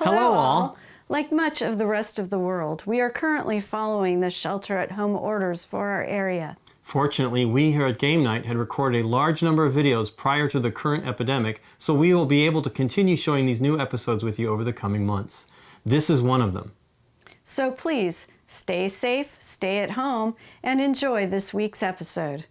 Hello all. Like much of the rest of the world, we are currently following the shelter-at-home orders for our area. Fortunately, we here at GameNight had recorded a large number of videos prior to the current epidemic, so we will be able to continue showing these new episodes with you over the coming months. This is one of them. So please, stay safe, stay at home, and enjoy this week's episode.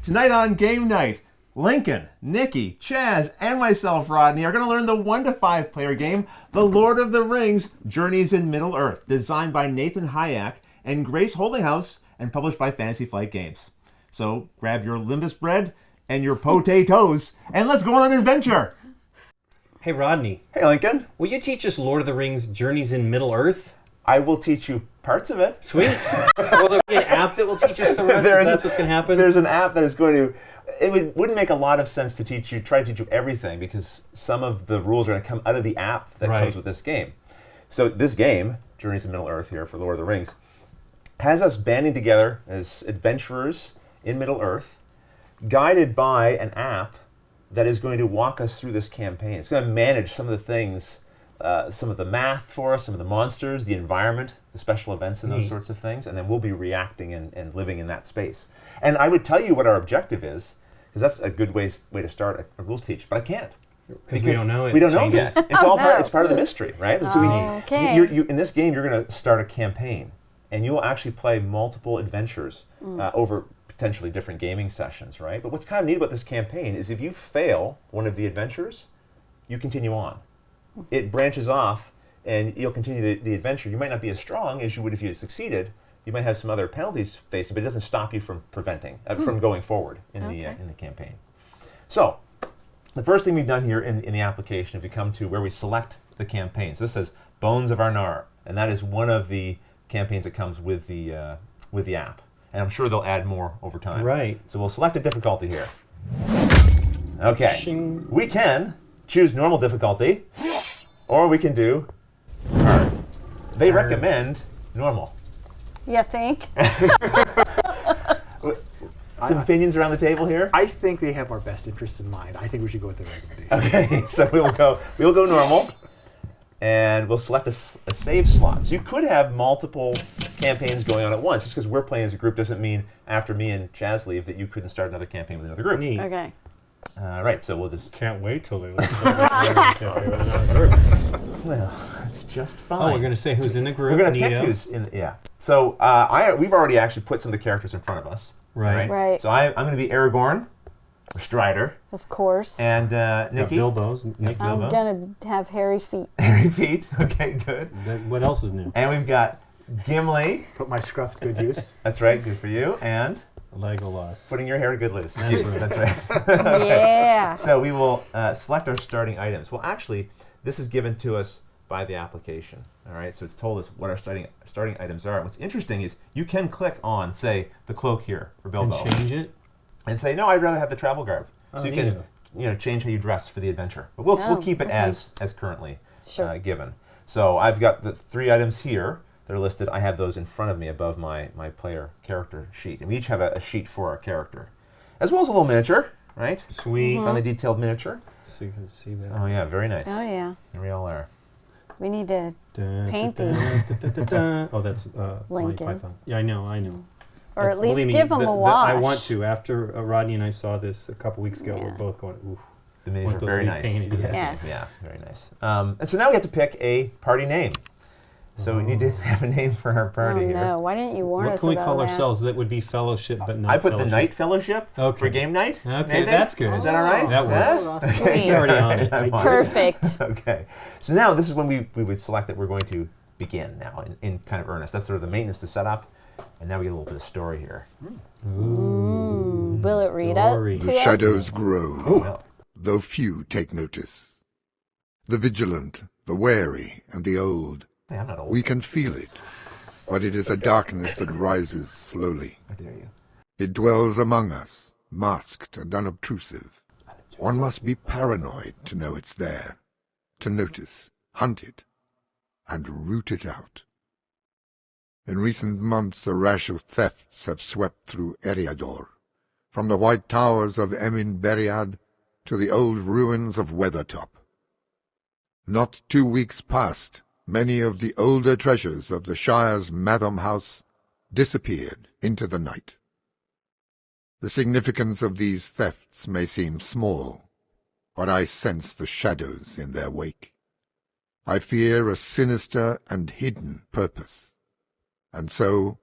Tonight on Game Night, Lincoln, Nikki, Chaz, and myself, Rodney, are going to learn the 1 to 5 player game, The Lord of the Rings, Journeys in Middle-earth, designed by Nathan Hajek and Grace Holdinghaus, and published by Fantasy Flight Games. So grab your limbus bread and your potatoes, and let's go on an adventure! Hey Rodney, Hey Lincoln, will you teach us Lord of the Rings Journeys in Middle-earth? I will teach you parts of it. Sweet. Will there be an app that will teach us the rest? That's what's going to happen? There's an app that is going to... wouldn't make a lot of sense to try to teach you everything, because some of the rules are going to come out of the app that comes with this game. So this game, Journeys in Middle-earth here for Lord of the Rings, has us banding together as adventurers in Middle-earth, guided by an app that is going to walk us through this campaign. It's going to manage some of the things, some of the math for us, some of the monsters, the environment, the special events and those sorts of things, and then we'll be reacting and living in that space. And I would tell you what our objective is, because that's a good way to start a rules teach, but I can't. Because we don't know it. We don't know yet. It's it's part of the mystery, right? So in this game, you're going to start a campaign, and you will actually play multiple adventures over potentially different gaming sessions, right? But what's kind of neat about this campaign is if you fail one of the adventures, you continue on. It branches off, and you'll continue the adventure. You might not be as strong as you would if you had succeeded. You might have some other penalties facing, but it doesn't stop you from from going forward in the campaign. So, the first thing we've done here in the application, if we come to where we select the campaigns, this says Bones of Arnar, and that is one of the campaigns that comes with the app. And I'm sure they'll add more over time. Right. So we'll select a difficulty here. Okay. Shing. We can choose normal difficulty, or we can do hard. They recommend normal. You think? Some opinions around the table here? I think they have our best interests in mind. I think we should go with the recommendation. Okay, so we'll go normal, and we'll select a save slot. So you could have multiple campaigns going on at once. Just because we're playing as a group doesn't mean after me and Chaz leave that you couldn't start another campaign with another group. Neat. Okay. Right, so we'll just... Can't wait till they leave. Well, it's just fine. Oh, we're going to say who's in the group. We're going to pick who's in. Yeah. So we've already actually put some of the characters in front of us. Right. So I'm going to be Aragorn, or Strider, Of course. and Nikki. Bilbo's. Nick I'm Bilbo. going to have hairy feet. Harry Pete. Okay, good. What else is new? And we've got Gimli. Put my scruff to good use. That's right. Good for you. And Legolas. putting your hair to good use. That's That's right. Yeah. So we will select our starting items. Well, actually, this is given to us by the application. All right, so it's told us what our starting items are. What's interesting is you can click on, say, the cloak here for Bilbo, And change it? and say, no, I'd rather have the travel garb. Oh, So you can, change how you dress for the adventure. But we'll keep it as currently given. So I've got the 3 items here that are listed. I have those in front of me above my player character sheet, and we each have a sheet for our character, as well as a little miniature, right? Sweet. Finely detailed miniature. So you can see that. Oh yeah, very nice. Oh, yeah. There we all are. We need to paint Da, these. Oh, that's Monty Lincoln. Python. Yeah, I know. Or That's- at least believe me, give them a wash. I want to. After Rodney and I saw this a couple weeks ago, Yeah. we're both going, oof. The minis Want are those very to be nice. painted, yes. Yeah, very nice. And so now we have to pick a party name. So we need to have a name for our party Oh, here. no. Why didn't you warn What us can we about call that? ourselves that would be fellowship but not I put fellowship? the Night Fellowship Okay. for Game Night. Okay, maybe? that's good. Is that all right? That works. Oh, Okay. sweet. He's already on it. I'm on it. Perfect. Okay. So now this is when we would select that we're going to begin now in kind of earnest. That's sort of the maintenance to set up. And now we get a little bit of story here. Will it read it Story. to The us? shadows grow, Well, though few take notice. The vigilant, the wary, and the old, hey, I'm not old. we can feel it, but it is a darkness that rises slowly. How dare you? It dwells among us, masked and unobtrusive. One must be paranoid to know it's there, to notice, hunt it, and root it out. In recent months, a rash of thefts have swept through Eriador, from the white towers of Emin Beriad to the old ruins of Weathertop. Not 2 weeks past, many of the older treasures of the Shire's Matham House disappeared into the night. The significance of these thefts may seem small, but I sense the shadows in their wake. I fear a sinister and hidden purpose, and so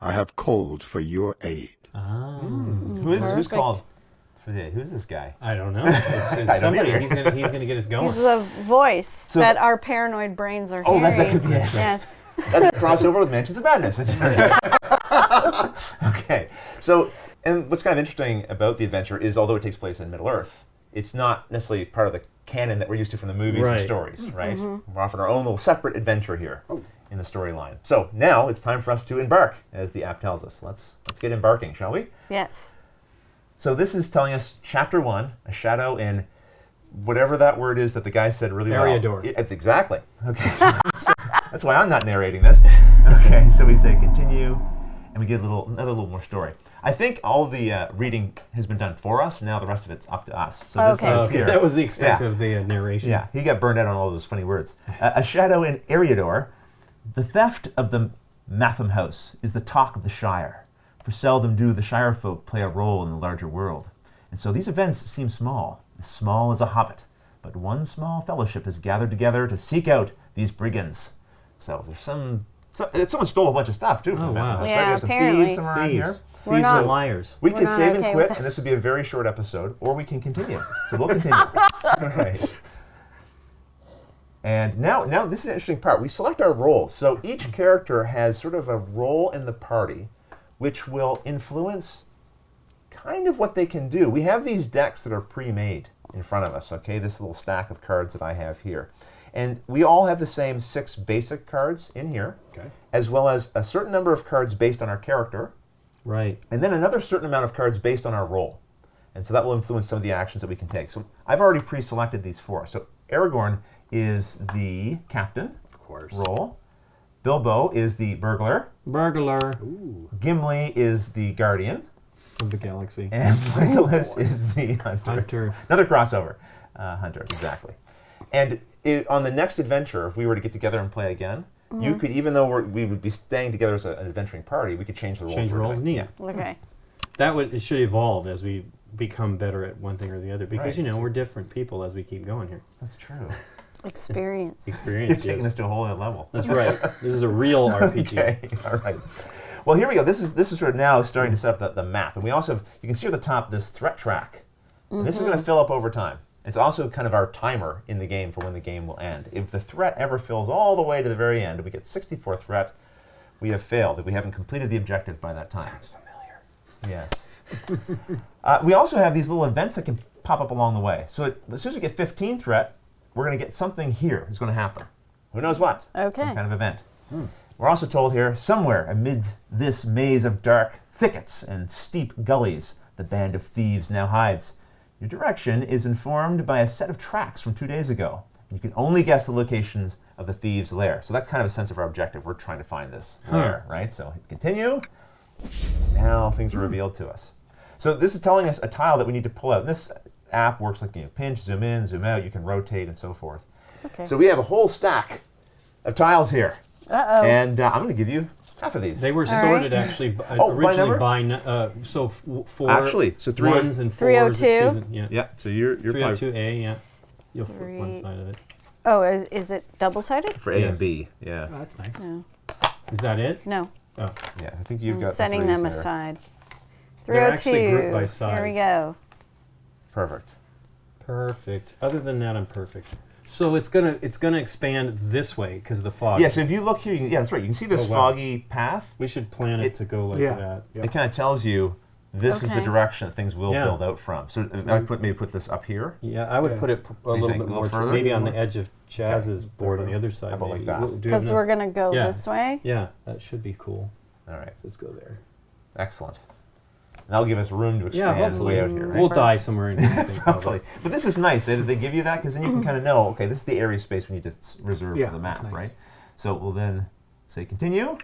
I have called for your aid. Who's called? Who's this guy? I don't know. It's somebody. He's gonna get us going. He's the voice that our paranoid brains are hearing. That could be it. Yes. That's a crossover with Mansions of Madness. Okay, so, and what's kind of interesting about the adventure is, although it takes place in Middle-earth, it's not necessarily part of the canon that we're used to from the movies and stories, right? We're offering our own little separate adventure here in the storyline. So now it's time for us to embark, as the app tells us. Let's get embarking, shall we? Yes. So this is telling us Chapter 1, a shadow in whatever that word is that the guy said really well. Eriador. Exactly. Okay. So that's why I'm not narrating this. Okay, so we say continue, and we get another little more story. I think all the reading has been done for us. Now the rest of it's up to us. So this is here. That was the extent of the narration. Yeah, he got burned out on all those funny words. A shadow in Eriador. The theft of the Matham House is the talk of the Shire, for seldom do the Shire folk play a role in the larger world. And so these events seem small as a hobbit, but one small fellowship is gathered together to seek out these brigands. So there's someone stole a bunch of stuff too from the Matham House. Yeah, There's some apparently. thieves somewhere around here. Thieves and liars. We can not save okay and quit, with and this would be a very short episode, or we can continue. So we'll continue. All right. And now this is an interesting part. We select our roles. So each character has sort of a role in the party, which will influence kind of what they can do. We have these decks that are pre-made in front of us, okay? This little stack of cards that I have here. And we all have the same 6 basic cards in here, as well as a certain number of cards based on our character. Right. And then another certain amount of cards based on our role. And so that will influence some of the actions that we can take. So I've already pre-selected these 4. So Aragorn is the captain role. Bilbo is the burglar. Gimli is the guardian. Of the galaxy. And Legolas is the hunter. Another crossover. Hunter, exactly. And on the next adventure, if we were to get together and play again, you could, even though we would be staying together as an adventuring party, we could change the roles. Change the roles, neat. Yeah. Okay. It should evolve as we become better at one thing or the other, because we're different people as we keep going here. That's true. Experience. You're taking us to a whole other level. That's right. This is a real RPG. Okay, all right. Well, here we go. This is sort of now starting to set up the map. And we also have, you can see at the top, this threat track. And this is going to fill up over time. It's also kind of our timer in the game for when the game will end. If the threat ever fills all the way to the very end, and we get 64 threat, we have failed. If we haven't completed the objective by that time. Sounds familiar. Yes. We also have these little events that can pop up along the way. So as soon as we get 15 threat, we're going to get something here is going to happen. Who knows what? Okay. Some kind of event. We're also told here, somewhere amid this maze of dark thickets and steep gullies, the band of thieves now hides. Your direction is informed by a set of tracks from 2 days ago. You can only guess the locations of the thieves' lair. So that's kind of a sense of our objective. We're trying to find this lair, right? So hit continue. Now things are revealed to us. So this is telling us a tile that we need to pull out. And this app works like pinch, zoom in, zoom out. You can rotate and so forth. Okay. So we have a whole stack of tiles here. Uh-oh. And I'm going to give you half of these. They were sorted actually originally by four actually, so three ones and fours. 302? Yeah, so you're 302A, yeah. You'll flip one side of it. Oh, is it double-sided? For A and B, yeah. Oh, that's nice. Yeah. Is that it? No. Oh. Yeah, I think you've I'm got setting them aside. They're actually 302. grouped by size. Here we go. Perfect. Other than that, I'm perfect. So it's gonna expand this way because of the fog. Yeah, so if you look here, that's right. You can see this foggy path. We should plan it to go like that. It kind of tells you this is the direction that things will build out from. So I maybe put this up here. Yeah, I would put it a little bit more further? maybe on the edge of Chaz's board on the other side. How about maybe. like that? Because we're going to go this way? Yeah, that should be cool. All right. So let's go there. Excellent. that'll give us room to expand hopefully. way out here. Right? We'll die somewhere in here. Probably. But this is nice. They give you that because then you can kind of know, okay, this is the area space we need to reserve for the map, that's nice. right? So we'll then say continue.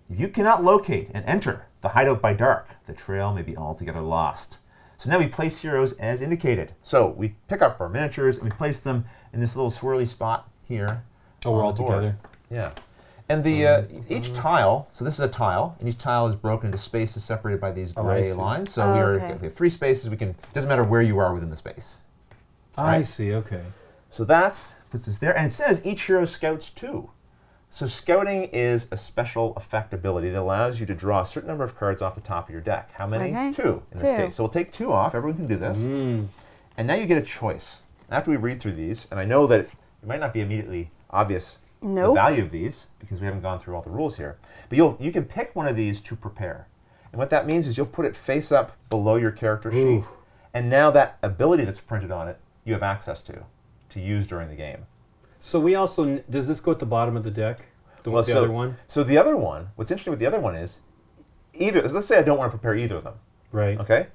If you cannot locate and enter the hideout by dark, the trail may be altogether lost. So now we place heroes as indicated. So we pick up our miniatures and we place them in this little swirly spot here. Oh, we're on all the board. together. Yeah. And the each tile, so this is a tile, and each tile is broken into spaces separated by these I gray see. lines. So we have 3 spaces. We can, doesn't matter where you are within the space. I see, okay. So that puts us there. And it says each hero scouts 2. So scouting is a special effect ability that allows you to draw a certain number of cards off the top of your deck. How many? Okay. 2 in this case. So we'll take 2 off. Everyone can do this. And now you get a choice. After we read through these, and I know that it might not be immediately obvious the value of these because we haven't gone through all the rules here. But you can pick one of these to prepare. And what that means is you'll put it face up below your character sheet. And now that ability that's printed on it, you have access to use during the game. So we also, does this go at the bottom of the deck? The other one? So the other one, what's interesting with the other one is, let's say I don't want to prepare either of them. Right. Okay?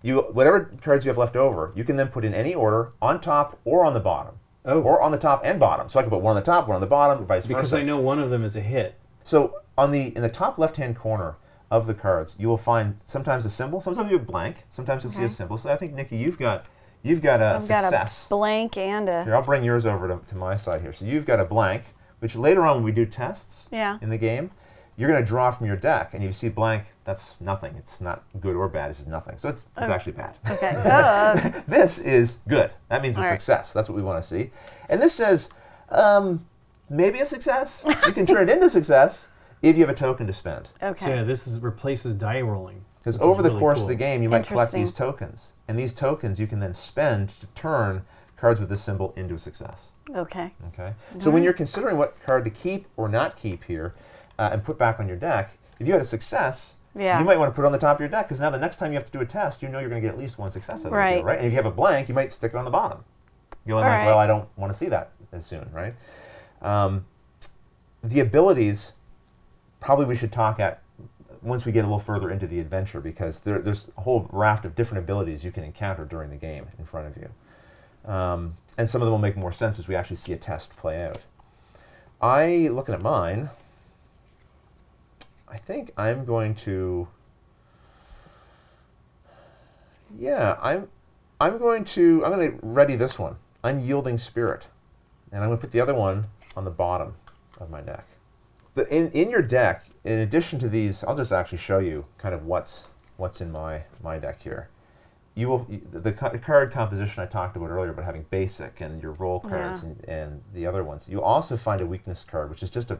Whatever cards you have left over, you can then put in any order on top or on the bottom. Oh. Or on the top and bottom. So I can put one on the top, one on the bottom, or vice versa. Because I know one of them is a hit. So in the top left-hand corner of the cards, you will find sometimes a symbol. Sometimes you have blank. Sometimes you'll see a symbol. So I think, Nikki, you've got a success. Got a blank and a... Here, I'll bring yours over to my side here. So you've got a blank, which later on when we do tests in the game, you're going to draw from your deck. And if you see blank, that's nothing. It's not good or bad. It's just nothing. So it's actually bad. Okay. This is good. That means a success. That's what we want to see. And this says maybe a success. You can turn it into success if you have a token to spend. Okay. So yeah, this replaces die rolling. Because over the really course cool. of the game, you might collect these tokens. And these tokens you can then spend to turn cards with this symbol into a success. Okay. Okay. So when you're considering what card to keep or not keep here and put back on your deck, if you had a success, you might want to put it on the top of your deck because now the next time you have to do a test, you know you're going to get at least one success out of it, right? And if you have a blank, you might stick it on the bottom. You're like, well, I don't want to see that as soon, right? The abilities, probably we should talk at once we get a little further into the adventure because there's a whole raft of different abilities you can encounter during the game in front of you. And some of them will make more sense as we actually see a test play out. Looking at mine, I think I'm going to, I'm going to ready this one, Unyielding Spirit. And I'm going to put the other one on the bottom of my deck. But in your deck, in addition to these, I'll just actually show you kind of what's in my deck here. The card composition I talked about earlier about having basic and your role cards and the other ones. You also find a weakness card, which is just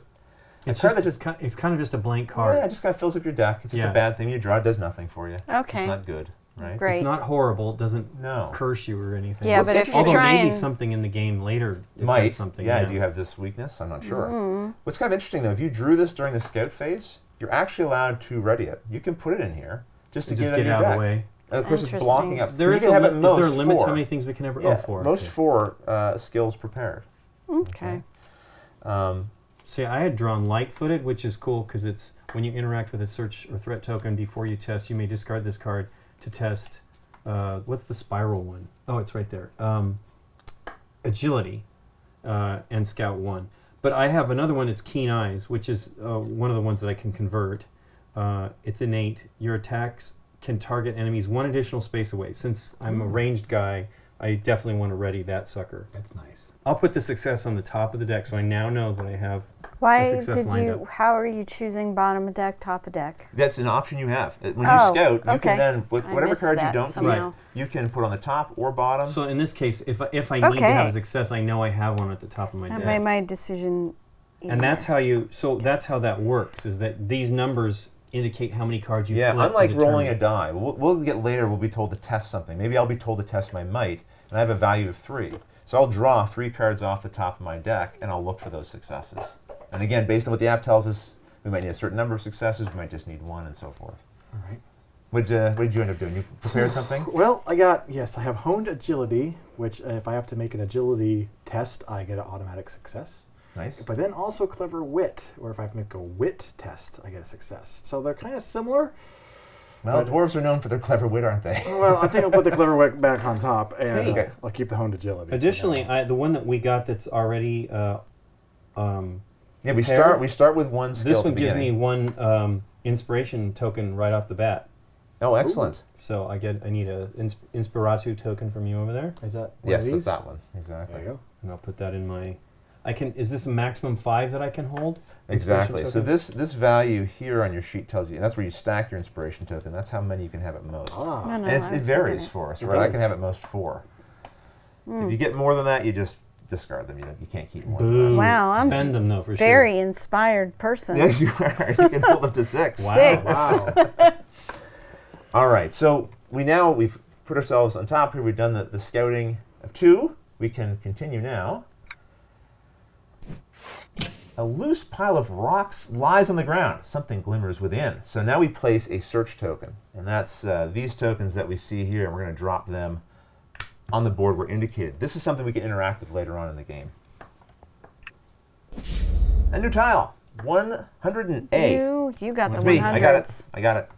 it's kind of just a blank card. Yeah, it just kind of fills up your deck. It's just a bad thing. You draw, it does nothing for you. Okay. It's not good, right? Great. It's not horrible. It doesn't curse you or anything. Yeah, but if you're although trying... maybe something in the game later might. does something. Yeah, do you have this weakness? I'm not sure. What's kind of interesting, though, if you drew this during the scout phase, you're actually allowed to ready it. You can put it in here just to get it out of the way. And of course, it's blocking up. Is there a limit to how many things we can ever? Yeah, most 4 skills prepared. Okay. See, I had drawn light-footed, which is cool because it's when you interact with a search or threat token before you test, you may discard this card to test. What's the spiral one? Oh, it's right there. Agility and Scout 1. But I have another one. It's Keen Eyes, which is one of the ones that I can convert. It's innate. Your attacks can target enemies 1 additional space away. Since I'm a ranged guy, I definitely want to ready that sucker. That's nice. I'll put the success on the top of the deck, so I now know that I have the success lined up. How are you choosing bottom of deck, top of deck? That's an option you have. When you scout, you can then, with whatever card you don't keep, you can put on the top or bottom. So in this case, if I need to have a success, I know I have one at the top of my deck. That made my decision easier. And that's how that's how that works, is that these numbers indicate how many cards you flip. Yeah, unlike rolling a die. We'll get later, we'll be told to test something. Maybe I'll be told to test my might, and I have a value of 3. So I'll draw 3 cards off the top of my deck, and I'll look for those successes. And again, based on what the app tells us, we might need a certain number of successes, we might just need 1, and so forth. All right. What did you end up doing? You prepared something? Well, I have honed agility, which if I have to make an agility test, I get an automatic success. Nice. But then also clever wit, where if I make a wit test, I get a success. So they're kind of similar. Well, dwarves are known for their clever wit, aren't they? Well, I think I'll put the clever wit back on top, and I'll keep the honed agility. Additionally, the one that we got that's already we start with one skill. This one gives me one inspiration token right off the bat. Oh, excellent. Ooh. So I need a Inspiratu token from you over there. Is that yes, that's that one. Exactly. There you go. And I'll put that in my... Is this a maximum 5 that I can hold? Exactly. So this value here on your sheet tells you, and that's where you stack your inspiration token. That's how many you can have at most. And it varies for us, right? I can have at most 4. If you get more than that, you just discard them. You can't keep more than that. Wow, I'm spend them though for very inspired person. Yes, you are. You can hold up to 6. Wow. 6. Wow. All right. So we've put ourselves on top here. We've done the scouting of 2. We can continue now. A loose pile of rocks lies on the ground. Something glimmers within. So now we place a search token. And that's these tokens that we see here. And we're going to drop them on the board where indicated. This is something we can interact with later on in the game. A new tile. 100A. You got That's the 100s. me. I got it.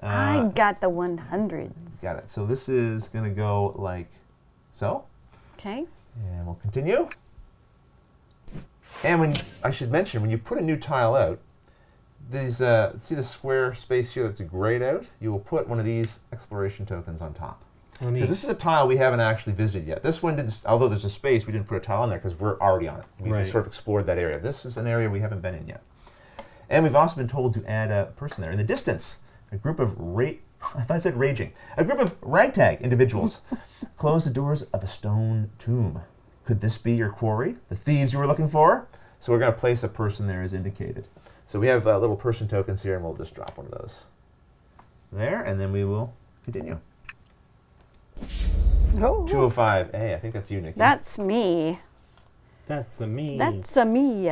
I got the 100s. Got it. So this is going to go like so. Okay. And we'll continue. And I should mention, when you put a new tile out, these see the square space here that's grayed out? You will put one of these exploration tokens on top. Because this is a tile we haven't actually visited yet. This one didn't, although there's a space, we didn't put a tile on there because we're already on it. We've sort of explored that area. This is an area we haven't been in yet. And we've also been told to add a person there. In the distance, a group of I thought I said raging. A group of ragtag individuals close the doors of a stone tomb. Could this be your quarry? The thieves you were looking for? So we're going to place a person there as indicated. So we have little person tokens here, and we'll just drop one of those there, and then we will continue. Oh. 205A. I think that's you, Nikki. That's me. That's a me. That's a me.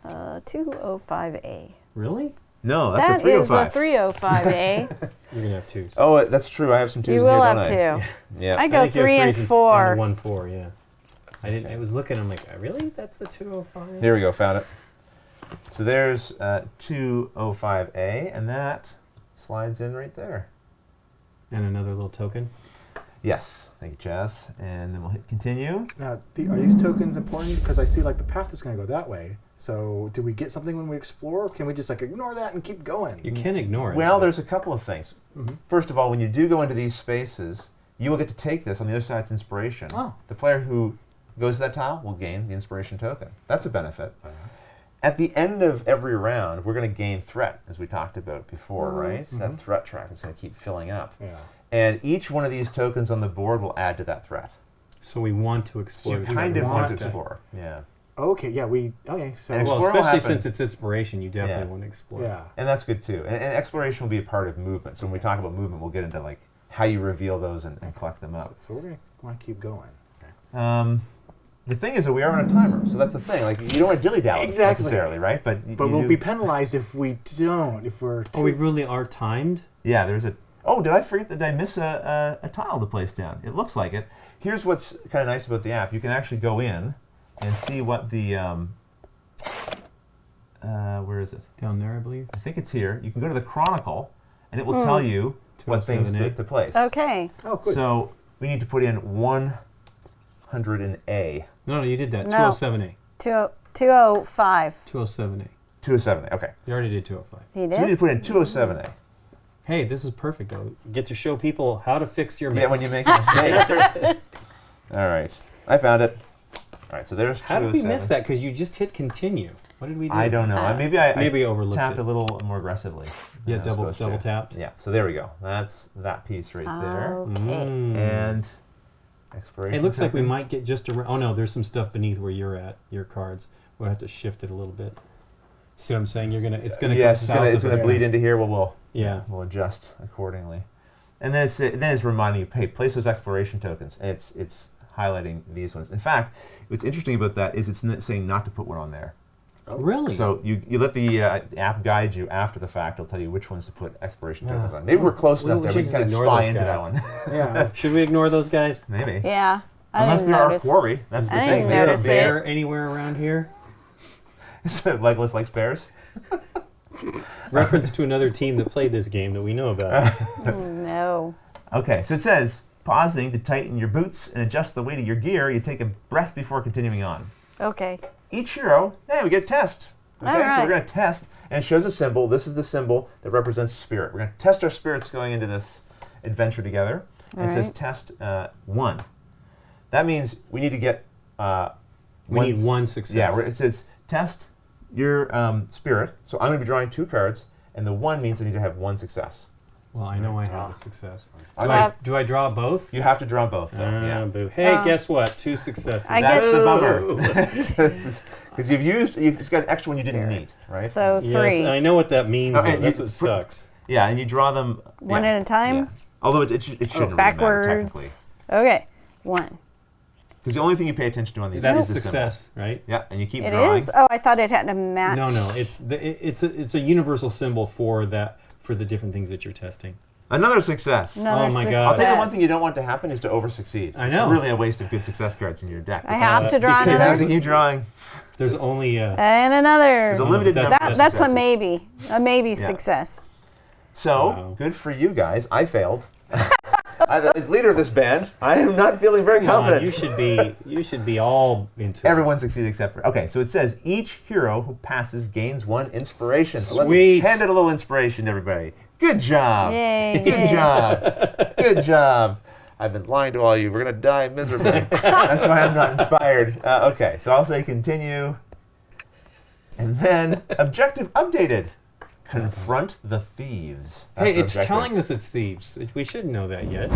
205A. Really? No, that's a 305. That is a 305A. You're going to have 2s. Oh, that's true. I have some 2s in You here, will don't have I? 2. Yeah. I go 3 and 4. And 1, 4, yeah. I was looking, I'm like, really? That's the 205? Here we go, found it. So there's 205A, and that slides in right there. And another little token? Yes, thank you, Chaz. And then we'll hit continue. Now, are these tokens important? Because I see like the path is going to go that way. So do we get something when we explore? Or can we just like ignore that and keep going? You can ignore it. Well, there's a couple of things. First of all, when you do go into these spaces, you will get to take this on the other side's inspiration. Oh. The player who goes to that tile will gain the inspiration token. That's a benefit. At the end of every round, we're going to gain threat, as we talked about before, right? That threat track is going to keep filling up. Yeah. And each one of these tokens on the board will add to that threat. So we want to explore. So you kind of want to explore. Yeah. Okay, yeah, so... And well, especially since it's inspiration, you definitely want to explore. Yeah. And that's good too. And exploration will be a part of movement. So when we talk about movement, we'll get into like how you reveal those and collect them up. So we're going to want to keep going. Okay. The thing is that we are on a timer, so that's the thing. Like, you don't want to dilly-dally necessarily, right? But we'll be penalized if we don't, if we're... Oh, we really are timed? Yeah, there's a... Oh, did I forget? Did I miss a tile to place down? It looks like it. Here's what's kind of nice about the app. You can actually go in and see what the... where is it? Down there, I believe. I think it's here. You can go to the Chronicle, and it will tell you what things to place. Okay. Oh, good. So we need to put in 100A. No, you did that. No. 207A. 205. 207A. 207A, okay. You already did 205. He So we need did? to put in 207A. Hey, this is perfect, though. You get to show people how to fix your mess. Yeah, when you make a mistake. All right. I found it. All right, so there's 207. How did we miss that? Because you just hit continue. What did we do? I don't know. Maybe I overlooked tapped it. a little more aggressively. Yeah, double tapped. Yeah, so there we go. That's that piece right there. Okay. And exploration. It looks like we token. might get just around. Oh, no, there's some stuff beneath where you're at, your cards. We'll have to shift it a little bit. See what I'm saying? It's going to go south. It's going to bleed into here. We'll adjust accordingly. And then it's reminding you, hey, place those exploration tokens. And it's highlighting these ones. In fact, what's interesting about that is it's saying not to put one on there. Oh. Really? So you let the app guide you after the fact. It'll tell you which ones to put exploration tokens on. Maybe we're close enough there. We can kind of spy into that one. Yeah. Should we ignore those guys? Maybe. Yeah. Unless they're our quarry. That's the thing. didn't Is there a notice bear anywhere around here? So Legolas likes bears? Reference to another team that played this game that we know about. No. Okay, so it says, pausing to tighten your boots and adjust the weight of your gear, you take a breath before continuing on. Okay. Each hero, we get a test. Okay, All right. so we're going to test, and it shows a symbol. This is the symbol that represents spirit. We're going to test our spirits going into this adventure together. And it says test 1. That means we need to get we need one success. Yeah, it says test your spirit. So I'm going to be drawing 2 cards, and the 1 means I need to have 1 success. Well, I know I have a success. So Do I draw both? You have to draw both, though. Boo. Hey, guess what? 2 successes. That's the bummer. Because you've got an extra one you didn't need, right? So 3. Yes, I know what that means. That's what sucks. Yeah, and you draw them One at a time? Yeah. Although it shouldn't really matter, Backwards. Okay. 1. Because the only thing you pay attention to on these That's is the success, symbol. right? Yeah, and you keep It drawing. is? Oh, I thought it had to match. No, it's a universal symbol for the different things that you're testing. Another success. Another Oh my God. I'll say the one success. thing you don't want to happen is to over-succeed. I know. It's really a waste of good success cards in your deck. I have to draw because You have another. to keep drawing. There's only And another. There's a limited that's- number of That's a successes. maybe. A maybe success. So, Wow. good for you guys. I failed. As leader of this band, I am not feeling very confident. you should be all into it. Everyone succeeded except for... Okay, so it says, each hero who passes gains 1 inspiration. So Sweet. let's hand it a little inspiration, everybody. Good job. Yay. Good job. Good job. I've been lying to all you. We're going to die miserably. That's why I'm not inspired. Okay, so I'll say continue. And then, objective updated. Confront the thieves. That's Hey, the it's objective. telling us it's thieves. We shouldn't know that yet.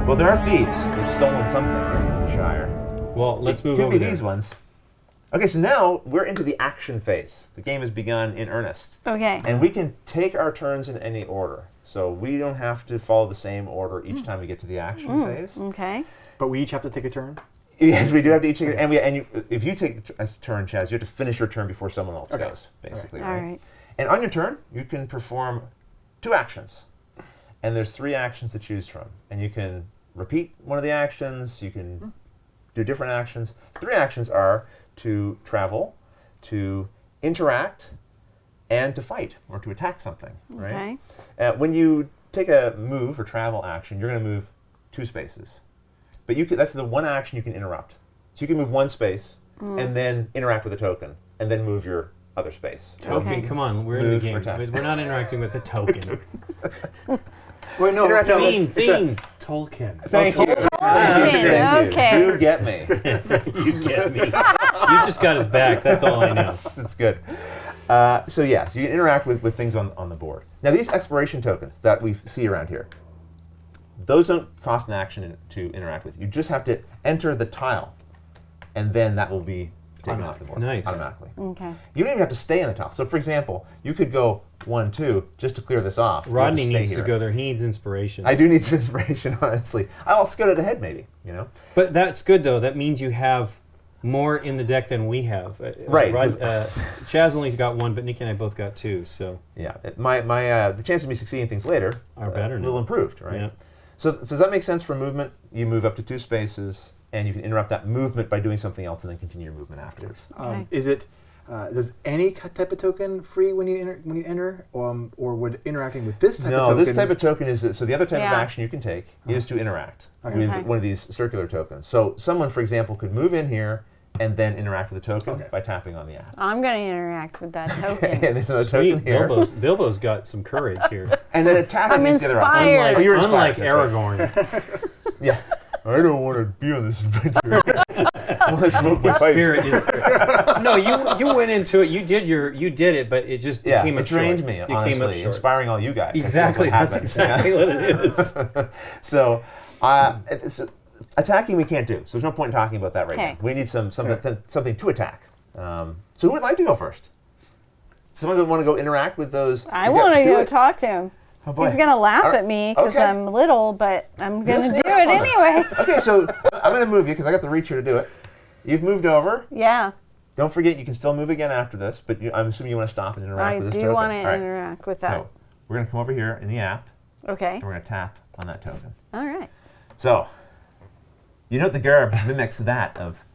Well, there are thieves. They've stolen something from the Shire. Well, let's move Could over be there. these ones. Okay, so now we're into the action phase. The game has begun in earnest. Okay. And we can take our turns in any order. So we don't have to follow the same order each time we get to the action phase. Okay. But we each have to take a turn? Yes, we do have to each take if you take a turn, Chaz, you have to finish your turn before someone else goes, basically. All right. And on your turn, you can perform 2 actions. And there's 3 actions to choose from. And you can repeat one of the actions, you can do different actions. 3 actions are to travel, to interact, and to fight, or to attack something, right? Okay. When you take a move or travel action, you're going to move 2 spaces. But that's the one action you can interrupt. So you can move 1 space, and then interact with a token, and then move your other space. Token, Okay. come on, we're in the Move game. or attack. We're not interacting with a token. Wait, no. Interactive theme, it's a theme. Tolkien. Thank you. Thank you. Okay. You get me. You get me. You just got his back. That's all I know. That's good. So you can interact with things on the board. Now these exploration tokens that we see around here, those don't cost an action to interact with. You just have to enter the tile, and then that will be taken off the board Nice. automatically. Okay. You don't even have to stay in the tile. So for example, you could go 1, 2 just to clear this off. You Rodney have to stay needs to here. go there. He needs inspiration. I do need some inspiration, honestly. I'll scout it ahead, maybe. But that's good, though. That means you have more in the deck than we have. Right. Chaz only got 1, but Nikki and I both got 2. So Yeah. The chance of me succeeding things later Are better a now. little improved, right? Yeah. So does that make sense for movement? You move up to 2 spaces, and you can interrupt that movement by doing something else, and then continue your movement afterwards. Okay. Is it? Does any type of token free when you enter, or would interacting with this type of No, token? this type of token is so the other type of Yeah. action you can take is to interact Okay. with Okay. one of these circular tokens. So someone, for example, could move in here and then interact with the token Okay. by tapping on the app. I'm going to interact with that token. And there's another sweet. token here, Bilbo's got some courage here. and then attacking I'm these together. inspired. Oh, you're Unlike inspired. That's right. Aragorn, Yeah. I don't want to be on this adventure. I want to smoke my his pipe. spirit is. No, you went into it. You did it, but it just Yeah, came it up short. drained me, It came honestly, up short. inspiring all you guys. Exactly. That's That's what happens. exactly what it is. So, attacking we can't do. So there's no point in talking about that right Okay. now. We need something to attack. So who would like to go first? Someone would want to go interact with those. I want to do go it. talk to him. Oh, boy. He's going to laugh All right. at me because Okay. I'm little, but I'm going to Yes, do yeah, it fine. anyways. Okay, so I'm going to move you because I got the reach here to do it. You've moved over. Yeah. Don't forget, you can still move again after this, but I'm assuming you want to stop and interact I with this do token. want to All right. interact with that. So we're going to come over here in the app, Okay. and we're going to tap on that token. All right. So, you note the garb mimics that of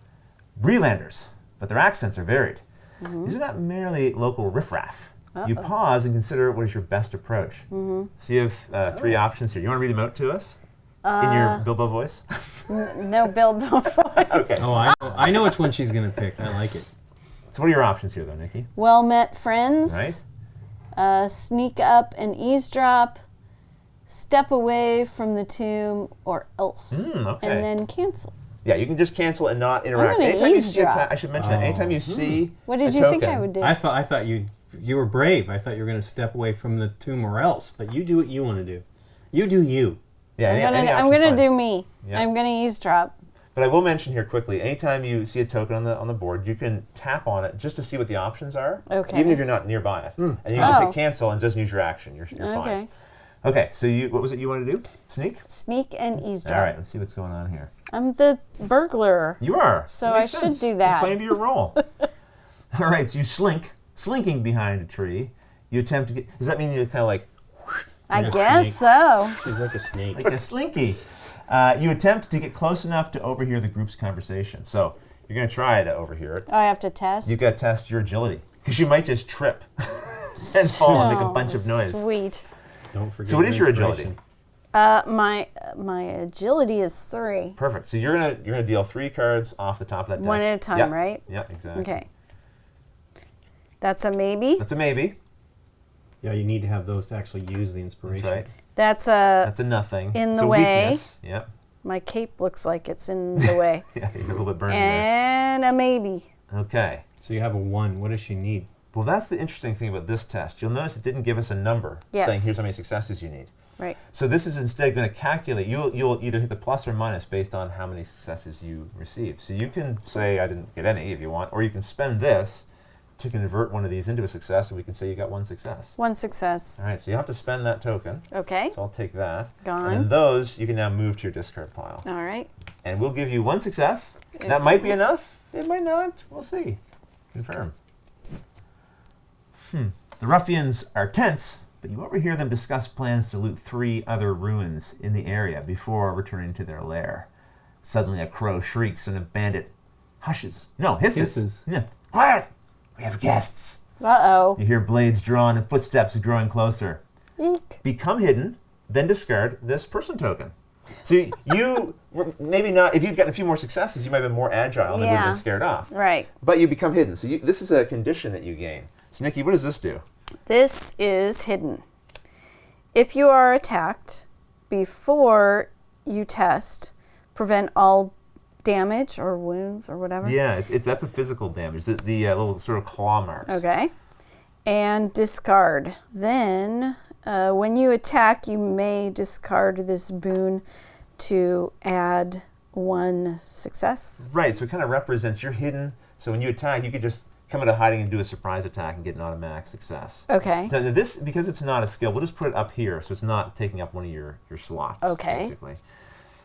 Brelanders, but their accents are varied. These are not merely local riffraff. You pause and consider what is your best approach. So you have 3 options here. You want to read them out to us in your Bilbo voice? No Bilbo voice. Okay. Oh, I know which one she's going to pick. I like it. So what are your options here, though, Nikki? Well-met friends. Right. Sneak up and eavesdrop. Step away from the tomb, or else. Okay. And then cancel. Yeah, you can just cancel and not interact. gonna Anytime you see eavesdrop. I should mention that. Anytime you see What did a you think I token- would do? I thought you were brave. I thought you were going to step away from the tomb or else. But you do what you want to do. You do you. Yeah, any I'm option's gonna fine. do me. Yeah. I'm gonna eavesdrop. But I will mention here quickly, anytime you see a token on the board, you can tap on it just to see what the options are, Okay. even if you're not nearby it. And you can just hit cancel and just use your action. You're fine. Okay. Okay, so what was it you wanted to do? Sneak? Sneak and eavesdrop. All right, let's see what's going on here. I'm the burglar. You are. So That makes I should sense. do that. You're playing to your role. All right, so you slinking behind a tree. You attempt to get, does that mean you kind of like I Like a guess snake. so. She's like a snake. like a slinky? You attempt to get close enough to overhear the group's conversation. So you're going to try to overhear it. Oh, I have to test. You've got to test your agility because you might just trip and fall and make a bunch of noise. Sweet. Don't forget. So what is your agility? My agility is 3. Perfect. So you're gonna deal 3 cards off the top of that deck. One at a time, Yep. right? Yeah, exactly. Okay. That's a maybe. That's a maybe. Yeah, you need to have those to actually use the inspiration. That's right. That's a. That's a nothing. In It's the a way. Weakness. Yep. My cape looks like it's in the way. Yeah, you're a little bit burning there. And a maybe. Okay. So you have a 1. What does she need? Well, that's the interesting thing about this test. You'll notice it didn't give us a number Yes. saying here's how many successes you need. Right. So this is instead going to calculate. You'll either hit the plus or minus based on how many successes you receive. So you can say I didn't get any if you want, or you can spend this to convert one of these into a success, and we can say you got 1 success. 1 success. All right, so you have to spend that token. Okay. So I'll take that. Gone. And then those you can now move to your discard pile. All right. And we'll give you 1 success. That might be enough. It might not. We'll see. Confirm. The ruffians are tense, but you overhear them discuss plans to loot 3 other ruins in the area before returning to their lair. Suddenly a crow shrieks and a bandit hisses. No, hisses. Yeah. Quiet! We have guests. Uh-oh. You hear blades drawn and footsteps growing closer. Eek. Become hidden, then discard this person token. So you maybe not, if you'd gotten a few more successes, you might have been more agile and would have Yeah. been scared off. Right. But you become hidden. So this is a condition that you gain. So Nikki, what does this do? This is hidden. If you are attacked before you test, prevent all damage or wounds or whatever. Yeah, that's a physical damage. The little sort of claw marks. Okay. And discard. Then, when you attack, you may discard this boon to add 1 success. Right, so it kind of represents you're hidden. So when you attack, you could just come out of hiding and do a surprise attack and get an automatic success. Okay. So this, because it's not a skill, we'll just put it up here so it's not taking up one of your slots. Okay. Basically.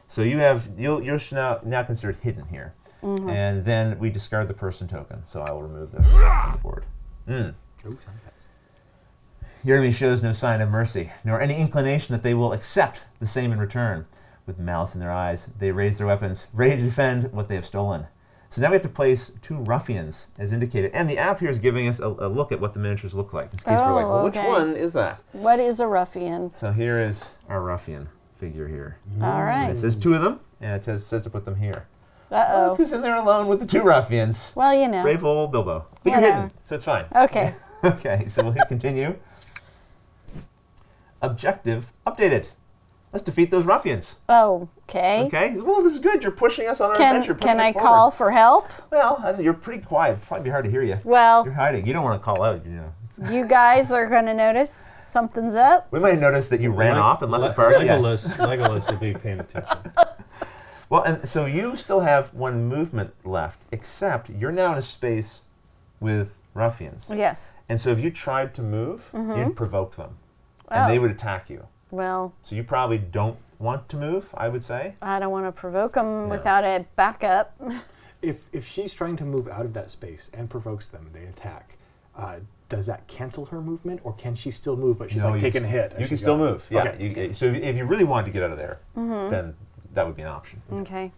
So you're now considered hidden here. And then we discard the person token. So I will remove this from the board. Ooh, sound effects. Your enemy shows no sign of mercy, nor any inclination that they will accept the same in return. With malice in their eyes, they raise their weapons, ready to defend what they have stolen. So now we have to place 2 ruffians, as indicated. And the app here is giving us a look at what the miniatures look like. In case we're like, well, which okay. one is that? What is a ruffian? So here is our ruffian figure here. All And right. it says 2 of them, and it says to put them here. Look Uh-oh. who's in there alone with the 2 ruffians. Well, you know. Brave old Bilbo. But you're Whatever. hidden, so it's fine. Okay. Okay, so we'll hit continue. Objective updated. Let's defeat those ruffians. Oh, okay. Okay. Well, this is good. You're pushing us on our adventure. Can pushing I us call forward. for help? Well, you're pretty quiet. It'd probably be hard to hear you. Well, You're hiding. You don't want to call out. You know. you guys are going to notice something's up. We might notice that you ran off and left the party. Yes. Legolas would be paying attention. Well, and so you still have 1 movement left, except you're now in a space with ruffians. Yes. And so if you tried to move, you'd provoke them, Oh. and they would attack you. Well, So you probably don't want to move, I would say. I don't want to provoke them without a backup. If she's trying to move out of that space and provokes them, they attack. Does that cancel her movement, or can she still move, but she's No, like you taking a can- hit? as You she can still goes? move. Yeah. Okay. So if you really wanted to get out of there, then that would be an option. Okay.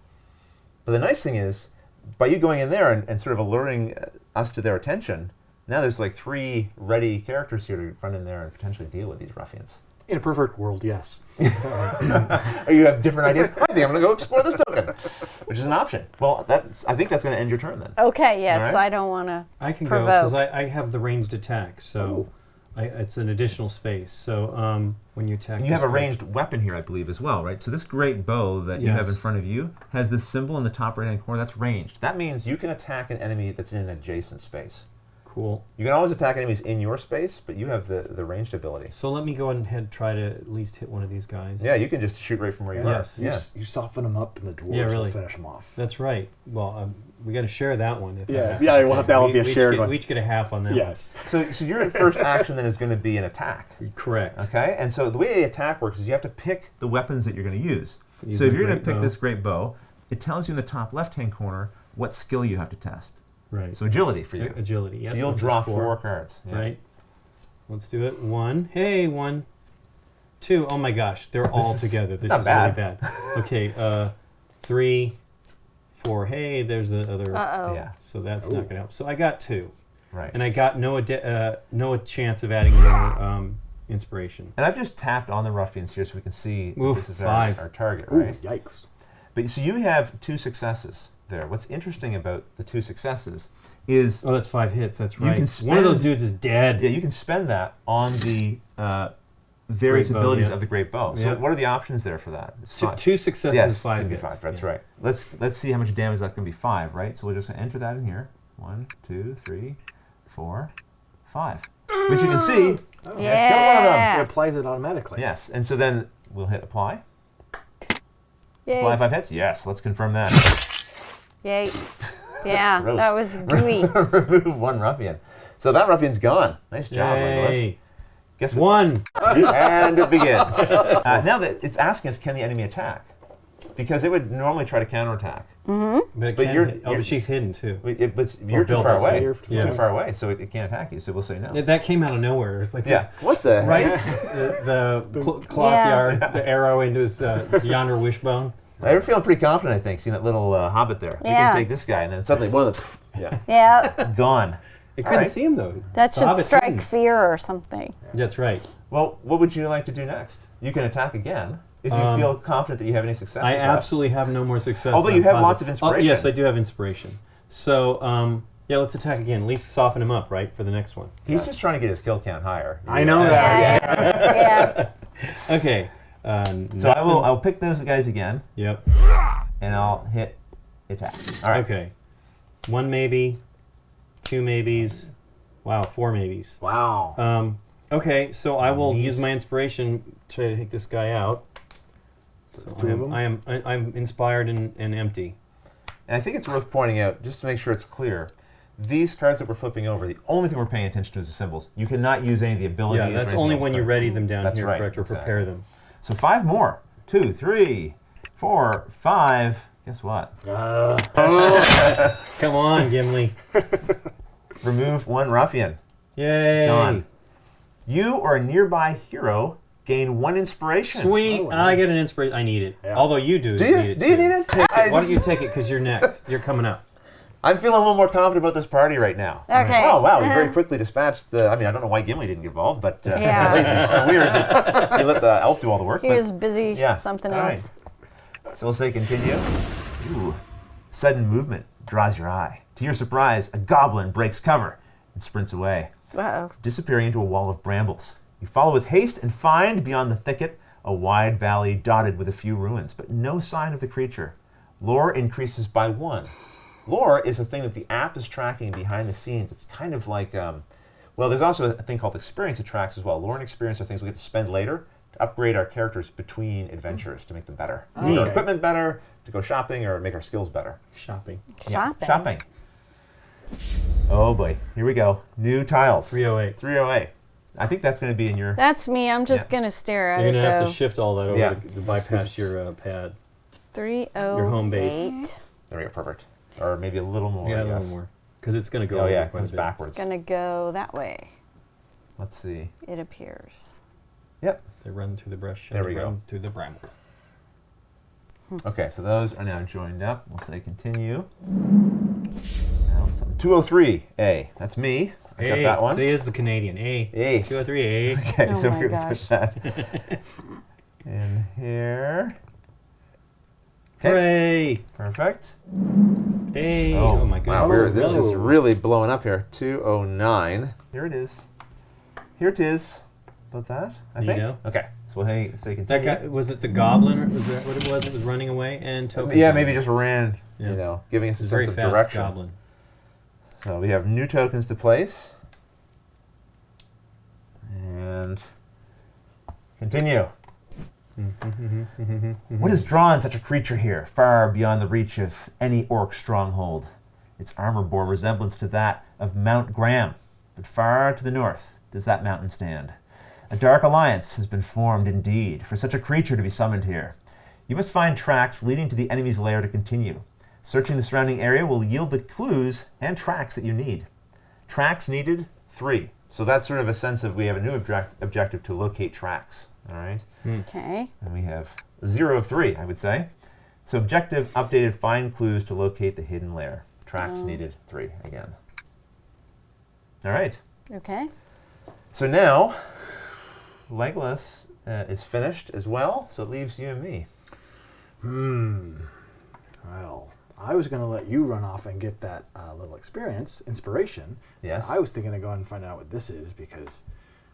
But the nice thing is, by you going in there and sort of alerting us to their attention, now there's like 3 ready characters here to run in there and potentially deal with these ruffians. In a perfect world, yes. Or you have different ideas. I think I'm going to go explore this token, which is an option. Well, I think that's going to end your turn then. Okay, yes, All right. I don't want to I can provoke. go because I have the ranged attack, so it's an additional space. So when you attack, You have a ranged weapon here, I believe, as well, right? So this great bow that you have in front of you has this symbol in the top right-hand corner. That's ranged. That means you can attack an enemy that's in an adjacent space. Cool. You can always attack enemies in your space, but you have the ranged ability. So let me go ahead and try to at least hit one of these guys. Yeah, you can just shoot right from where you Yes. are. You soften them up, and the dwarves Yeah, really. will finish them off. That's right. Well, we got to share that one. If Yeah, that yeah, we'll have that'll be a we each shared get- one. We each get a half on that. Yes. So your first action then is going to be an attack. One. Correct. Okay, and so the way the attack works is you have to pick the weapons that you're going to use. Use So if the you're going great to pick bow. this great bow, it tells you in the top left-hand corner what skill you have to test. Right. So agility for you. Agility. Yep. So you'll which is draw 4 cards. Yeah. Right. Let's do it. 1. Hey, 1. 2. Oh my gosh, they're all This is- together. This not is bad. really bad. Okay. 3, 4. Hey, there's the other. Uh-oh. Yeah, So that's not going to help. So I got 2, right. and I got no chance of adding more inspiration. And I've just tapped on the ruffians here so we can see that Oof, this is 5. our target, Ooh, right? yikes. But so you have 2 successes there. What's interesting about the 2 successes is Oh, that's 5 hits. That's You right. can One of those spend- dudes is dead. you can spend that on the various Great bow, abilities yeah. of the great bow. So Yeah. what are the options there for that? It's Two, 5. two successes, Yes, 5 can be hits. 5. That's Yeah. right. Let's see how much damage that's going to be. 5, right? So we'll just enter that in here. 1, 2, 3, 4, 5. Which you can see. Oh, Yeah. It applies it automatically. Yes, and so then we'll hit apply. Yay. Apply 5 hits. Yes, let's confirm that. Yay. Yeah, Gross. that was gooey. Remove 1 ruffian. So that ruffian's gone. Nice job, Nicholas. Yay. Guess what? 1. And it begins. Now that it's asking us, can the enemy attack? Because it would normally try to counterattack. But, But but you're- but she's hidden too. But you're too built far us, away. you're You're too too far away, so it can't attack you. So we'll say no. That came out of nowhere. It's like Yeah. this, What the heck? right? the cloth Yeah. yard, the arrow into his yonder wishbone. You're feeling pretty confident, I think, seeing that little hobbit there. You Yeah. can take this guy, and then suddenly one of them, Yeah, gone. It couldn't right. see him though. that The should hobbit's strike hidden. fear or something. That's right. Well, what would you like to do next? You can attack again if you feel confident that you have any successes. I left. absolutely have no more success. Although you have lots of inspiration. Oh, yes, I do have inspiration. So, yeah, let's attack again. At least soften him up, right, for the next one. He's just trying to get his kill count higher. I know that. Yeah. Okay. So I'll pick those guys again, Yep. and I'll hit attack. All right. Okay. 1 maybe, 2 maybes. Wow, 4 maybes. Wow. Okay, so I will Neat. use my inspiration to try to take this guy out. There's So 2 of them. I'm inspired and empty. And I think it's worth pointing out, just to make sure it's clear, these cards that we're flipping over, the only thing we're paying attention to is the symbols. You cannot use any of the abilities. Yeah, or that's anything only else, when you but- ready them down That's here, right, correct, or exactly. prepare them. So 5 more. 2, 3, 4, 5. Guess what? Come on, Gimli. Remove 1 ruffian. Yay. Gone. You or a nearby hero gain 1 inspiration. Sweet. Oh, I nice. get an inspiration. I need it. Yeah. Although you do. Do you? Need it Do you too. need it? Take it. Why don't you take it? Because you're next. You're coming up. I'm feeling a little more confident about this party right now. Okay. Oh, wow. We very quickly dispatched the... I mean, I don't know why Gimli didn't get involved, but... Yeah. It's kind of weird that you let the elf do all the work. He but- was busy Yeah. something All else. right. So we'll say continue. Ooh. Sudden movement draws your eye. To your surprise, a goblin breaks cover and sprints away, Uh-oh. disappearing into a wall of brambles. You follow with haste and find, beyond the thicket, a wide valley dotted with a few ruins, but no sign of the creature. Lore increases by 1. Lore is a thing that the app is tracking behind the scenes. It's kind of like, well, there's also a thing called experience it tracks as well. Lore and experience are things we get to spend later to upgrade our characters between adventures to make them better. To make our Okay. equipment better, to go shopping, or make our skills better. Shopping. Yeah, Shopping. shopping. Oh boy, here we go. New tiles. 308. 308. I think that's going to be in your... That's me. I'm just Yeah. going to stare at You're it, going to have though. to shift all that over Yeah. to bypass your pad. 308. your home base. There we go, perfect. Or maybe a little more, Yeah, I a little guess. more. Because it's going to go Oh over yeah, it quite a comes bit. backwards. Going to go that way, Let's see. it appears. Yep. They run through the brush. There and we they go. run through the bramble. Okay, so those are now joined up. We'll say continue. Now it's on 203A. That's me. I got that one. A is the Canadian. A. 203A. Okay, Oh so my we're going to gosh. put that in here. Okay. Hooray! Perfect. Hey! Oh my Wow, God. this is really blowing up here. 209. Here it is. Here it is. About that, I think. Neato. Okay, so we'll say continue. That guy, was it the goblin, or was that what it was? It was running away and tokens. Yeah, maybe just ran, Yeah. giving us a It's sense very of fast direction. goblin. So we have new tokens to place. And continue. What has drawn such a creature here, far beyond the reach of any orc stronghold? Its armor bore resemblance to that of Mount Graham, but far to the north does that mountain stand. A dark alliance has been formed indeed for such a creature to be summoned here. You must find tracks leading to the enemy's lair to continue. Searching the surrounding area will yield the clues and tracks that you need. Tracks needed, 3. So that's sort of a sense of we have a new objective to locate tracks. All right? Okay. And we have 0 of 3, I would say. So objective updated, find clues to locate the hidden lair. Tracks needed, 3 again. All right. Okay. So now, Legolas is finished as well, so it leaves you and me. Well, I was going to let you run off and get that little inspiration. Yes. I was thinking of going and find out what this is because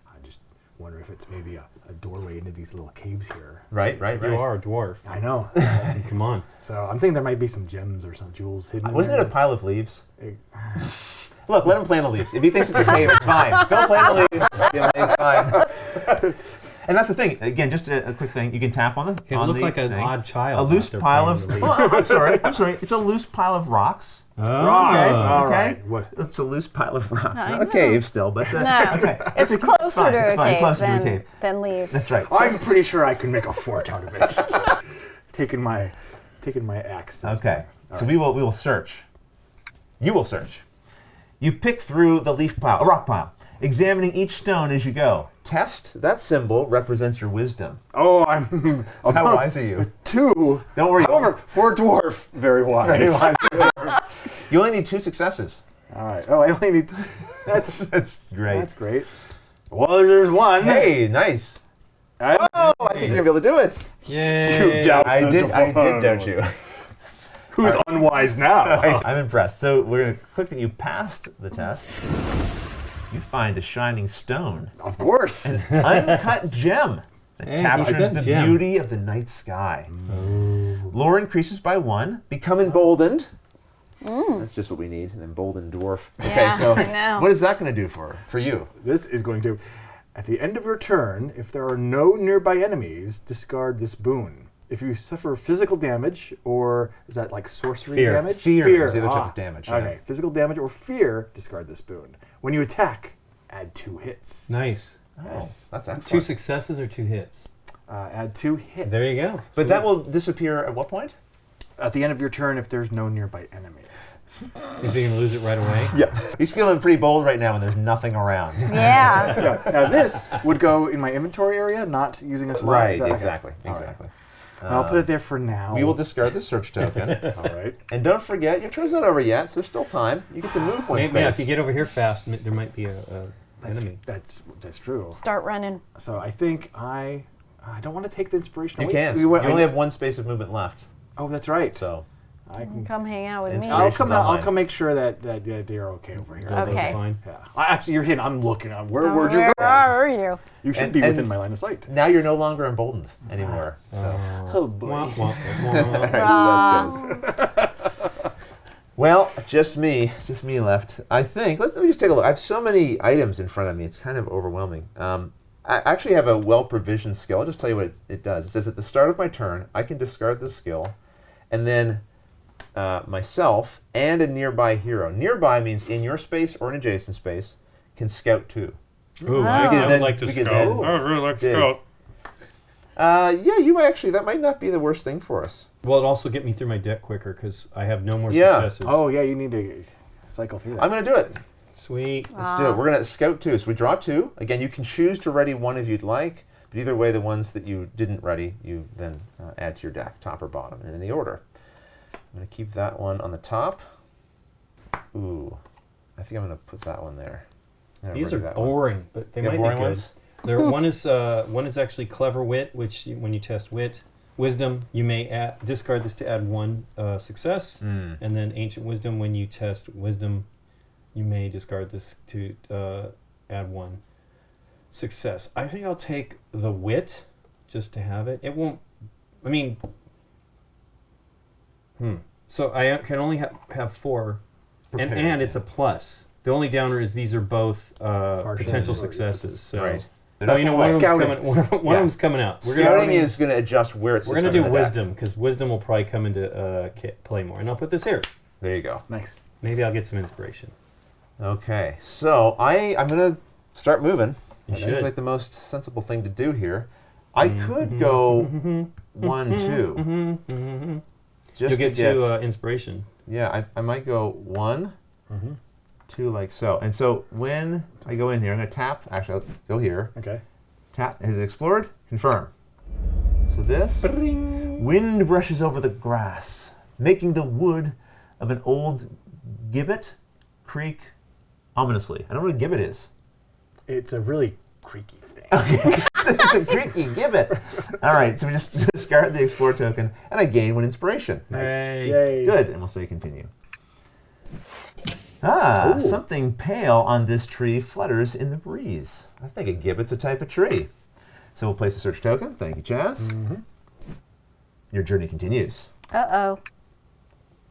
I just wonder if it's maybe a doorway into these little caves here. Right. You are a dwarf. I know. Come on. So I'm thinking there might be some gems or some jewels hidden in Wasn't it there. a pile of leaves? It- Look, let him play in the leaves. If he thinks it's a cave, it's fine. Go play in the leaves. It's fine. And that's the thing. Again, just a quick thing. You can tap on the. It on looked the like an thing. odd child. A loose out there pile playing of. the leaves. Oh, I'm sorry. It's a loose pile of rocks. Oh. Rocks. All okay. right. What? It's a loose pile of rocks. I Not a know. cave still, but No, okay. it's It's closer fine, to it's a fine, cave closer to a than, cave. than leaves. That's right. I'm pretty sure I can make a fort out of it. taking my axe. To Okay. All So right. we will search. You will search. You pick through the a rock pile, examining each stone as you go. Test. That symbol represents your wisdom. Oh, I'm. How wise are you? 2. Don't worry. However, for a dwarf, very wise. Very wise. You only need 2 successes. All right. Oh, I only need. That's Great. That's great. Well, there's one. Hey, nice. I Oh, I think you're gonna be able to do it. Yay! You doubt I the did, dwarf. don't you? Who's unwise now? I'm impressed. So we're gonna click that you passed the test. You find a shining stone, Of course. an uncut gem that Hey, captures he said the gem. beauty of the night sky. Lore increases by 1. Become emboldened. That's just what we need, an emboldened dwarf. Yeah, Okay, so I know. what is that going to do for you? This is going to. At the end of your turn, if there are no nearby enemies, discard this boon. If you suffer physical damage, or is that like sorcery Fear. damage? Fear is the other type of damage, yeah. Okay, physical damage or fear, discard this boon. When you attack, add 2 hits. Nice. Yes. Oh, that's excellent. 2 successes or 2 hits? Add 2 hits. There you go. But that will disappear at what point? At the end of your turn, if there's no nearby enemies. Is he going to lose it right away? Yeah. He's feeling pretty bold right now when there's nothing around. Yeah. Yeah. Now this would go in my inventory area, not using a slot. Right, Is that okay? exactly, All right. exactly. I'll put it there for now. We will discard the search token. All right. And don't forget, your turn's not over yet, so there's still time. You get to move one Maybe, yeah, if space. you get over here fast, there might be a enemy. That's true. Start running. So I think I don't want to take the inspiration You away. can't. We You went- only have 1 space of movement left. Oh, that's right. So I can. Come hang out with me. Inspiration. I'll come out. I'll online. come make sure that they're okay over here. That's Okay. fine. Yeah. Actually, you're hidden. I'm looking. Where'd you Where go? are you? You should And- be and- within my line of sight. now you're no longer emboldened anymore. So. Oh boy. Womp, womp, womp. Well, just me left. I think. Let me just take a look. I have so many items in front of me. It's kind of overwhelming. I actually have a well-provisioned skill. I'll just tell you what it does. It says at the start of my turn, I can discard this skill, and then myself and a nearby hero. Nearby means in your space or an adjacent space can scout 2. Ooh, I could I then- would like to we could scout. then I would really like to dig. scout. Yeah, you might actually. That might not be the worst thing for us. Well, it also get me through my deck quicker because I have no more Yeah. successes. Oh yeah, you need to cycle through that. I'm going to do it. Sweet. Let's do it. We're going to scout 2. So we draw 2. Again, you can choose to ready one if you'd like, But either way, the ones that you didn't ready, you then add to your deck, top or bottom, and in the order. I'm going to keep that one on the top. Ooh, I think I'm going to put that one there. These are boring, but they might be good. Ones? one is actually clever wit, which when you test wit, wisdom, you may discard this to add 1 success, and then ancient wisdom, when you test wisdom, you may discard this to add 1 success. I think I'll take the wit just to have it. It won't. I mean, So I can only have 4, and it's a plus. The only downer is these are both potential successes. So. Right. Oh, you know, one of them's coming out. Scouting is going to adjust where it's. We're going to do wisdom, because wisdom will probably come into play more. And I'll put this here. There you go. Nice. Maybe I'll get some inspiration. Okay, so I'm going to start moving. You Seems should. like the most sensible thing to do here. I could go 1, 2. You'll get 2 inspiration. Yeah, I might go 1, 2, like so. And so when I go in here, I'm going to tap. Actually, I'll go here. Okay. Tap. Has it explored? Confirm. So this. Bring. Wind brushes over the grass, making the wood of an old gibbet creak ominously. I don't know what a gibbet is. It's a really creaky thing. Okay. It's a creaky gibbet. All right, so we just discard the explore token, and I gain 1 inspiration. Nice. Yay. Good, and we'll say continue. Ooh. Something pale on this tree flutters in the breeze. I think a gibbet's a type of tree. So we'll place a search token. Thank you, Chaz. Your journey continues. Uh-oh.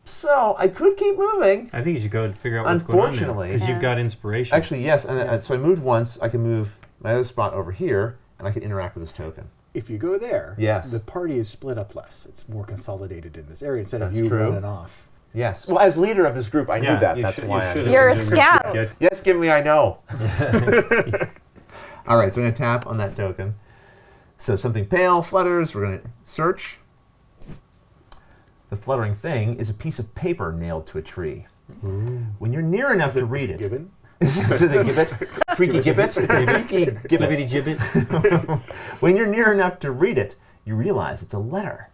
So I could keep moving. I think you should go and figure out what's going on there. Unfortunately. Because you've got inspiration. Actually, yes. And so I moved once. I can move my other spot over here, and I can interact with this token. If you go there, yes, the party is split up less. It's more consolidated in this area instead of That's you true. running off. Yes. Well, as leader of this group, I knew that. That's why. You're a scout. Yes, give me. I know. All right. So I'm going to tap on that token. So something pale flutters. We're going to search. The fluttering thing is a piece of paper nailed to a tree. Ooh. When you're near enough to read it. Gibbon? Is it a gibbet? Creaky gibbet? It's a creaky gibbet. Gibbet. When you're near enough to read it, you realize it's a letter.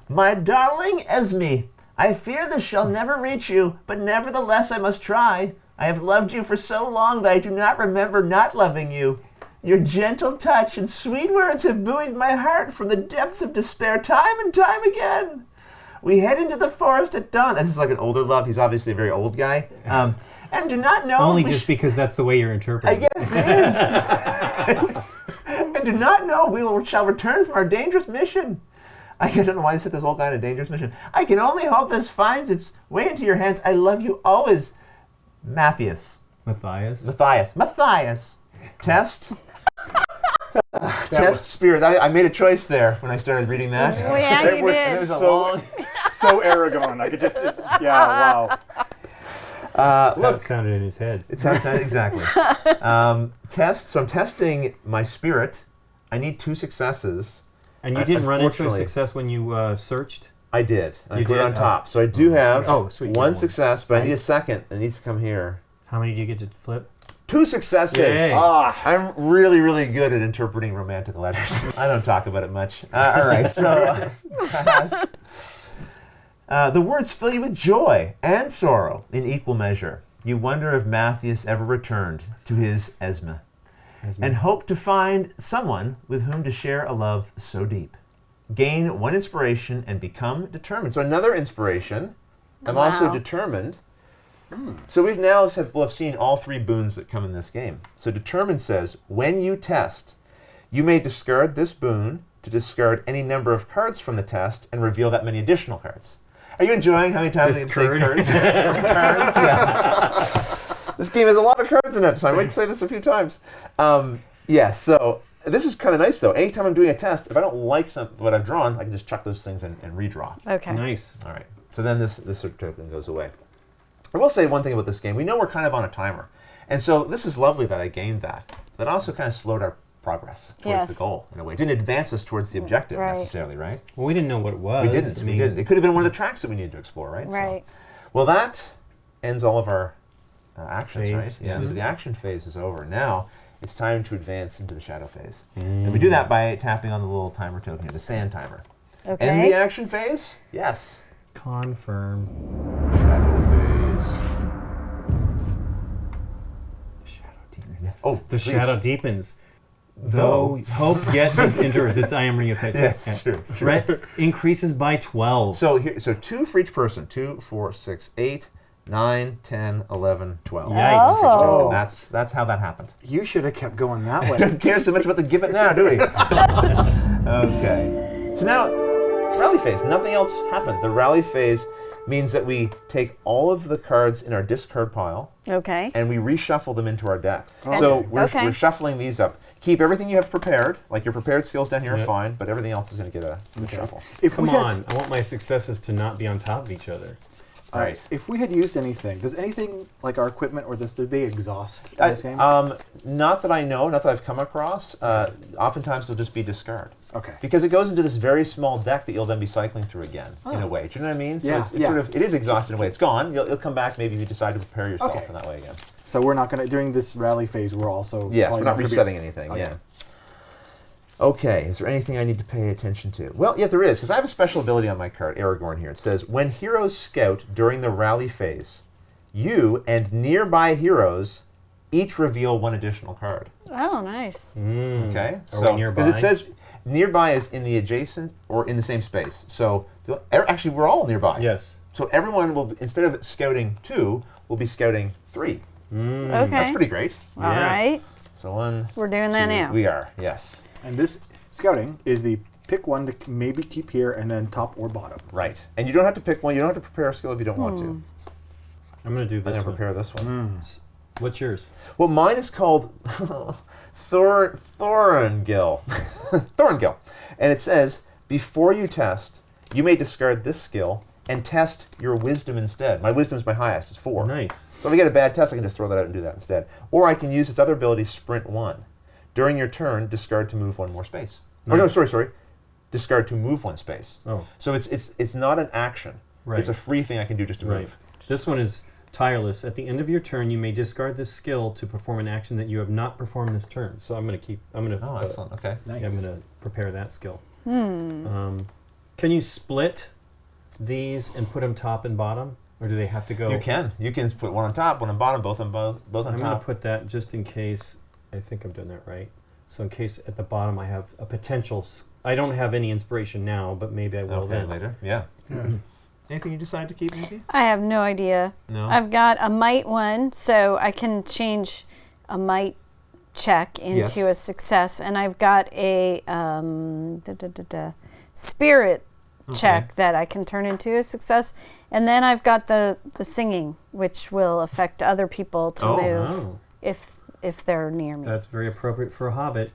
My darling Esme, I fear this shall never reach you, but nevertheless I must try. I have loved you for so long that I do not remember not loving you. Your gentle touch and sweet words have buoyed my heart from the depths of despair time and time again. We head into the forest at dawn. This is like an older love. He's obviously a very old guy. And do not know... Only just because that's the way you're interpreting it. I guess it is. And do not know we shall return from our dangerous mission. I don't know why they set this old guy on a dangerous mission. I can only hope this finds its way into your hands. I love you always. Matthias. Matthias. Test. Test spirit. I made a choice there when I started reading that. Well, yeah, it was so Aragon. I could just... wow. Look, sounded in his head. It sounded exactly. Test. So I'm testing my spirit. I need 2 successes. And you didn't run into a success when you searched? I did. I put it on top. So I do have 1 success, but nice. I need a second. It needs to come here. How many do you get to flip? 2 successes. Yay. I'm really, really good at interpreting romantic letters. I don't talk about it much. All right. So the words fill you with joy and sorrow in equal measure. You wonder if Matthias ever returned to his Esme, and hope to find someone with whom to share a love so deep. Gain 1 inspiration and become determined. So another inspiration. I'm also determined. So we've now have seen all 3 boons that come in this game. So determined says, when you test, you may discard this boon to discard any number of cards from the test and reveal that many additional cards. Are you enjoying how many times I can say cards? Cards, yes. This game has a lot of cards in it, so I might say this a few times. So this is kind of nice, though. Anytime I'm doing a test, if I don't like what I've drawn, I can just chuck those things and redraw. Okay. Nice. All right. So then this token goes away. I will say one thing about this game. We know we're kind of on a timer. And so this is lovely that I gained that. That also kind of slowed our progress towards the goal in a way. It didn't advance us towards the objective necessarily, right? Well, we didn't know what it was. We didn't. It could have been one of the tracks that we needed to explore, right? Right. So, well, that ends all of our actions, phase, right? Yeah. So the action phase is over. Now it's time to advance into the shadow phase. And we do that by tapping on the little timer token here, the sand timer. Okay. End the action phase? Yes. Confirm. Shadow phase. The shadow deepens. Yes. Oh, The please. shadow deepens. Though hope yet endures. It's I am ring of sight. Yes, true. Threat increases by 12. So 2 for each person. 2, 4, 6, 8, 9, 10, 11, 12. Yikes. Oh. That's how that happened. You should have kept going that way. Don't care so much about the give it now, do we? Okay. So now, rally phase. Nothing else happened. The rally phase means that we take all of the cards in our discard pile Okay. and we reshuffle them into our deck. Oh. So we're Okay. shuffling these up. Keep everything you have prepared. Like your prepared skills down here are Yep. fine, but everything else is going to get a shuffle. If Come we had, on. I want my successes to not be on top of each other. Right. If we had used anything, does anything like our equipment or this, did they exhaust in this game? Not that I know, not that I've come across. Oftentimes they'll just be discard. Okay. Because it goes into this very small deck that you'll then be cycling through again, in a way. Do you know what I mean? So Yeah, it's yeah. sort of, it is exhausted in a way. It's gone. You'll come back maybe if you decide to prepare yourself Okay. in that way again. So we're not going to, during this rally phase, we're also... Yes, probably we're not gonna be- resetting anything, Okay. yeah. Okay, is there anything I need to pay attention to? Well, yeah, there is, because I have a special ability on my card, Aragorn here. It says, when heroes scout during the rally phase, you and nearby heroes each reveal one additional card. Oh, nice. Okay? Are we nearby? Because it says nearby is in the adjacent or in the same space. So, actually, we're all nearby. Yes. So everyone will, instead of scouting 2, will be scouting 3. Okay. That's pretty great. All right. So 1, We're doing that 2, now. We are, yes. And this scouting is the pick one to maybe keep here and then top or bottom. Right. And you don't have to pick one. You don't have to prepare a skill if you don't want to. I'm going to do I'm this going to one. prepare this one. What's yours? Well, mine is called Thorngill. Thorngill. And it says, before you test, you may discard this skill and test your wisdom instead. My wisdom is my highest. It's 4. Nice. So if I get a bad test, I can just throw that out and do that instead. Or I can use its other ability, Sprint 1. During your turn, discard to move 1 more space. Or no, sorry. Discard to move 1 space. Oh, So it's not an action. right. It's a free thing I can do just to Right. move. This one is tireless. At the end of your turn, you may discard this skill to perform an action that you have not performed this turn. So I'm going to Oh, excellent. Okay. Nice. I'm going to prepare that skill. Can you split these and put them top and bottom? Or do they have to go? You can. You can put one on top, one on bottom, both on I'm going to top. put that just in case. I think I'm doing that right. So in case at the bottom I have a potential. I don't have any inspiration now, but maybe I will Okay, then. later. Yeah. Anything you decide to keep, Nikki? I have no idea. No. I've got a might one, so I can change a might check into a success, and I've got a spirit check that I can turn into a success, and then I've got the singing, which will affect other people to move Oh, if they're near me. that's very appropriate for a hobbit.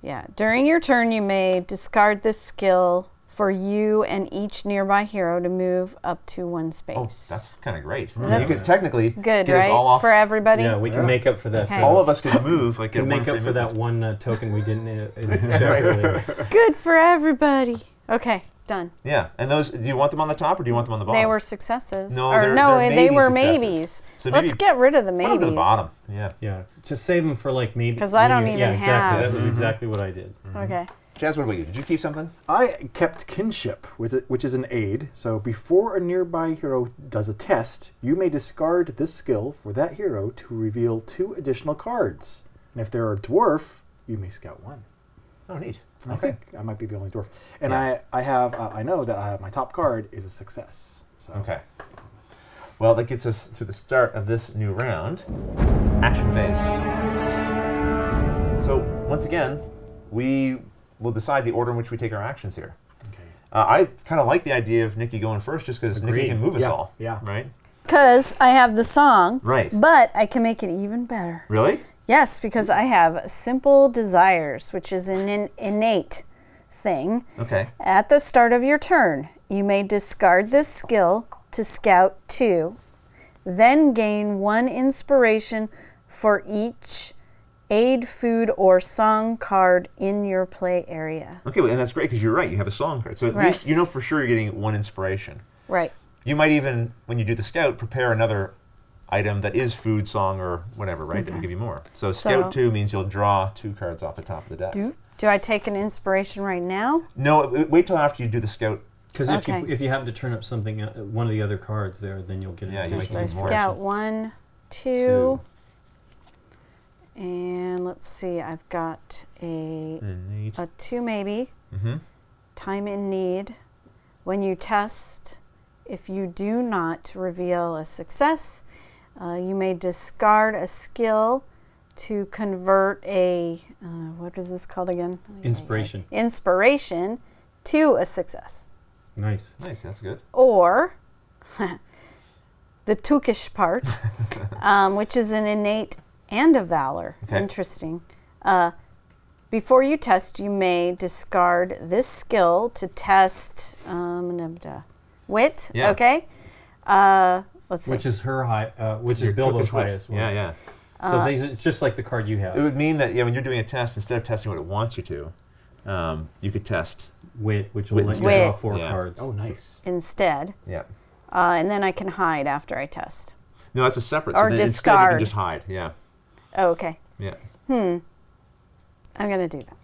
Yeah. During your turn, you may discard this skill for you and each nearby hero to move up to 1 space. Oh, that's kind of great. That's you could technically good, get us all right? off. For everybody? Yeah, we can make up for that. Okay. All of us could move. Like can get one make up free for that movement. one token we didn't check earlier. Good for everybody. Okay, done. Yeah, and those. Do you want them on the top or do you want them on the bottom? They were successes. No, or they're they maybe were successes. maybes. So Let's maybe get rid of the put them maybes. to the bottom. Yeah. Yeah, to save them for like maybe. 'Cause I don't maybe- even Yeah, exactly. have- That was exactly what I did. Okay. Chaz, what about you? Did you keep something? I kept kinship, which is an aid. So before a nearby hero does a test, you may discard this skill for that hero to reveal 2 additional cards. And if they're a dwarf, you may scout 1. Oh, neat. And I think I might be the only dwarf. And I know that my top card is a success. So. Okay. Well, that gets us through the start of this new round. Action phase. So, once again, we will decide the order in which we take our actions here. Okay. I kind of like the idea of Nikki going first just because Nikki Agreed. can move us Yeah, all. yeah. Right? Because I have the song, Right. but I can make it even better. Really? Yes, because I have Simple Desires, which is an innate thing. Okay. At the start of your turn, you may discard this skill to scout 2, then gain 1 inspiration for each aid, food, or song card in your play area. Okay, well, and that's great because you're right. You have a song card. So at Right. least you know for sure you're getting 1 inspiration. Right. You might even, when you do the scout, prepare another item that is food, song, or whatever, right? That will give you more. So Scout 2 means you'll draw 2 cards off the top of the deck. Do I take an inspiration right now? No, wait till after you do the Scout. Because if you happen to turn up something, one of the other cards there, then you'll get an additional. So Scout 1, 2. And let's see, I've got a 2 maybe. Time in need. When you test, if you do not reveal a success, you may discard a skill to convert a, what is this called again? Inspiration. Inspiration to a success. Nice. Nice, that's good. Or the Tukish part, which is an innate and a valor. Okay. Interesting. Before you test, you may discard this skill to test wit. Yeah. Okay. Let's see. Which is which is Bilbo's highest one. Yeah. So it's just like the card you have. It would mean that when you're doing a test, instead of testing what it wants you to, you could test wit, which will let you draw 4 cards. Oh, nice. Instead. Yeah. And then I can hide after I test. No, that's a separate. Or so then instead discard. you can just hide. Yeah. Oh, okay. Yeah. I'm going to do that.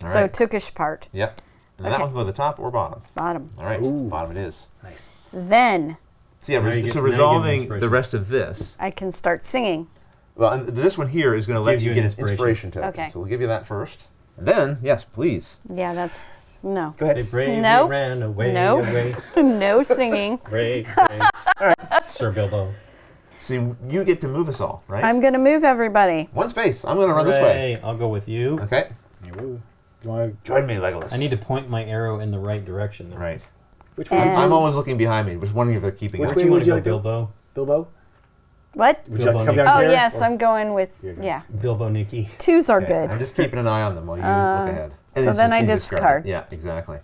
All So right. Tukish part. Yep. And that one can go to the top or bottom. Bottom. All right. Ooh. Bottom it is. Nice. Then So yeah, Now you get- so now you get resolving inspiration. the rest of this. I can start singing. Well, and this one here is going to let Gives you you get an an inspiration token. Okay. So we'll give you that first. And then, yes, please. Yeah, that's no. Go They ahead. bravely Nope. ran away, Nope. away. No singing. Brave. Sir Bilbo. So you get to move us all, right? I'm going to move everybody. One space. I'm going to run this way. Hooray, I'll go with you. Okay. You want Join me, Legolas. I need to point my arrow in the right direction. Though. Right. which way? And- I'm always looking behind me. Just wondering if they're keeping Which up. Where do way you want would to you go, like to- Bilbo? Bilbo? What? Would you like to come Bilbo down Oh, here? yes, or- I'm going with, Here you go. yeah. Bilbo Nikki. 2s are Okay, good. I'm just keeping an eye on them while you look ahead. And so it's then just I you discard. it. Yeah, exactly.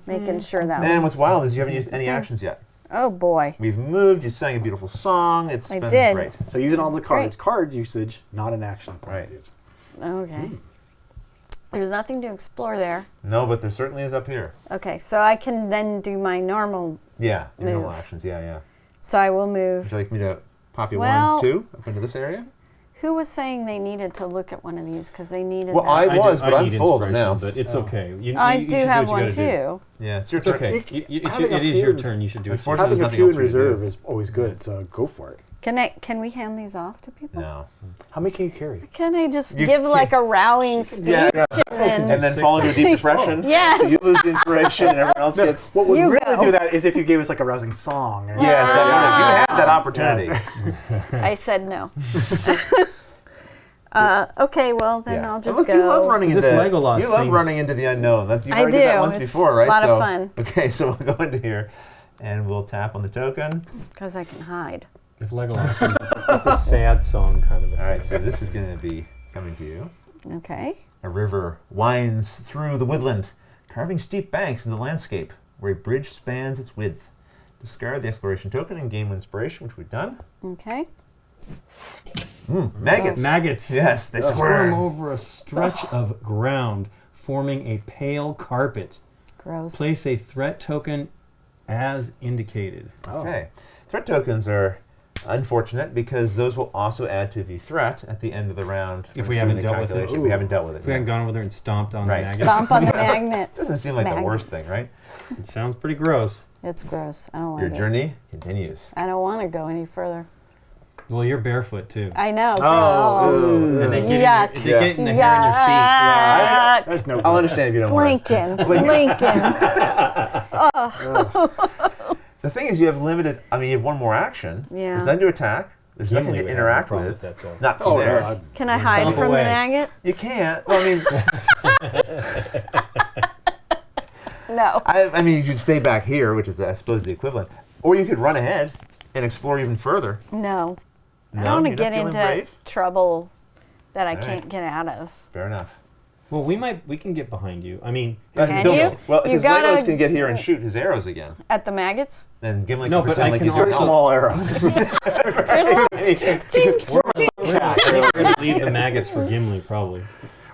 Making sure that And was... what's wild is you haven't used any actions yet. Oh, boy. We've moved, you sang a beautiful song. It's I been did. great. So using all the This is great. cards. Card usage, not an action. Right. Okay. There's nothing to explore there. No, but there certainly is up here. Okay, so I can then do my normal... Yeah, your normal Move. actions. Yeah. So I will Would move... you like me to pop you Well- 1, 2 up into this area? Who was saying they needed to look at one of these because they needed Well, that? I was, but I'm need full of them inspiration, now. But it's okay. I you do should have what you one, gotta do. too. Yeah, it's your It's turn. okay. having a It is your few- turn. You should do it. Unfortunately, Having a there's few in nothing else for you to reserve do. is always good, so go for it. Can we hand these off to people? No. How many can you carry? Can I just You give can- like a rallying speech Yeah. and And then fall into a deep depression. Yes. So you lose the inspiration and everyone else gets... What would You really go. do that is if you gave us like a rousing song. Or Yes, you had that opportunity. Yes. I said no. Okay, well then Yeah. I'll And just look, go. You love running As into if Legolas You love sings. running into the unknown. You've I already did that do. once It's before, right? a lot so, of fun. Okay, so we'll go into here, and we'll tap on the token. Because I can hide. If Legolas sings, it's a sad song kind of a All thing. right, so this is going to be coming to you. Okay. A river winds through the woodland, carving steep banks in the landscape, where a bridge spans its width. Discard the exploration token and gain inspiration, which we've done. Okay. Maggots. Maggots. Yes, they Squirm squirm. over a stretch of ground, forming a pale carpet. Gross. Place a threat token as indicated. Okay. Threat tokens are unfortunate because those will also add to the threat at the end of the round. If when we it's haven't doing the dealt with it. calculation. We haven't dealt with it. If we hadn't gone over there and stomped on Right. the maggot, Stomp on the magnet. Doesn't seem like the worst thing, Magnets. right? it sounds pretty gross. It's gross. I don't like Your it. journey continues. I don't want to go any further. Well, you're barefoot too. I know. Oh, And they get, Yuck. in your, they get in the hair on your Yuck. That's no I'll good. understand if you don't want to. Lincoln. The thing is, you have limited. I mean, you have one more action. Yeah. There's nothing to attack. There's nothing Gimli to would have interact no problem with. that, though. Not through Oh, there. no, Can I hide Stomp from away. the maggot? You can't. Well, No. I mean, you should stay back here, which is, I suppose, the equivalent. Or you could run ahead and explore even further. No. I No, don't want to you're not get feeling into brave? trouble that I All right. can't get out of. Fair enough. Well, we can get behind you. I mean, Can Don't you? know. Well, You because gotta- Legolas can get here and shoot his arrows again. At the maggots? And Gimli No, can but pretend I like can he's Very also- small arrows. we're going to leave the maggots for Gimli, probably.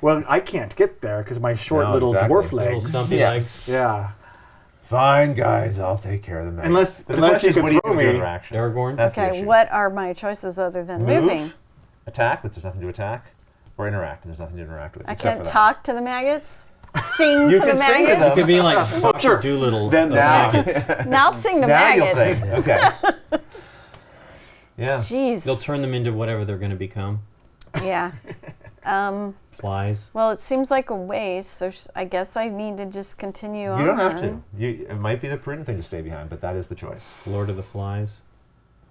Well, I can't get there because my short No, little exactly. dwarf Little legs. stumpy Yeah. legs. Yeah. Fine, guys, I'll take care of the maggots. Unless you what do can throw do with me. your action? Aragorn? That's the Okay, issue. what are my choices other than moving? Attack, but there's nothing to attack, or interact, and there's nothing to interact with. I except can't for that. talk to the maggots? Sing You to the can sing to maggots? them. It could be like Dr. sure. Doolittle Then of now. maggots. Now I'll sing to Now you'll maggots. sing. Okay. Yeah. Jeez. They'll turn them into whatever they're going to become. Yeah. Flies. Well, it seems like a waste, so I guess I need to just continue on. You don't have to. It might be the prudent thing to stay behind, but that is the choice. Lord of the Flies.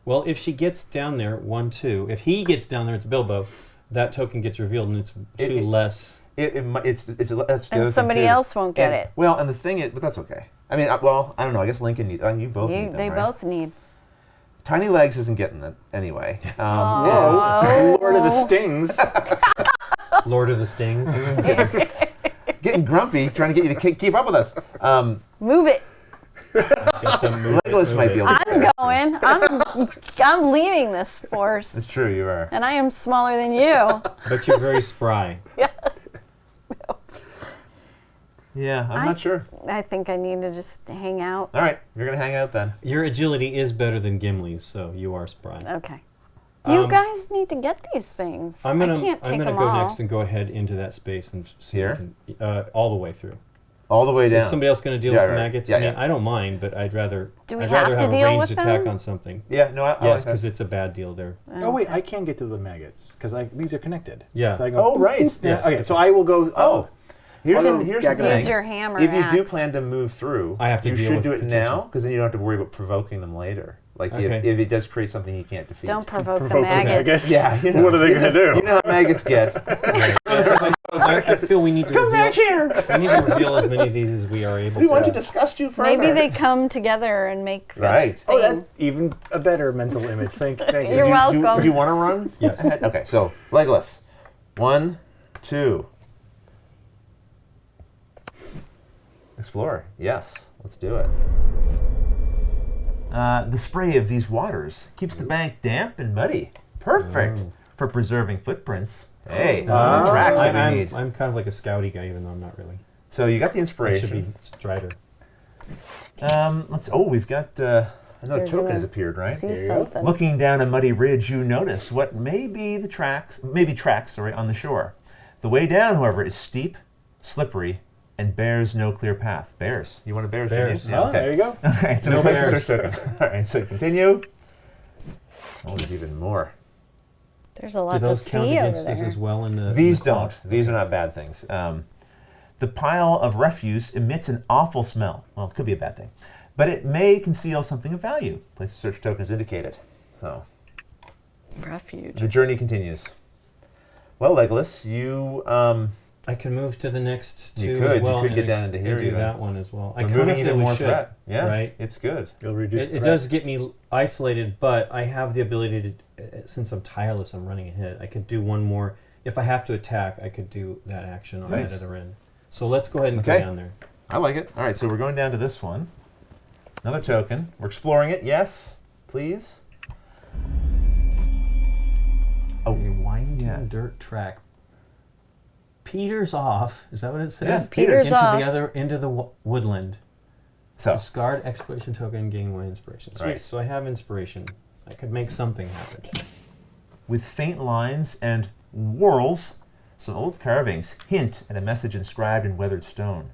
Well, if she gets down there, 1, 2. If he gets down there, it's Bilbo. That token gets revealed, and it's two less. That's the other And thing, somebody too. else won't get it. Well, and the thing is, but that's okay. I mean, well, I don't know. I guess Lincoln needs. You both need them, They right? both need. Tiny Legs isn't getting it anyway. Whoa. Lord of the Stings. Lord of the Stings. Getting grumpy, trying to get you to keep up with us. Move it. Legolas might be able to. I'm going. I'm leading this force. It's true, you are. And I am smaller than you. But you're very spry. Yeah, I'm not sure. I think I need to just hang out. All right, you're going to hang out then. Your agility is better than Gimli's, so you are spry. Okay. You guys need to get these things. I'm gonna I can't take them go all. next and go ahead into that space and see Here? if I can, all the way through. All the way down. Is somebody else going to deal Yeah, with right. maggots? Yeah, I mean, yeah. I don't mind, but I'd rather. Do we I'd have rather to have a deal ranged with attack them? on something. Yeah, no, I Yes, like because that. it's a bad deal there. Oh wait, I can get to the maggots because these are connected. Yeah. So I go, Oh, right. boop. Yes. Okay, so I will go. Oh. Here's I'll the go thing. Use your hammer. If you do axe. plan to move through, I have to you deal should with do it potential. now, because then you don't have to worry about provoking them later. Like Okay. if it does create something you can't defeat. Don't provoke the Provoke the maggots. maggots. Yeah, you know. What are they gonna do? You know how maggots get. I feel we need to Come back reveal. here. We need to reveal as many of these as we are able We to. want to discuss you further. Maybe they come together and make a Right. thing. Oh, that's even a better mental image. Thank you. You're welcome. Do you want to run? Yes. Ahead? Okay, so Legolas. 1, 2. Explore. Yes, let's do it. The spray of these waters keeps the bank damp and muddy. Perfect for preserving footprints. Hey, the tracks that we need. I'm kind of like a scouty guy, even though I'm not really. So you got the I should be inspiration. Strider. We've got another You're token gonna has appeared, right? See There you go. something. Looking down a muddy ridge, you notice what may be tracks on the shore. The way down, however, is steep, slippery, and bears no clear path. Bears. You want a bears? don't you? Bears. Yeah, Oh, there you go. All right, so No we place the bears. search token. All right, so continue. Oh, there's even more. There's a Do lot to those count see over against us there. as well in the? These in the clock? don't. These are not bad things. The pile of refuse emits an awful smell. Well, it could be a bad thing. But it may conceal something of value. Place the search token as indicated. So Refuge. the journey continues. Well, Legolas, you I can move to the next two You could. as You well. could and get down into here and do even. that one as well. I removing kind of even feel more we should, threat. Yeah, right? it's good. You'll reduce. It does get me isolated, but I have the ability to, since I'm tireless, I'm running ahead. I could do one more. If I have to attack, I could do that action on Nice. that other end. So let's go ahead and Okay. go down there. I like it. All right, so we're going down to this one. Another token. We're exploring it. Yes, please. A winding yeah. dirt track. Peters off. Is that what it says? Yeah, Peters into off. the other into the woodland. So, Discard exploration token, gain one inspiration. Sweet. Right. So I have inspiration. I could make something happen. with faint lines and whorls, some old carvings hint at a message inscribed in weathered stone.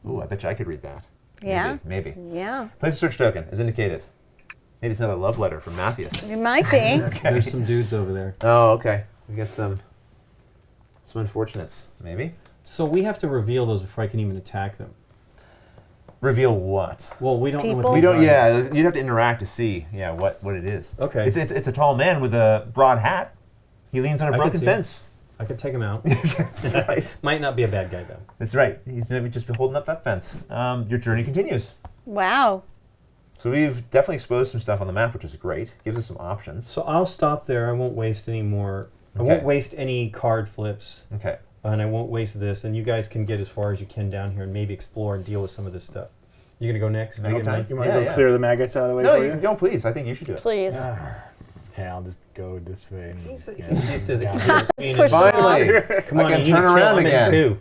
Ooh, I bet you I could read that. Yeah. Maybe. Yeah. Place a search token as indicated. Maybe it's another love letter from Matthias. It might be. There's some dudes over there. Oh, okay. We got some unfortunates, maybe. So we have to reveal those before I can even attack them. Reveal what? Well, we don't know People? what We these don't. are. Yeah, you'd have to interact to see. Yeah, what it is. Okay. It's a tall man with a broad hat. He leans on a I can broken see fence. I could take him out. That's right. Might not be a bad guy though. That's right. He's gonna just be holding up that fence. Your journey continues. Wow. So we've definitely exposed some stuff on the map, which is great. Gives us some options. So I'll stop there. I won't waste any more. I Okay. won't waste any card flips, Okay. and I won't waste this. And you guys can get as far as you can down here and maybe explore and deal with some of this stuff. You gonna go next? No time. You want Yeah, to go yeah. clear the maggots out of the way No, for you? no, please. I think you should do it. Please. Okay, I'll just go this way. And He's yeah. used to the Yeah. being Push in- them Finally, Come on, I can you need turn to kill around him in again. two.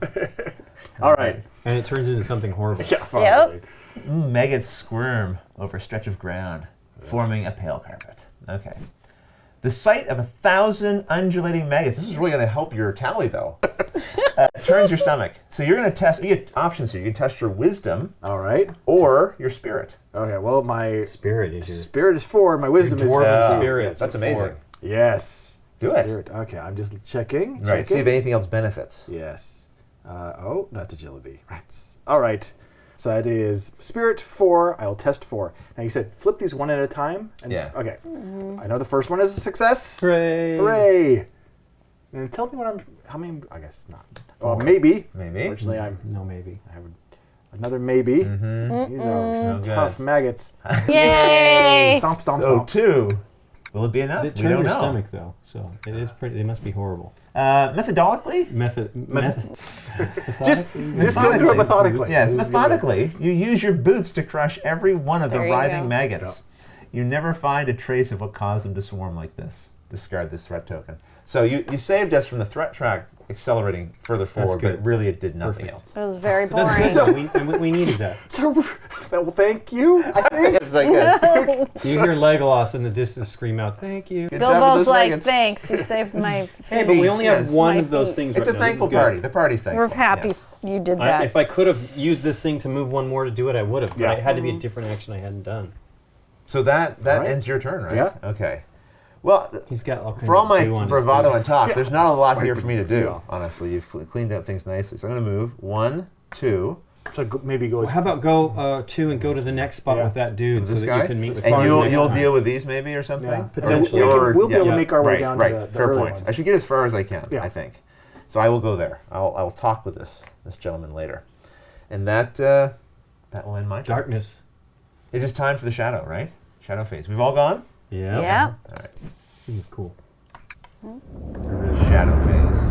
All right. And it turns into something horrible. Yeah, probably. Maggots squirm over a stretch of ground, forming a pale carpet. Okay. The sight of 1,000 undulating maggots, this is really going to help your tally, though, turns your stomach. So you're going to test, you get options here. You can test your wisdom. All right. Or your spirit. Okay, well, my Spirit is spirit is 4, my wisdom is dwarven spirit. That's amazing. 4. Yes. Do spirit. Okay, I'm just checking. Right, see if anything else benefits. Yes. Oh, that's agility. Rats. All right. So that is spirit 4. I'll test 4. Now you said flip these one at a time. And, Yeah. Okay. I know the first one is a success. Hooray! Hooray! And tell me how many? I guess not. Oh, maybe. Maybe. Fortunately, I No, maybe. have another maybe. Mm-hmm. These are some So tough good. maggots. Yay! Stomp, stomp, Oh, stomp. 2. Will it be enough? It We turns don't your know. stomach, though, so it is pretty. They must be horrible. Methodologically? Just go through it methodically. Yeah, This is gonna methodically. You use your boots to crush every one of the There you writhing go. maggots. You never find a trace of what caused them to swarm like this. Discard this threat token. So you saved us from the threat track accelerating further forward, but good. really it did nothing Perfect. else. It was very That's boring. good. We needed that. So, well, thank you. I think. It's like this. You hear Legolas in the distance scream out, "Thank you." Good job with Bilbo's those like, maggots. thanks, you saved my Hey, feet. but we only have Yes. one My of those feet. things It's right a now. This thankful is good. party. The party's thankful. We're happy Yes. you did that. If I could have used this thing to move one more to do it, I would have. But Yeah. it had to be a different action I hadn't done. So that right. ends your turn, right? Yeah. Okay. Well, He's got all kinds for all of my goo on his bravado and boots. talk, Yeah. there's not a lot Wipe here for me to it do, off. honestly. You've cleaned up things nicely. So I'm going to move 1, 2. So maybe go. How about go 2 and go to the next spot Yeah. with that dude With so this that guy? you can meet with And Farm you'll next time. deal with these maybe or something? Yeah. Potentially. We'll be able to Yeah. make our way right, down right. to the Fair early point. ones. I should get as far as I can, Yeah. I think. So I will go there. I'll talk with this gentleman later. And that will end my turn. Darkness. It is time for the shadow, right? Shadow phase. We've all gone? Yeah. Yeah. All right. This is cool. Shadow phase.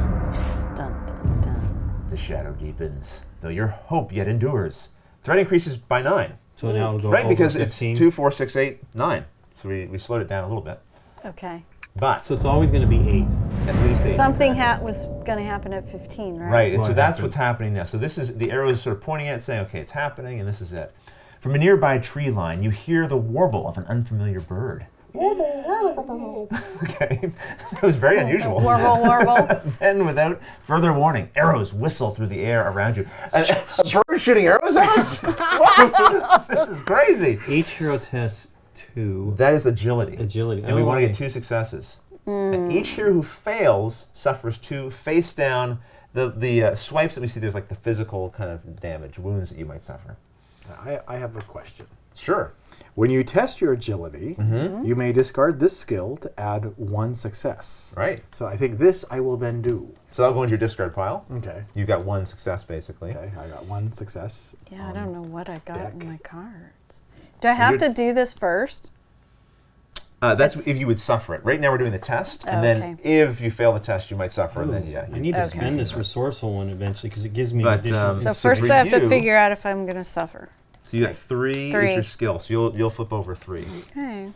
Dun, dun, dun. The shadow deepens, though your hope yet endures. Threat increases by 9. So now it'll go Right, over because 15. it's 2, 4, 6, 8, 9. So we slowed it down a little bit. Okay. But So it's always going to be 8. at least 8. Something exactly. was going to happen at 15, right? Right, and so What that's happened? what's happening now. So this is, the arrow is sort of pointing at it, saying, okay, it's happening, and this is it. From a nearby tree line, you hear the warble of an unfamiliar bird. Okay, that was very unusual. Warble, warble. Then, without further warning, arrows whistle through the air around you. A bird shooting arrows at us? This is crazy. Each hero tests 2 That is agility. agility. And we want to okay. get 2 successes. And each hero who fails suffers 2 face down. The swipes that we see, there's like the physical kind of damage, wounds that you might suffer. I have a question. Sure. When you test your agility, you may discard this skill to add 1 success. Right. So I think this I will then do. So I'll go into your discard pile. Okay. You've got 1 success, basically. Okay, I got 1 success. Yeah, I don't know what I got deck. in my cards. Do I have to do this first? That's It's- if you would suffer it. Right now we're doing the test, and Oh, then okay. if you fail the test, you might suffer, and Ooh, then yeah. I need to Okay. spend this resourceful one eventually because it gives me But, additional. So So first for I have to you- figure out if I'm going to suffer. So you got 3 is Three. your skill, so you'll flip over 3. Okay.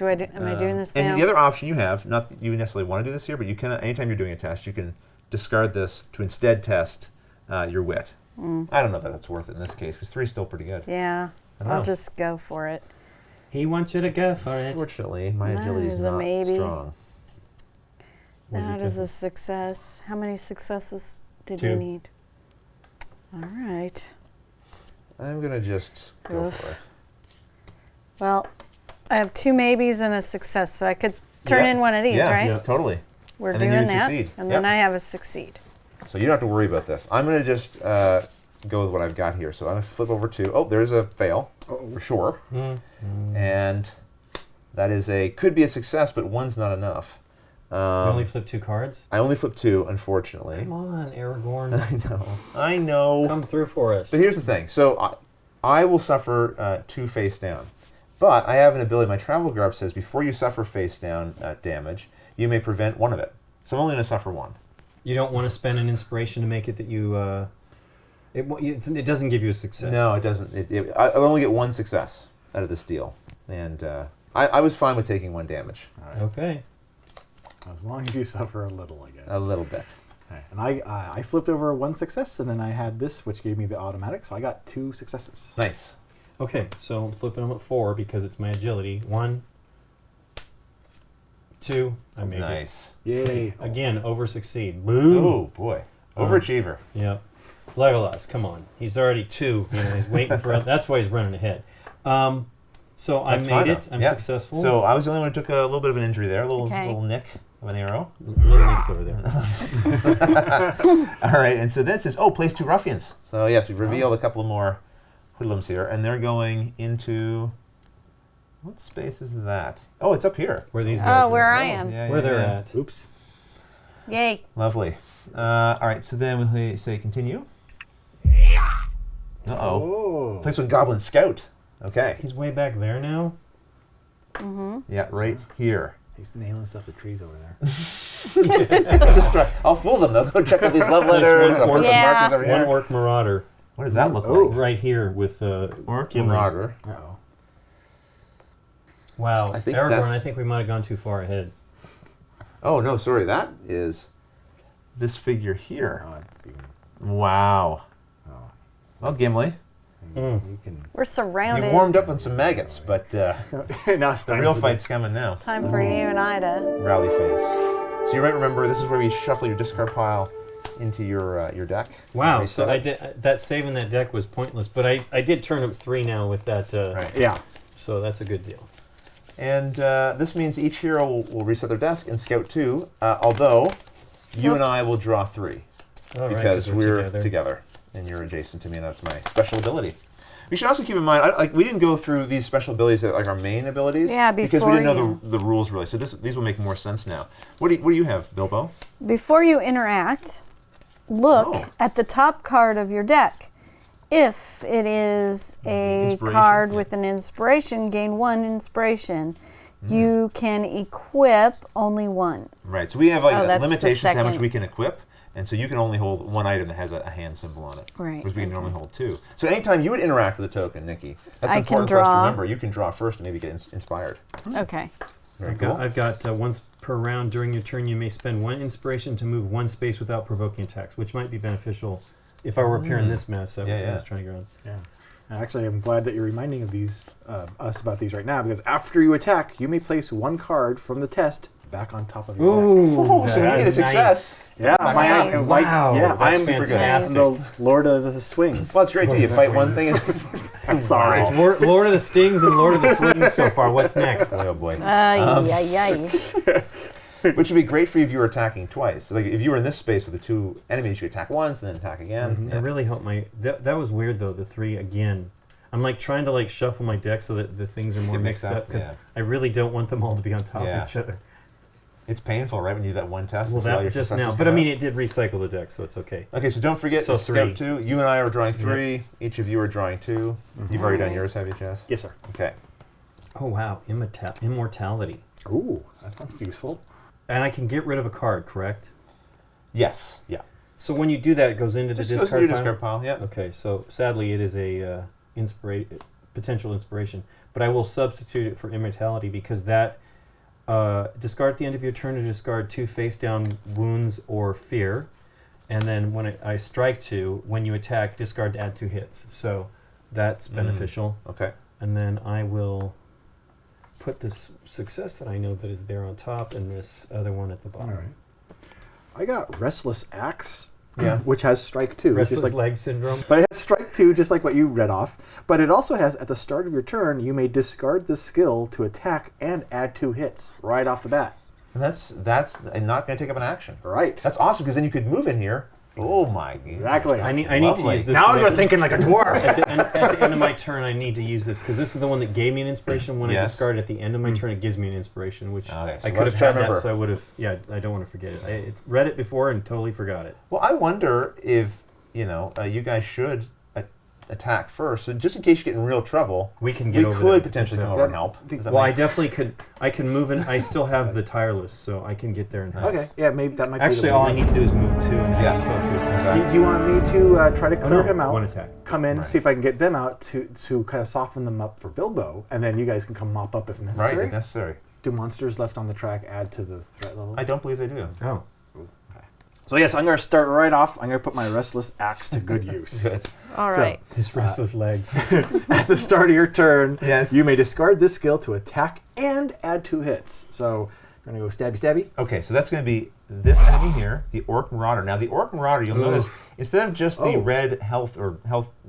Am I doing this now? And the other option you have, not that you necessarily want to do this here, but you can, anytime you're doing a test, you can discard this to instead test your wit. I don't know that that's worth it in this case, because 3 is still pretty good. Yeah, I don't I'll know. just go for it. he wants you to go for it. Unfortunately, my That agility is is a not maybe. strong. What do you That is think? a success. How many successes did 2. we need? All right. I'm going to just go Oof. for it. Well, I have 2 maybes and a success, so I could turn Yeah. in one of these, Yeah, right? yeah. Totally. We're And then doing you that. succeed. And Yep. then I have a succeed. So you don't have to worry about this. I'm going to just go with what I've got here. So I'm going to flip over to, oh, there's a fail, for sure. And that is could be a success, but 1's not enough. You only flip 2 cards? I only flipped 2, unfortunately. Come on, Aragorn. I know. Come through for us. But here's the thing. So I will suffer 2 face down. But I have an ability. My travel garb says before you suffer face down damage, you may prevent 1 of it. So I'm only going to suffer 1. You don't want to spend an inspiration to make it that you... it doesn't give you a success. No, it doesn't. I only get 1 success out of this deal. And I was fine with taking 1 damage. All right. Okay. As long as you suffer a little, I guess. A little bit. All right. And I flipped over 1 success, and then I had this, which gave me the automatic, so I got 2 successes. Nice. Okay, so I'm flipping them at 4 because it's my agility. 1, 2, I made it. Nice. Yay. Again, over succeed. Boom. Oh boy, overachiever. Yep. Legolas, come on. He's already 2. He's waiting for. That's why he's running ahead. So I made it. I'm successful. So I was the only one who took a little bit of an injury there, a little nick of an arrow. Little nick's over there. All right, and so then it says, place 2 ruffians. So yes, we revealed a couple of more hoodlums here, and they're going into. What space is that? Oh, it's up here. Where these guys are. where I am. Yeah, Where they're yeah. at. Oops. Yay. Lovely. All right, so then we say continue. Uh-oh. Oh. Place 1 goblin scout. Okay. He's way back there now. Yeah, right here. He's nailing stuff to trees over there. I'll fool them. They'll go check out these love letters. I'll put some markers over One here. orc marauder. What does that look like? Right here with Orc Gimli. marauder. Uh-oh. Wow. I think Aragorn, that's- I think we might have gone too far ahead. Oh, no, sorry. That is this figure here. Oh, it's even. Wow. Oh. Well, Gimli, You can. We're you surrounded. warmed up on some maggots, but Now it's the time real for fight's coming now. Time for you and I to. Rally phase. So you might remember this is where you shuffle your discard pile into your deck. Wow. Reset So it. I did that. Saving that deck was pointless, but I did turn up 3 now with that. Right. Yeah. So that's a good deal. And this means each hero will reset their desk and scout 2, although you and I will draw 3 All right, because we're together. together and you're adjacent to me, and that's my special ability. We should also keep in mind, we didn't go through these special abilities like our main abilities. Yeah, because we didn't know before the rules really. So these will make more sense now. What do you have, Bilbo? Before you interact, look at the top card of your deck. If it is a Inspiration, card yeah. with an inspiration, gain 1 inspiration. You can equip only 1. Right. So we have that's the limitations to how much second. we can equip, and so you can only hold 1 item that has a hand symbol on it. Right, Whereas we can only hold 2. So anytime you would interact with a token, Nikki, that's I can important for us to draw. remember. You can draw first and maybe get inspired. Okay. Very cool. I've got once per round during your turn, you may spend 1 inspiration to move 1 space without provoking attacks, which might be beneficial if I were appearing this mess that I was trying to get around. Yeah. Actually, I'm glad that you're reminding of us about these right now, because after you attack, you may place 1 card from the test back on top of your deck. Ooh, So we need a success. Yeah, Nice. Wow, yeah, that's I'm fantastic. the Lord of the Swings. Well, it's great too. You fight one thing. And I'm sorry. It's Lord of the Stings and Lord of the Swings so far. What's next? oh boy. Which would be great for you if you were attacking twice. Like if you were in this space with the 2 enemies, you could attack once and then attack again. It really helped my. That was weird though. The 3 again. I'm trying to shuffle my deck so that the things are more Get mixed mixed up up, because yeah. I really don't want them all to be on top Yeah. of each other. It's painful, right, when you do that one test. Well, and see all that your just successes now. But come I mean, out? it did recycle the deck, so it's okay. Okay, so don't forget So to scout 3. 2. You and I are drawing 3. Each of you are drawing 2. You've already done yours, have you, Chaz? Yes, sir. Okay. Oh wow, immortality. Ooh, that sounds useful. And I can get rid of a card, correct? Yes. Yeah. So when you do that, it goes into Just the goes into discard your pile? discard pile. Yeah. Okay, so sadly it is a potential inspiration, but I will substitute it for immortality because that discard at the end of your turn to discard 2 face down wounds or fear, and then when I strike 2, when you attack, discard to add 2 hits. So that's beneficial. Okay. And then I will put this success that I know that is there on top and this other one at the bottom. All right. I got Restless Axe, Yeah. which has Strike 2. Restless just like, leg syndrome. but it has Strike 2, just like what you read off. But it also has, at the start of your turn, you may discard this skill to attack and add 2 hits right off the bat. And that's not going to take up an action. Right. That's awesome because then you could move in here. Oh my god. Exactly. I need to use this. Now to you're make- thinking like a dwarf. at the end of my turn, I need to use this because this is the one that gave me an inspiration. When I Yes. discard at the end of my turn, it gives me an inspiration, which Okay, so I could let's have try had to remember. that, so I would have. Yeah, I don't want to forget it. I read it before and totally forgot it. Well, I wonder if you guys should attack first, so just in case you get in real trouble, We can we get over could that potentially come potential. over and help. Does that Well, I make- definitely could. I can move in. I still have the tireless, so I can get there and help. Okay, yeah, maybe that might Actually, be the all way. I need to do is move 2 and Yeah. still have 2 attacks. Exactly. Do you want me to try to clear no, him out? 1 attack. Come in, Right. see if I can get them out to kind of soften them up for Bilbo, and then you guys can come mop up if Right, necessary. if necessary. Do monsters left on the track add to the threat level? I don't believe they do. Oh, So yes, I'm going to start right off. I'm going to put my Restless Axe to good use. All right. His restless legs. At the start of your turn, Yes. you may discard this skill to attack and add 2 hits. So I'm going to go stabby. Okay, so that's going to be this enemy here, the Orc Marauder. Now, the Orc Marauder, you'll notice, instead of just the red health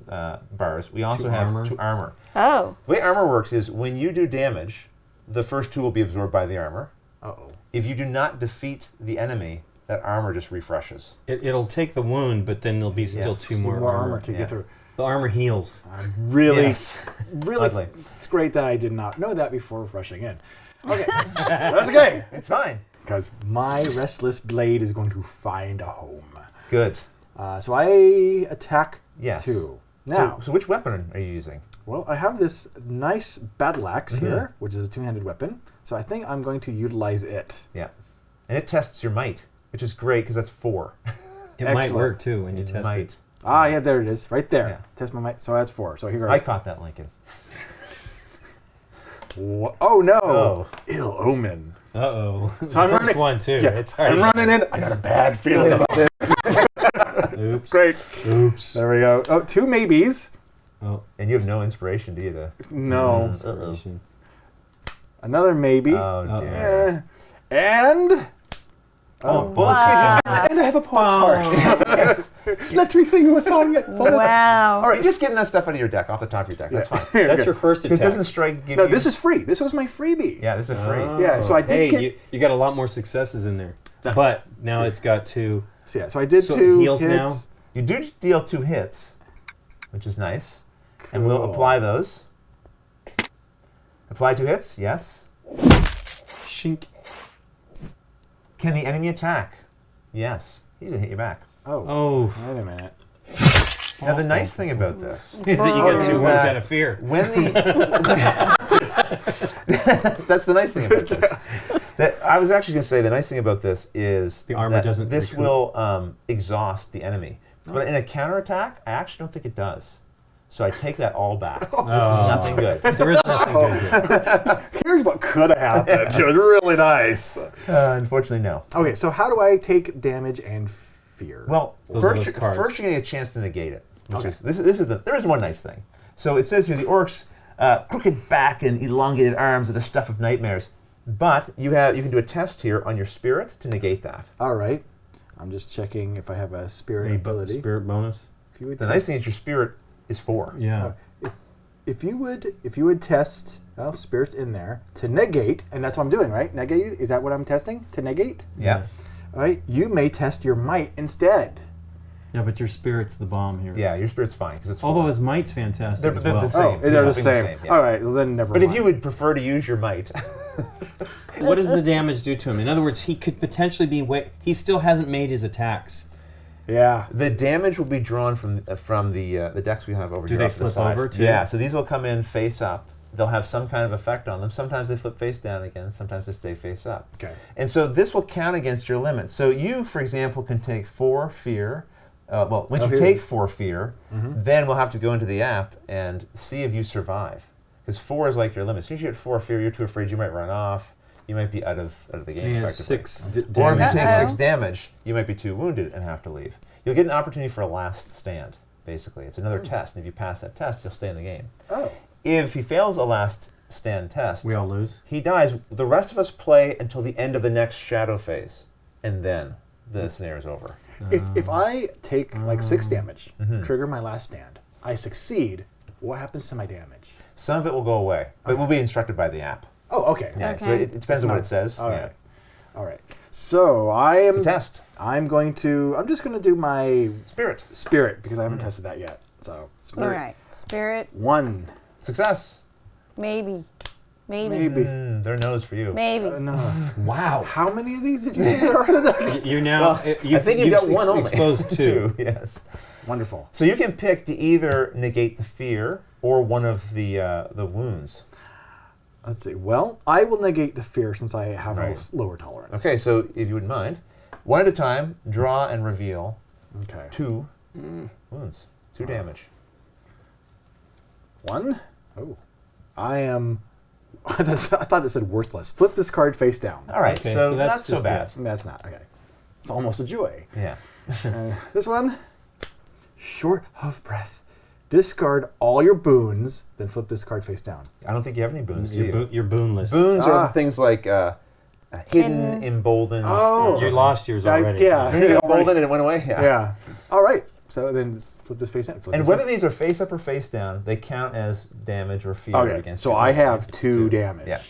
bars, we also have armor. 2 armor. Oh. The way armor works is when you do damage, the first 2 will be absorbed by the armor. Uh-oh. If you do not defeat the enemy, that armor just refreshes. It'll take the wound, but then there'll be still 2 more armor to get through. The armor heals. Really, Ugly. it's great that I did not know that before rushing in. Okay, that's okay. It's fine. Because my Restless Blade is going to find a home. Good. So I attack Yes. 2. Now, So which weapon are you using? well, I have this nice battle axe here, which is a 2-handed weapon. So I think I'm going to utilize it. Yeah. And it tests your might, which is great because that's 4. It might Excellent. work too when you test might. it. Ah, yeah, there it is, right there. Yeah. Test my might. So that's 4. So here goes. I caught that, Lincoln. Oh no! Oh. Ill omen. Uh-oh. So I'm First running. one too. Yeah, It's hard. I'm running in. I got a bad feeling about this. Oops. Great. Oops. There we go. Oh, 2 maybes. Oh. And you have no inspiration, do you? No. Inspiration. Another maybe. Oh, dear. And Well, Wow. and I have a Pawn's Heart. Let me sing you a song. Wow. All right. You're just getting that stuff out of your deck, off the top of your deck. That's fine. That's your first Because attack. doesn't strike give No, you... this is free. This was my freebie. Yeah, this is free. Yeah, so I did Hey, you got a lot more successes in there. But now it's got 2. So yeah, so I did So it 2 heals hits. now? You do deal 2 hits, which is nice. And we'll Cool. apply those. Apply 2 hits, yes. Shink. Can the enemy attack? Yes. He's going to hit you back. Oh, Oh. wait a minute. Now, the nice thing about this... Is that you got 2 is wounds that out of fear. When the... That's the nice thing about this. I was actually going to say the nice thing about this is The armor that doesn't this recoup. will exhaust the enemy. But in a counterattack, I actually don't think it does. So I take that all back. This is nothing good. There is nothing good here. Here's what could have happened. It was really nice. Unfortunately, no. Okay, so how do I take damage and fear? Well, Those are first those cards. you're going to get a chance to negate it. Which Okay. is, there is one nice thing. So it says here, the orcs, crooked back and elongated arms are the stuff of nightmares. But you can do a test here on your spirit to negate that. All right. I'm just checking if I have a spirit ability. Spirit bonus. If you would The nice thing is your spirit is 4. Yeah. If you would test, well, spirit's in there to negate, and that's what I'm doing, right? Negate, is that what I'm testing? To negate? Yeah. Yes. All right. You may test your might instead. Yeah, but your spirit's the bomb here. Yeah, your spirit's fine because it's 4. Although his might's fantastic as They're well. the same. Oh, they're the Something same. yeah. All right. Well, then never But mind. if you would prefer to use your might, What does the damage do to him? In other words, he could potentially be... he still hasn't made his attacks. Yeah. the damage will be drawn from the decks we have over Do here. they off to the flip side. over too? Yeah, so these will come in face up. They'll have some kind of effect on them. Sometimes they flip face down again. Sometimes they stay face up. Okay. And so this will count against your limit. So you, for example, can take 4 fear. Once you here it take is. 4 fear, then we'll have to go into the app and see if you survive. Because 4 is like your limit. So if you get 4 fear, you're too afraid you might run off. You might be out of the game He has effectively. 6 Or if you damage. take 6 damage, you might be too wounded and have to leave. You'll get an opportunity for a last stand, basically. It's another test, and if you pass that test, you'll stay in the game. Oh. If he fails a last stand test, We all lose. he dies. The rest of us play until the end of the next shadow phase, and then the snare is over. If I take like 6 damage, Mm-hmm. trigger my last stand, I succeed, what happens to my damage? Some of it will go away, but we'll be instructed by the app. Oh, okay. Yeah, so Okay. it depends on what it says. All Yeah. right. All right. So I It's a am. test. I'm just going to do my Spirit. spirit because I haven't tested that yet. So spirit. All right. Spirit, 1. Success. maybe. Maybe. Their nose for you. Maybe. No. Wow. How many of these did you say there are in the deck? You're now... I think you've got one only. exposed 2. Yes. Wonderful. So you can pick to either negate the fear or one of the wounds. Let's see. Well, I will negate the fear since I have Right. a lower tolerance. Okay, so if you wouldn't mind, one at a time, draw and reveal Okay. 2 wounds, 2 damage. 1. Oh. I am. I thought it said worthless. Flip this card face down. All right, Okay, so so that's not so just bad. That's not. Okay. It's almost a joy. Yeah. This one, short of breath. Discard all your boons, then flip this card face down. I don't think you have any boons, do you? You're boonless. Boons are things like hidden, emboldened. Oh. You lost yours already. Yeah. You got emboldened and it went away? Yeah. All right. So then flip this face down. And whether these are face up or face down, they count as damage or fear against so you. I have 2 damage. Yeah,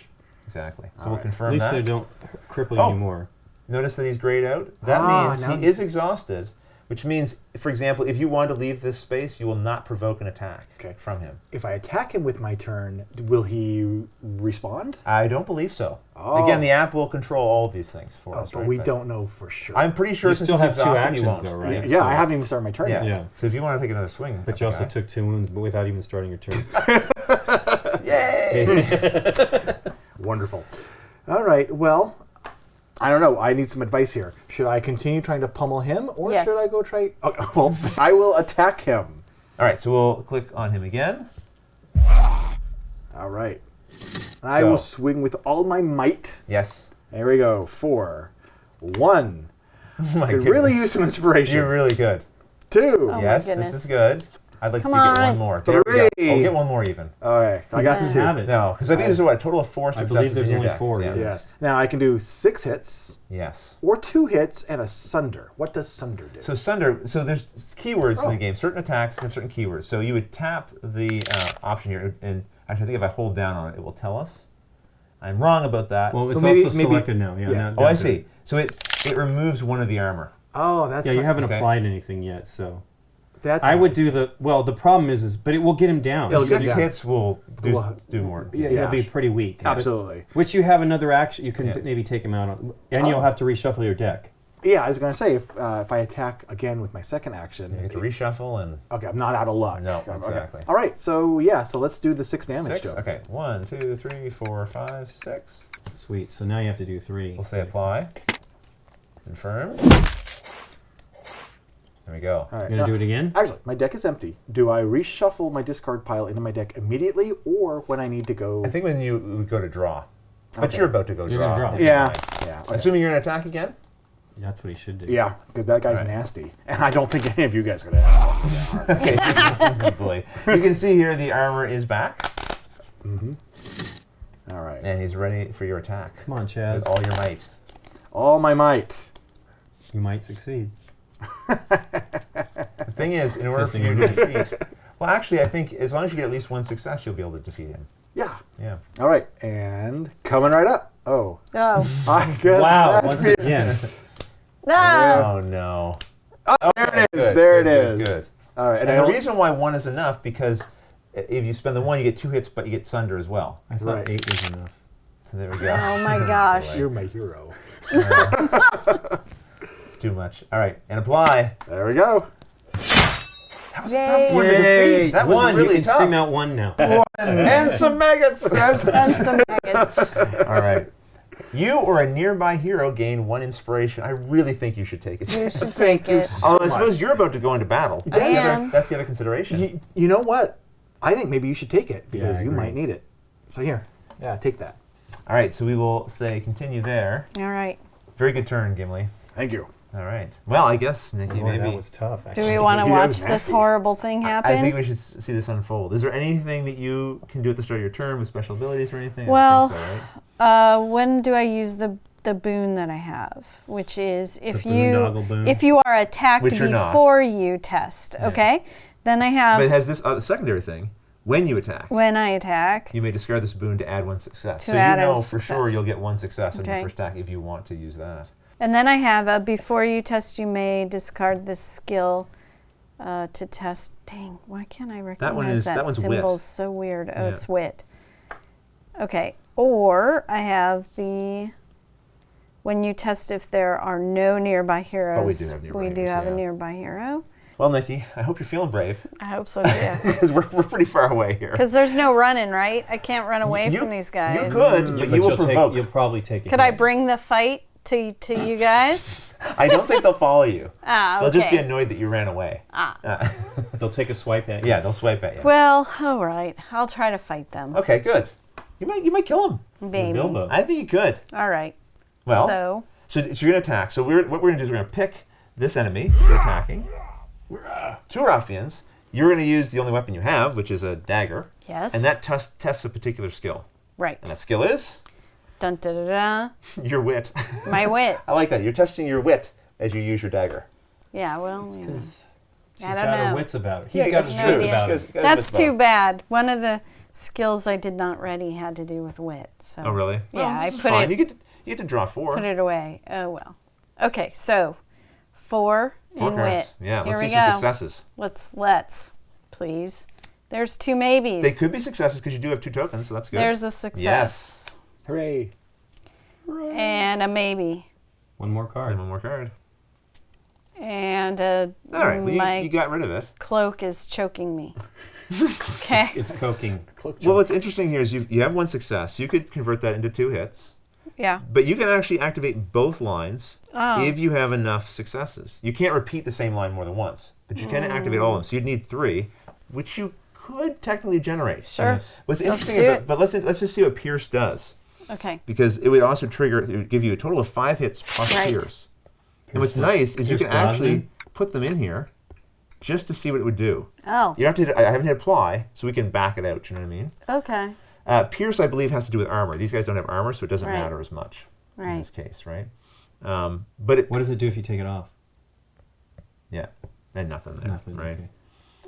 exactly. So All we'll right. confirm At least that. they don't cripple you anymore. Notice that he's grayed out. That means now he is exhausted, which means, for example, if you want to leave this space, you will not provoke an attack from him. If I attack him with my turn, will he respond? I don't believe so. Oh. Again, the app will control all of these things for us. But right? we don't know for sure. I'm pretty sure You since still he's have 2 exhausted, he actions, won't. though, right? yeah, So- I haven't even started my turn Yeah. yet. Yeah. So if you want to take another swing, But you also took 2 wounds, but without even starting your turn. Yay! Wonderful. All right. Well, I don't know. I need some advice here. Should I continue trying to pummel him, or Yes. should I go try? Okay, well, I will attack him. All right, so we'll click on him again. All right. I will swing with all my might. Yes. There we go. 4, 1. Oh my Could goodness. really use some inspiration. You're really good. 2. Oh. Yes, my this goodness. is good. I'd like Come to get on. one more. There we go. 3. Oh, get one more even. Okay, I got Doesn't 2. have it. No, because I think there's what, a total of 4 I successes believe there's in your only deck. 4. Yeah. Yes. Now I can do 6 hits, Yes. or 2 hits and a sunder. What does sunder do? So Sunder, so there's keywords in Oh. the game. Certain attacks have certain keywords. So you would tap the option here, and actually I think if I hold down on it, it will tell us. I'm wrong about that. Well, it's So maybe- also maybe- selected now. Yeah. yeah. Now, oh, I down to- see. So it removes one of the armor. Oh, that's Yeah, you haven't Okay. applied anything yet, so That's I would nice. do the problem is but it will get him down. It'll get Six him down. hits will do more. Yeah, Yeah. he'll be pretty weak. Absolutely. Which you have another action you can Yeah. maybe take him out on, and you'll have to reshuffle your deck. Yeah, I was going to say if I attack again with my second action. You get to reshuffle and Okay, I'm not out of luck. No, Okay. exactly. All right, so yeah, so let's do the 6 damage. 6. Joe. Okay, 1, 2, 3, 4, 5, 6. Sweet. So now you have to do 3. We'll say apply. Confirm. There we go. All right. You're gonna do it again? Actually, my deck is empty. Do I reshuffle my discard pile into my deck immediately, or when I need to go? I think when you would go to draw. But Okay. you're about to go You're draw. gonna draw. It's Yeah. fine. Yeah. Okay. Assuming you're going to attack again? That's what he should do. Yeah, because that guy's All right. nasty, and I don't think any of you guys are gonna have it. Okay. Boy. You can see here the armor is back, All right. and he's ready for your attack. Come on, Chaz. With all your might. All my might. You might succeed. The thing is, in order for Testing you your to defeat... Well, actually, I think as long as you get at least 1 success, you'll be able to defeat him. Yeah. Yeah. All right, and coming right up. Oh, Oh. I got Wow, that. once again. Ah. Oh, no. There it is. Good, There good, it good, is. good. All right, And I the don't- reason why 1 is enough, because if you spend the 1, you get 2 hits, but you get Sunder as well. I thought Right. 8 was enough. So there we go. Oh my gosh. You're my hero. It's too much. All right, and apply. There we go. That was Yay. a tough one to defeat. That was 1. really You can tough. scream out 1 now. And some maggots. And some maggots. All right. You or a nearby hero gain 1 inspiration. I really think you should take it. You should take it. Although I suppose you're about to go into battle. I am. That's the other consideration. You know what? I think maybe you should take it because I you agree. might need it. So here, yeah, take that. All right, so we will say continue there. All right. Very good turn, Gimli. Thank you. All right. Well, I guess, Nikki, Boy, maybe... that was tough, Do actually. we want to Yeah, it watch was this nasty. horrible thing happen? I think we should see this unfold. Is there anything that you can do at the start of your turn with special abilities or anything? Well, I don't think so, right? when do I use the boon that I have, which is if The you boondoggle boon. if you are attacked Which you're not. before you test, okay? Then I have But it has this secondary thing. When you attack, when I attack. you may discard this boon to add 1 success. To So you add a know for success. sure you'll get 1 success on your Okay. first attack if you want to use that. And then I have a before you test, you may discard this skill to test. Dang, why can't I recognize that one's wit. symbol's so weird. Oh, Yeah. it's wit. Okay, or I have the when you test if there are no nearby heroes. do have nearby We do heroes, have a yeah. nearby hero. Well, Nikki, I hope you're feeling brave I hope so, yeah. because we're pretty far away here. Because there's no running, right? I can't run away You- from these guys. You could, Yeah, but you will provoke. You'll probably take it. Could I bring the fight to you guys? I don't think they'll follow you. Ah, okay. They'll just be annoyed that you ran away. They'll take a swipe at you. Yeah, they'll swipe at you. Well, all right. I'll try to fight them. Okay, good. You might kill him. Maybe. Bilbo. I think you could. All right. Well, So So you're going to attack. So what we're going to do is we're going to pick this enemy. You're attacking. 2 ruffians. You're going to use the only weapon you have, which is a dagger. Yes. And that tests a particular skill. Right. And that skill is? Dun, da, da, da. Your wit. My wit. I like that. You're testing your wit as you use your dagger. Yeah, well, Because she's I don't got her know. wits about her. Yeah, He's got his no wits idea. about her. That's too bad. One of the skills I did not ready had to do with wit. So Oh, really? Yeah, I this is put fine. it. You get to draw 4. Put it away. Oh well. Okay, so 4 4 in cards. wit. Yeah, Here let's we see some go. successes. Let's please. There's 2 maybes. They could be successes because you do have 2 tokens, so that's good. There's a success. Yes. Hooray. And a maybe. One more And card. 1 more card. And All right, well, my you got rid of it. cloak is choking me. Okay. It's coking. Well, what's interesting here is you have 1 success. You could convert that into 2 hits. Yeah. But you can actually activate both lines Oh. if you have enough successes. You can't repeat the same line more than once, but you can activate all of them. So you'd need 3, which you could technically generate. Sure. Yes. What's Let's interesting do about, it. but let's just see what Pierce does, Okay. because it would also trigger. It would give you a total of 5 hits plus Right. Pierce. And what's nice is you Pierce can actually Brosnan? put them in here just to see what it would do. Oh. You don't have to. I haven't hit apply, so we can back it out. You know what I mean? Okay. Pierce, I believe, has to do with armor. These guys don't have armor, so it doesn't Right. matter as much in Right. this case, right? But it, What does it do if you take it off? yeah, and nothing there, Nothing. right? Okay.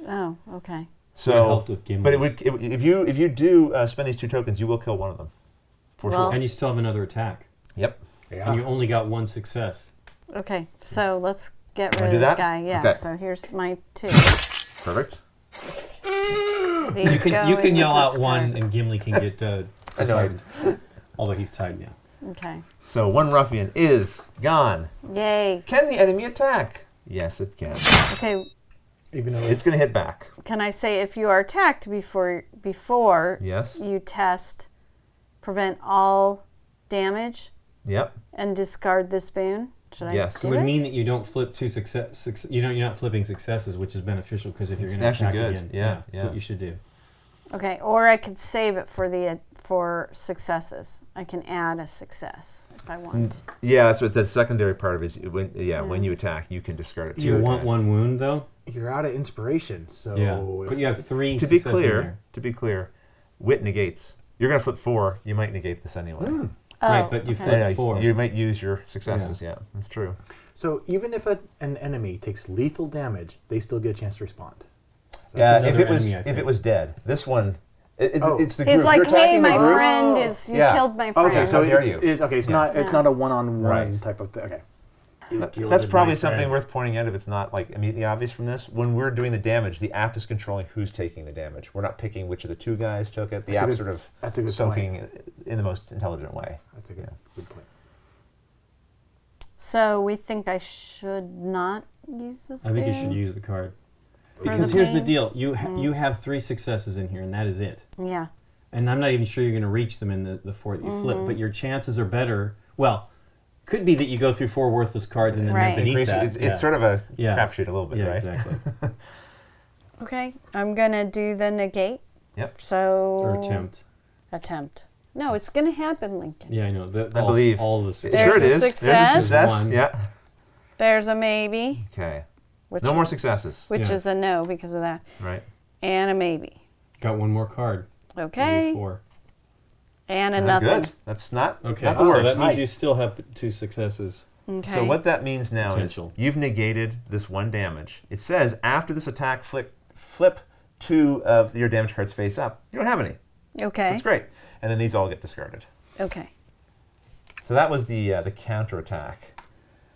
Oh. Okay. So, It helped with Gimli's. but if you do spend these 2 tokens, you will kill one of them, for Well- sure. And you still have another attack. Yep. And you only got 1 success. Okay. So let's get Wanna rid do of this that? guy. Yeah. Okay. So here's my 2. Perfect. You can yell out 1 and Gimli can get disarmed. Although he's tied now. Okay. So 1 ruffian is gone. Yay. Can the enemy attack? Yes, it can. Okay. Even though It's going to hit back. Can I say if you are attacked before Yes. you test prevent all damage Yep. and discard this boon? Should I Yes. do It would it? mean that you don't flip 2 success. You're not flipping successes, which is beneficial because if you're It's going to actually attack good. again, Yeah, that's yeah. what you should do. Okay, or I could save it for successes. I can add a success if I want. Yeah, that's what the secondary part of it is. When you attack, you can discard it. Do you too. want 1 wound though? you're out of inspiration, so Yeah. But you have 3 To be successes in clear, wit negates. You're going to flip 4. You might negate this anyway. there. Oh, Right, but you okay. flip Yeah, 4. you might use your successes. Yeah, that's true. So even if an enemy takes lethal damage, they still get a chance to respond. That's if another it was enemy, I if think. it was dead, this one, Oh. it's the group. He's like, You're hey, attacking the my group. friend is you Yeah. killed my friend. Okay, so How dare it's, you. it's okay. It's Yeah. not Yeah. a one-on-one Right. type of thing. Okay. That's probably something worth pointing out if it's not like immediately obvious from this. When we're doing the damage, the app is controlling who's taking the damage. We're not picking which of the 2 guys took it. The That's a app's good- sort of that's a good soaking in the most intelligent way. That's a good point. So we think I should not use this. I think you boon? should use the card. For Because the here's the pain? deal. You have 3 successes in here, and that is it. Yeah. And I'm not even sure you're going to reach them in the 4 that you flip, Mm-hmm. but your chances are better. Well, could be that you go through 4 worthless cards and then Right. beneath Increase- that. it's sort of a Yeah. crapshoot a little bit, Yeah, right? exactly. Okay, I'm gonna do the negate. Yep. So Or attempt. Attempt. No, it's gonna happen, Lincoln. Yeah, I know. I believe. all the Sure successes. There's it a is. success. There's a success. One. Yeah. There's a maybe, Okay. which No more successes. which Yeah. is a no because of that, Right. and a maybe. Got 1 more card. Okay, 4. and a Good. nothing. That's not Okay, not the so worst. that means you Nice. still have 2 successes. Okay. So what that means now Potential. is you've negated this 1 damage. It says after this attack, flip 2 of your damage cards face up. You don't have any. Okay. That's great. And then these all get discarded. Okay. So that was the counter attack.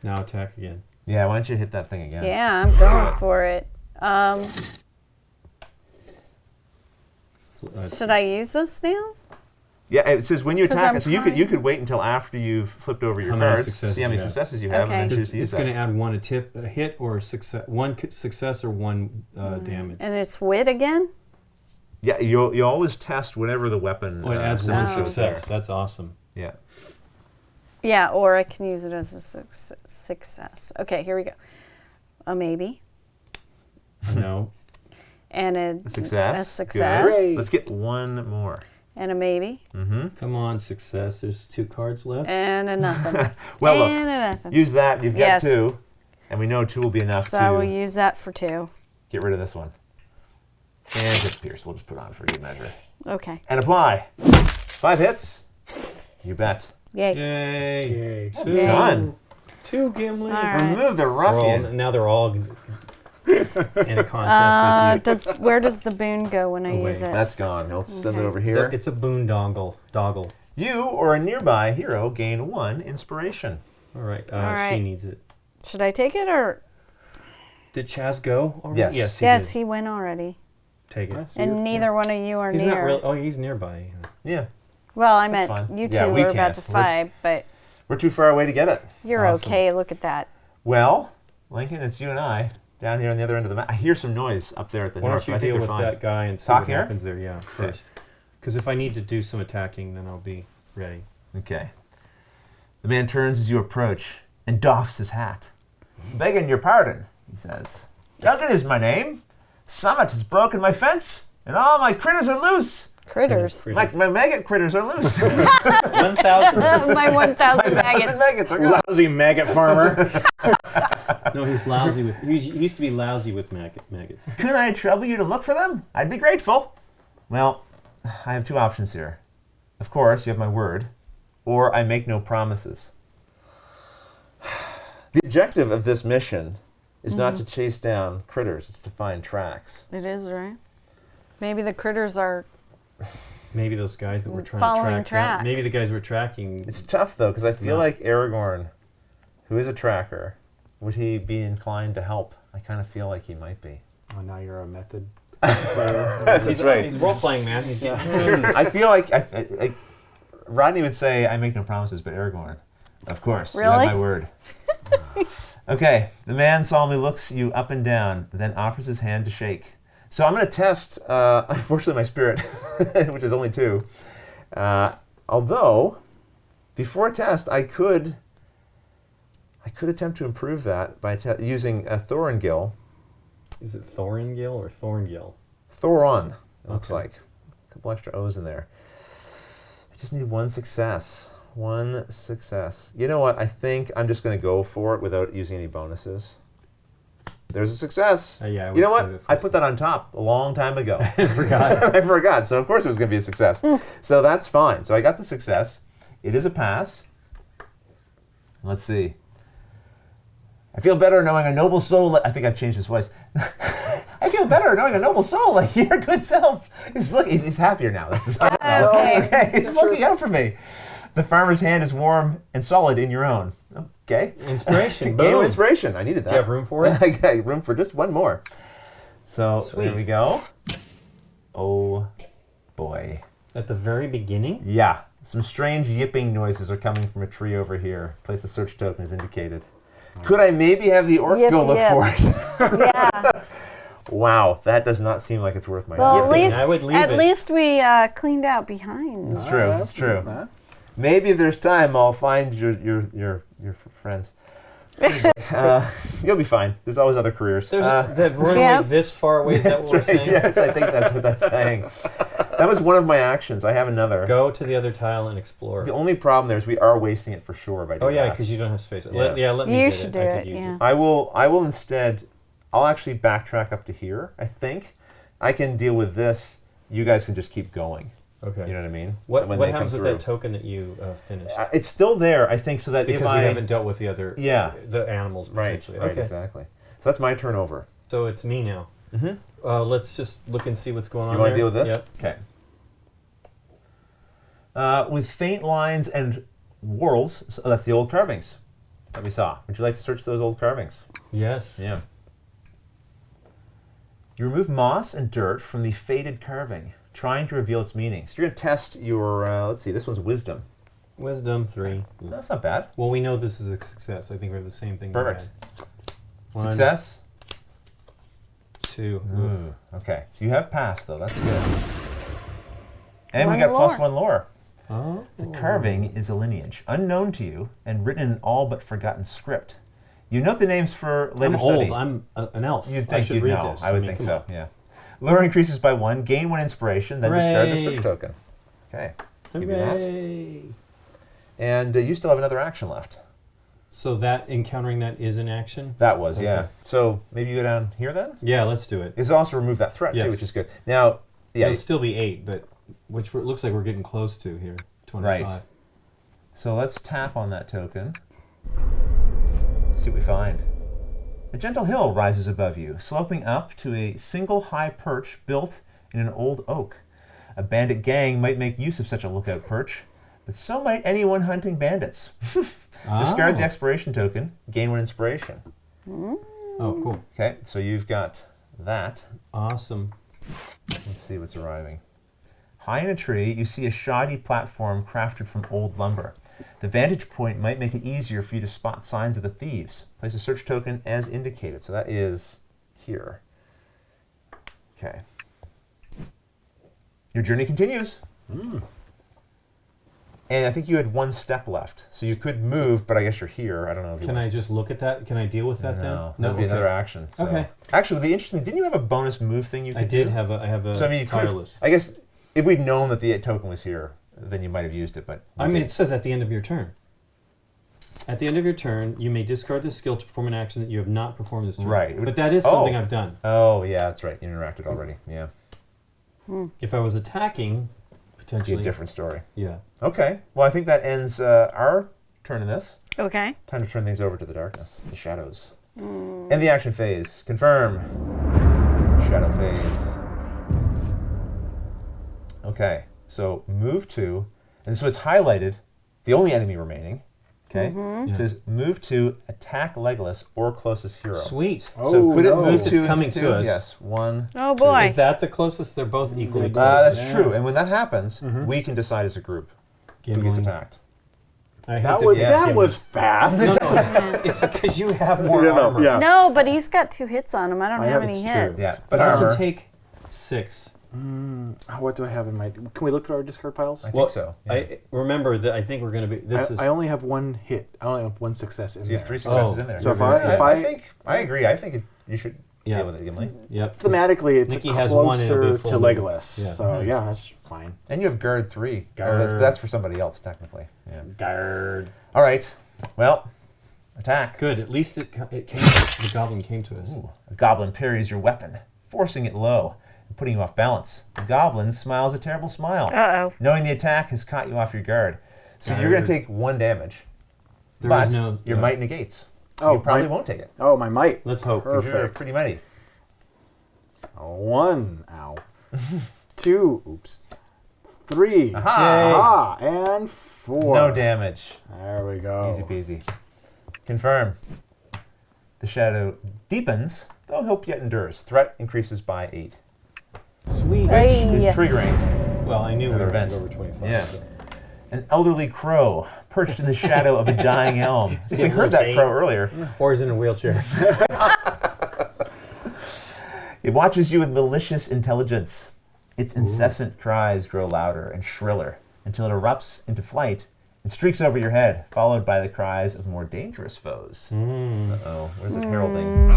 Now attack again. Yeah, why don't you hit that thing again? Yeah, I'm going for it. Should I use this now? Yeah, it says when you 'Cause attack. I'm So you trying- could wait until after you've flipped over your How many cards, successes see how many you have. successes you have, Okay. and then choose to use It's that. going to add 1 a hit or a success, 1 success or 1 damage. And it's wit again? Yeah, you always test whatever the weapon. Oh, it adds symbol 1 shows there. success. That's awesome. Yeah. Yeah, or I can use it as a success. Okay, here we go. A maybe. No. And a A success. A success. Good. Let's get 1 more. And a maybe. Come on, success. There's 2 cards left. And a nothing. Well, and a nothing. use that. You've got Yes. 2. And we know 2 will be enough So to I will use that for 2. get rid of this one. And just Pierce. We'll just put on for good measure. Okay. And apply. 5 hits. You bet. Yay. Yay. Yay. 2. Yay. Done. 2 Gimli. All right. Remove the ruffian. Now they're all in a contest with you. Where does the boon go when I Away. use it? That's gone. We'll send it Okay. over here. It's a boondoggle. You or a nearby hero gain 1 inspiration. All right. All right. She needs it. Should I take it or? Did Chaz go already? Yes. Yes, Yes, did. he went already. Take it. So And you're- neither one of you are He's near. not real. Oh, he's nearby. Yeah. Well, I That's meant fine. you two Yeah, we were about can't. to fight, but We're too far away to get it. you're Awesome. okay. Look at that. Well, Lincoln, it's you and I down here on the other end of the map. I hear some noise up there at the Why north. don't you I think deal they're with fine. that guy and see Talk what here? happens there? Yeah, first. Because if I need to do some attacking, then I'll be ready. Okay. The man turns as you approach and doffs his hat. Begging your pardon, he says. Duncan is my name. Summit has broken my fence, and all my critters are loose. Critters. My maggot critters are loose. 1,000. My 1,000 maggots. maggots are gone. Lousy maggot farmer. No, he's lousy with. He used to be lousy with maggots. Could I trouble you to look for them? I'd be grateful. Well, I have 2 options here. Of course, you have my word, or I make no promises. The objective of this mission is not to chase down critters, it's to find tracks. It is, right? Maybe the critters are. Maybe those guys that we're trying Following to track. tracks. Maybe the guys we're tracking. It's tough, though, because I feel No. like Aragorn, who is a tracker, would he be inclined to help? I kind of feel like he might be. Oh, now you're a method. That's right. He's role playing, man. He's getting. I feel like Rodney would say, I make no promises, but Aragorn, of course, you Really? have my word. Okay, the man solemnly looks you up and down, then offers his hand to shake. So I'm going to test, unfortunately, my spirit, which is only 2. Although, before I test, I could attempt to improve that by using a Thorngill. Is it Thorngill or Thorngill? Thoron, looks Okay. like. A couple extra O's in there. I just need 1 success. 1 success. You know what? I think I'm just going to go for it without using any bonuses. There's a success. Yeah. You know what? I put that on top a long time ago. I forgot. I forgot. So of course it was going to be a success. So that's fine. So I got the success. It is a pass. Let's see. I feel better knowing a noble soul. I think I've changed his voice. I feel better knowing a noble soul like your good self. He's happier now. That's his Okay. He's looking out for me. The farmer's hand is warm and solid in your own. Okay. Inspiration. Game Boom. of inspiration. I needed that. Do you have room for it? I got room for just 1 more. So Sweet. there we go. Oh boy. At the very beginning? Yeah. Some strange yipping noises are coming from a tree over here. Place of search token is indicated. Could I maybe have the orc Yip, go look yip. for it? Yeah. Wow, that does not seem like it's worth my Well, time. I would leave at it. least we cleaned out behind. It's true. It's true. Maybe if there's time, I'll find your friends. You'll be fine. There's always other careers. There's that run Yeah. like this far away. Is that what we're That's right. saying? Yes, I think that's what that's saying. That was one of my actions. I have another. Go to the other tile and explore. The only problem there is we are wasting it for sure if I do Oh yeah, that. because you don't have space. Yeah. Let me You get should it. do I it, could use yeah. it. I will instead. I'll actually backtrack up to here. I think I can deal with this. You guys can just keep going. Okay. You know what I mean? What When they come happens with through. that token that you finished? It's still there, I think, so that Because if we I haven't dealt with the other. Yeah. The animals right, potentially. right, Okay. exactly. So that's my turnover. So it's me now. Mm-hmm. Let's just look and see what's going on. You want to there. deal with this? Yep. Okay. With faint lines and whorls, so that's the old carvings that we saw. Would you like to search those old carvings? Yes. Yeah. You remove moss and dirt from the faded carving, trying to reveal its meaning. So you're going to test your, let's see, this one's wisdom. Wisdom 3. That's not bad. Well, we know this is a success. I think we have the same thing. Perfect. One, Success? 2. Ooh, okay. So you have passed, though. That's good. And we One got lore. +1 lore. Oh. The carving is a lineage, unknown to you, and written in all but forgotten script. You note the names for later I'm study. old. I'm an elf. You'd I think should you'd read know. this. I would mean, think come so, on. yeah. Lure increases by 1, gain 1 inspiration, then discard the Hooray. search token. Okay. Let's give you that. Hooray! And you still have another action left. So that encountering that is an action? That was, yeah. Okay. So maybe you go down here then? Yeah, let's do it. It's also remove that threat too, which is good. Now, yeah. It'll still be 8, but which it looks like we're getting close to here. 25. Right. So let's tap on that token. Let's see what we find. A gentle hill rises above you, sloping up to a single high perch built in an old oak. A bandit gang might make use of such a lookout perch, but so might anyone hunting bandits. Discard the exploration token, gain 1 inspiration. Oh, cool. Okay, so you've got that. Awesome. Let's see what's arriving. High in a tree, you see a shoddy platform crafted from old lumber. The vantage point might make it easier for you to spot signs of the thieves. Place a search token as indicated. So that is here. Okay. Your journey continues. And I think you had 1 step left. So you could move, but I guess you're here. I don't know if you Can I just look at that? Can I deal with that then? No, that would be another action. So. Okay. Actually, it would be interesting. Didn't you have a bonus move thing you could do? I have a So I mean, you tireless. I guess if we'd known that the token was here, then you might have used it. But I mean, it says at the end of your turn. At the end of your turn, you may discard this skill to perform an action that you have not performed this turn. Right. But that is something I've done. Oh, yeah, that's right. You interacted already. Yeah. If I was attacking, potentially. Be a different story. Yeah. Okay. Well, I think that ends our turn in this. Okay. Time to turn things over to the darkness, the shadows. And the action phase. Confirm. Shadow phase. Okay. So move to, and so it's highlighted, the only enemy remaining. Okay. It says move to attack Legolas or closest hero. Sweet. So could it move to? It's coming to us. Yes. 1. Oh boy. Is that the closest? They're both equally close. That's true. And when that happens, we can decide as a group who gets attacked. That was fast. No, it's because you have more armor. Yeah. No, but he's got 2 hits on him. I don't have any it's hits. true. Yeah. But armor. I can take 6. What do I have in my... Can we look through our discard piles? I think so. Yeah. I remember that I think we're going to be... I only have 1 hit. I only have 1 success in So you there. have 3 successes in there. So I agree. I think you should Yeah. deal with it, Gimli. Yep. Thematically, it's Nikki has 1 and it'll closer be to full. Legolas. Yeah. So yeah, that's fine. And you have guard 3. Guard. That's for somebody else, technically. Yeah. Guard. All right. Well, attack. Good. At least it came. The goblin came to us. Ooh. A goblin parries your weapon, forcing it low and putting you off balance. The goblin smiles a terrible smile, knowing the attack has caught you off your guard. So you're going to take 1 damage. There but is no. your might negates. Oh, you probably my- won't take it. Oh, my might. Let's hope. You're Perfect. pretty mighty. 1. Ow. 2. Oops. 3. Aha! Aha! And 4. No damage. There we go. Easy peasy. Confirm. The shadow deepens, though hope yet endures. Threat increases by 8. Sweet. Hey. Is triggering. Well, I knew we Another were going event. to go over 25. Yeah. so. An elderly crow perched in the shadow of a dying elm. See We a heard little that cane? crow earlier. Or is in a wheelchair. It watches you with malicious intelligence. Its incessant cries grow louder and shriller until it erupts into flight and streaks over your head, followed by the cries of more dangerous foes. Uh-oh, what is it heralding?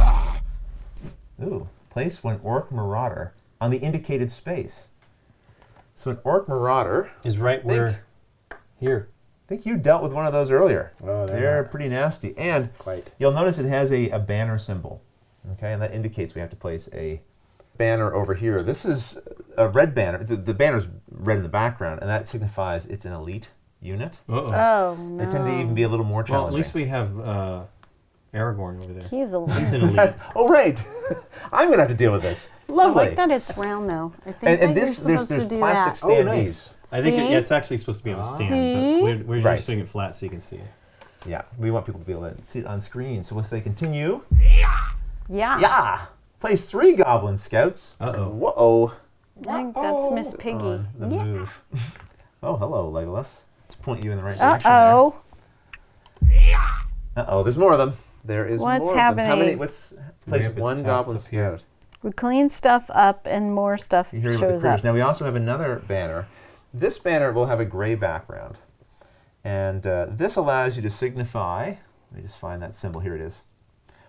Ooh, place one orc marauder on the indicated space. So an orc marauder, Is right where. Here. I think you dealt with one of those earlier. Oh, They're pretty nasty. And Quite. you'll notice it has a banner symbol. Okay, and that indicates we have to place a banner over here. This is a red banner. The banner's red in the background, and that signifies it's an elite unit. Uh-oh. Oh, no. They tend to even be a little more Well, challenging. at least we have Aragorn over there. He's a He's an elite. Oh, right. I'm going to have to deal with this. I Lovely. like that it's round, though. I think And that this, you're there's supposed to do plastic that. standees. nice. I think See? it's actually supposed to be on a stand, See? but we're Right. just doing it flat so you can see it. Yeah, we want people to be able to see it on screen. So let's say continue. Yeah. Yeah. Place 3 goblin scouts. Uh-oh. Whoa. I think that's Miss Piggy. On the move. Oh, hello, Legolas. Let's point you in the right Uh direction oh. there. Uh-oh, there's more of them. There is What's more of them. How many? happening? Place Ramp at the 1 top, goblin up here. scout. We clean stuff up and more stuff You hear about shows the up. cruise. Now we also have another banner. This banner will have a gray background. And this allows you to signify, let me just find that symbol, here it is.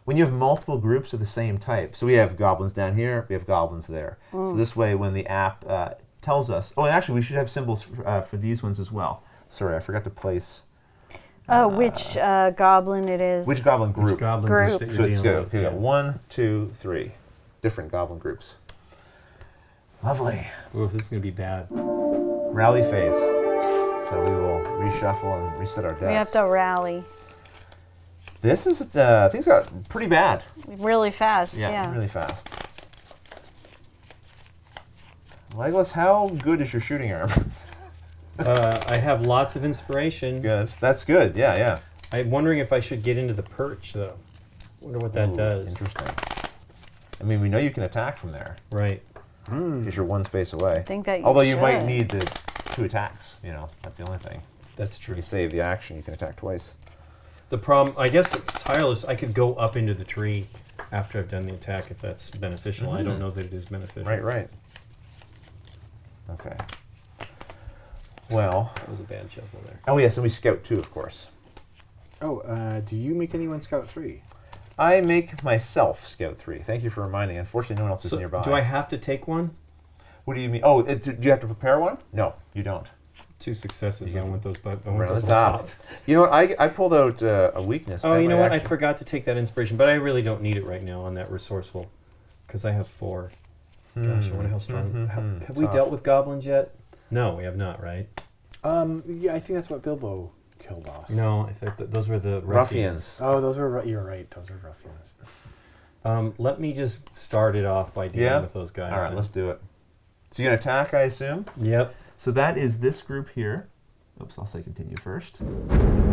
When you have multiple groups of the same type, so we have goblins down here, we have goblins there. So this way when the app tells us. Oh, and actually, we should have symbols for these ones as well. Sorry, I forgot to place. Which goblin it is? Which goblin group? Which goblin Group. that you're So it's dealing good. with. Okay, Yeah. 1, 2, 3 different goblin groups. Lovely. Ooh, this is going to be bad. Rally phase. So we will reshuffle and reset our decks. We have to rally This is things got pretty bad. really fast. Yeah. Really fast. Legolas, how good is your shooting arm? I have lots of inspiration. Good. That's good. Yeah. I'm wondering if I should get into the perch, though. Wonder what that Ooh, does. Interesting. I mean, we know you can attack from there Right. because you're one space away. I think that you Although you might should. need the 2 attacks. You know, that's the only thing. That's If true. you save the action, you can attack twice. The problem, I guess, tireless. I could go up into the tree after I've done the attack if that's beneficial. I don't know that it is beneficial. Right. Okay. Well. That was a bad shuffle there. Oh yes, and we scout 2, of course. Oh, do you make anyone Scout 3? I make myself scout 3. Thank you for reminding. Unfortunately, no one else is So nearby. do I have to take one? What do you mean? Oh, do you have to prepare one? No, you don't. 2 successes. I want those, but I Right want on those the on top. top. You know what? I pulled out a weakness. Oh, you know might what? I actually- forgot to take that inspiration, but I really don't need it right now on that resourceful, because I have 4. Gosh, I wonder how strong. Have we Tough. dealt with goblins yet? No, we have not, right? Yeah, I think that's what Bilbo killed off. No, I think those were the Ruffians. Oh, you're right. Those are ruffians. Let me just start it off by dealing with those guys. All right, then. let's do it. So you're going to attack, I assume? Yep. So that is this group here. Oops, I'll say continue first.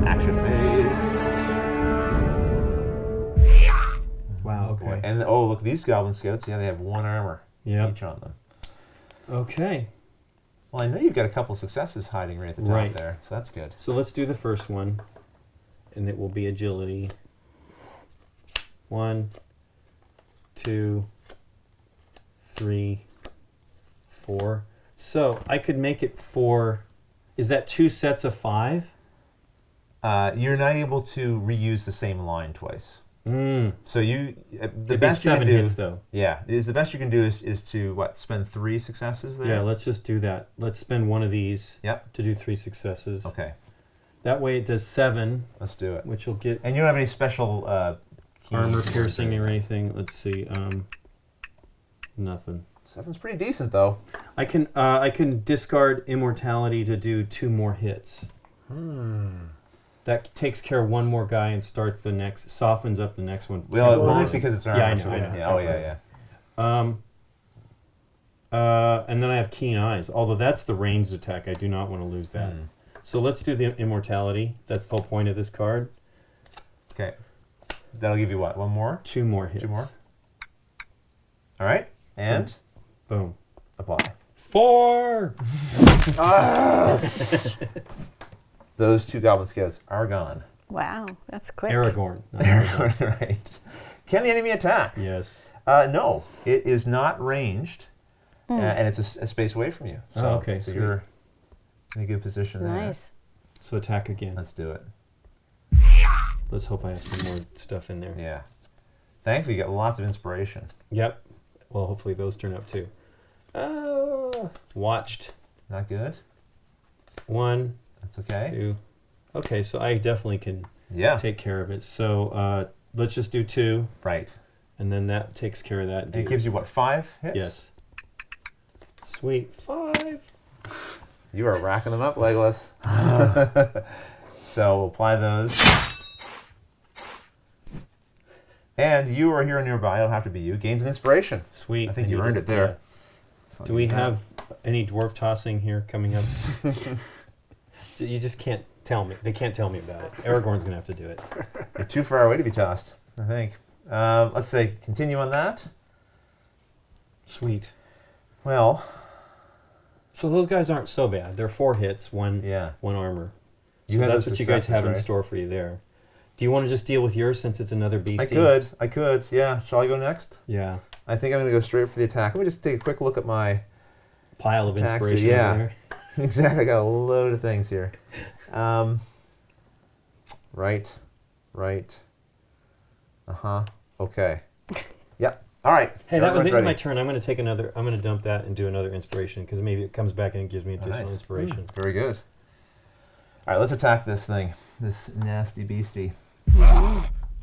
Action phase. Wow. Oh, boy. Okay. And look, these Goblin Scouts, yeah, they have 1 armor Yep. each on them. Okay. Well, I know you've got a couple successes hiding right at the top Right. there, so that's good. So let's do the first one, and it will be agility. 1, 2, 3, 4. So I could make it 4. Is that 2 sets of 5? You're not able to reuse the same line twice. Mm. So the It'd be best you can 7 do, hits though. Yeah, the best you can do is to spend 3 successes there. Yeah, let's just do that. Let's spend one of these Yep. to do 3 successes. Okay, That way it does 7, let's do it. which will get And you don't have any special keys armor or piercing anything. or anything. Let's see. Nothing. 7's pretty decent though. I can discard immortality to do 2 more hits. That takes care of 1 more guy and starts the next, softens up the next one. Well, temporarily. it's because it's armor. Yeah, I know, so I know. yeah. Oh yeah. And then I have keen eyes. Although that's the ranged attack, I do not want to lose that. So let's do the immortality. That's the whole point of this card. Okay, that'll give you what? 1 more? 2 more hits. 2 more. All right, and Boom. apply. 4. Those 2 Goblin Scouts are gone. Wow, that's quick. Aragorn. Not Aragorn. Right. Can the enemy attack? Yes. No, it is not ranged, Hmm. and it's a space away from you. So, Oh, okay, So sweet. you're in a good position there. Nice. So attack again. Let's do it. Let's hope I have some more stuff in there. Yeah. Thankfully, you get lots of inspiration. Yep. Well, hopefully those turn up too. Watched. Not good. 1, That's okay. 2. Okay, so I definitely can Yeah. take care of it. So let's just do 2, Right. and then that takes care of that. And dude. it gives you what, 5 hits? Yes. Sweet. 5. You are racking them up, Legolas. So we'll apply those. And you are here nearby. It'll have to be you. Gains an inspiration. Sweet. I think And you earned did- it there. yeah. So Do we you got- have any dwarf tossing here coming up? You just can't tell me. They can't tell me about it. Aragorn's going to have to do it. You're too far away to be tossed, I think. Let's say continue on that. Sweet. Well, So those guys aren't so bad. They're 4 hits, 1 yeah. armor. You So had that's those what you guys successes, have in right? store for you there. Do you want to just deal with yours since it's another beastie? I could. Yeah. Shall I go next? Yeah. I think I'm going to go straight for the attack. Let me just take a quick look at my... Pile of Attacks, inspiration yeah. over there. Exactly. I got a load of things here. Right. Uh-huh. Okay. Yep. All right. Hey, that was everyone's it. ready. My turn. I'm going to take another. I'm going to dump that and do another inspiration because maybe it comes back and it gives me additional Nice. inspiration. Very good. All right, let's attack this thing. This nasty beastie.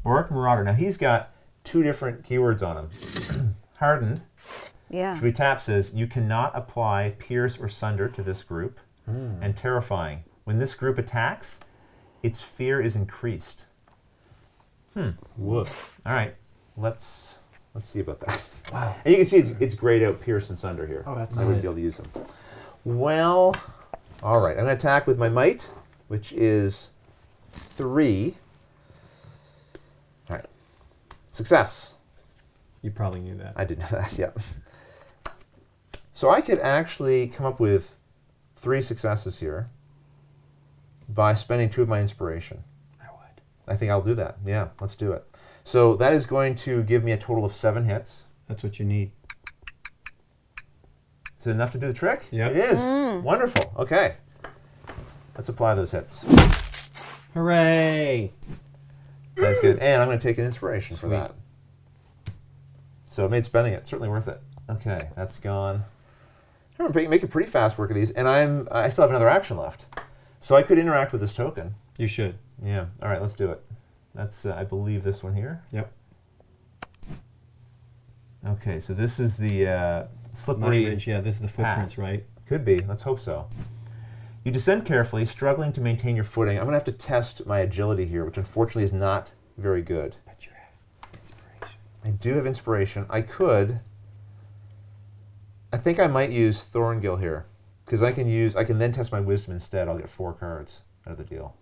Orc Marauder. Now he's got 2 different keywords on him. Hardened, Yeah. which we tap says you cannot apply pierce or sunder to this group. And terrifying. When this group attacks, its fear is increased. Woof. All right, let's see about that. Wow. And you can see it's grayed out pierce and sunder here. Oh, that's I wouldn't nice. be able to use them. Well, all right. I'm going to attack with my might, which is 3. All right. Success. You probably knew that. I did know that, yeah. So I could actually come up with 3 successes here by spending 2 of my inspiration. I would. I think I'll do that. Yeah, let's do it. So that is going to give me a total of 7 hits. That's what you need. Is it enough to do the trick? Yep. It is. Wonderful. Okay. Let's apply those hits. Hooray! That's good. And I'm going to take an inspiration for Sweet. that. So it made spending it certainly worth it. Okay, that's gone. I'm making pretty fast work of these, and I still have another action left. So I could interact with this token. You should. Yeah. All right, let's do it. That's, I believe, this one here. Yep. Okay, so this is the Muddy slippery... Ridge. Yeah, this is the footprints, right? Could be. Let's hope so. You descend carefully, struggling to maintain your footing. I'm going to have to test my agility here, which unfortunately is not very good. But you have inspiration. I do have inspiration. I think I might use Thorngill here, because I can then test my wisdom instead. I'll get 4 cards out of the deal.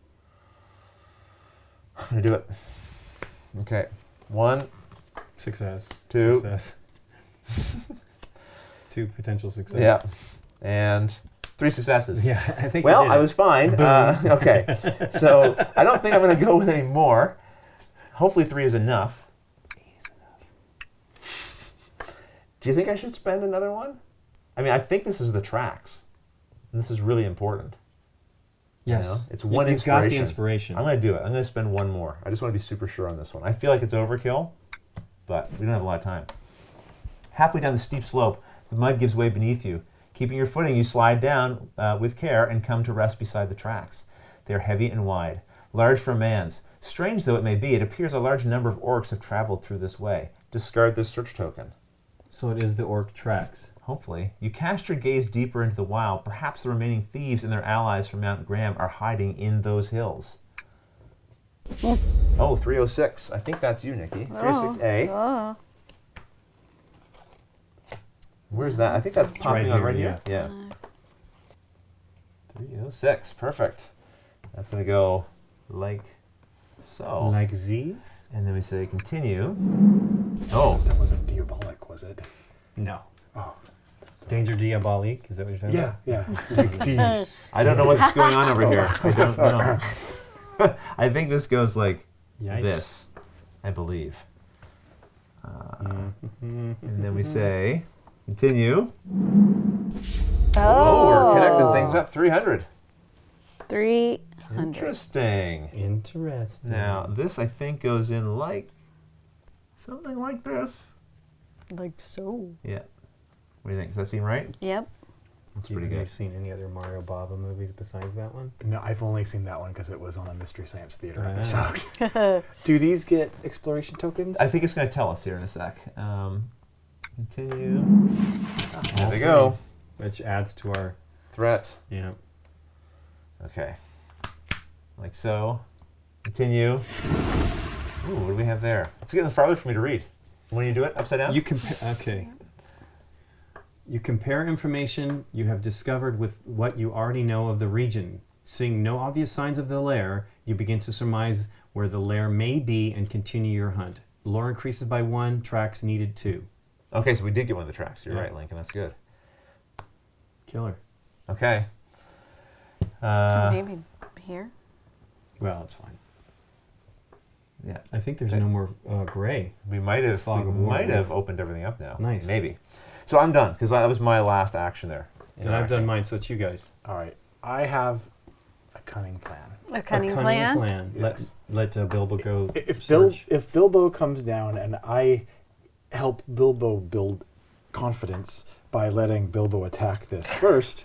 I'm going to do it. Okay. 1, Success. 2. Success. 2 potential successes. Yeah. And 3 successes. Yeah, I think. Well, you did I it. was fine. Okay. So I don't think I'm going to go with any more. Hopefully 3 is enough. Do you think I should spend another one? I mean, I think this is the tracks. And this is really important. Yes. You know? It's one You've got the inspiration. inspiration. I'm going to do it. I'm going to spend 1 more. I just want to be super sure on this one. I feel like it's overkill, but we don't have a lot of time. Halfway down the steep slope, the mud gives way beneath you. Keeping your footing, you slide down with care and come to rest beside the tracks. They are heavy and wide, large for a man's. Strange though it may be, it appears a large number of orcs have traveled through this way. Discard this search token. So it is the orc tracks. Hopefully. You cast your gaze deeper into the wild. Perhaps the remaining thieves and their allies from Mount Graham are hiding in those hills. Oh, 306. I think that's you, Nikki. 306A. Oh. Where's that? I think that's popping right on here, right here. Yeah. 306. Perfect. That's going to go like so. Like these? And then we say continue. Oh. That wasn't diabolic, was it? No. Oh. Danger diabolique? Is that what you're talking about? Yeah. Like these. I don't know what's going on over here. I don't know. I think this goes like Yikes. this, I believe. And then we say continue. Oh, we're connecting things up. 300. 300. Interesting. Interesting. Now, this I think goes in like something like this. Like so. Yeah. What do you think? Does that seem right? Yep. That's Do you pretty have good. seen any other Mario Bava movies besides that one? No, I've only seen that one because it was on a Mystery Science Theater Ah. episode. Do these get exploration tokens? I think it's going to tell us here in a sec. Continue. There they go. Which adds to our... Threat. Yeah. Okay. Like so. Continue. Ooh, what do we have there? It's getting farther for me to read. When you do it upside down? You okay. You compare information you have discovered with what you already know of the region. Seeing no obvious signs of the lair, you begin to surmise where the lair may be and continue your hunt. Lore increases by 1, tracks needed 2. Okay, so we did get one of the tracks. You're Yeah. right, Lincoln. That's good. Killer. Okay. Maybe here. Well, it's fine. Yeah. I think there's no more gray. We might have Fog of War. opened everything up now. Nice. Maybe. So I'm done, because that was my last action there. And I've done mine, so it's you guys. All right. I have a cunning plan. A cunning A plan. Yes. Let Bilbo go If search. Bilbo comes down and I help Bilbo build confidence by letting Bilbo attack this first,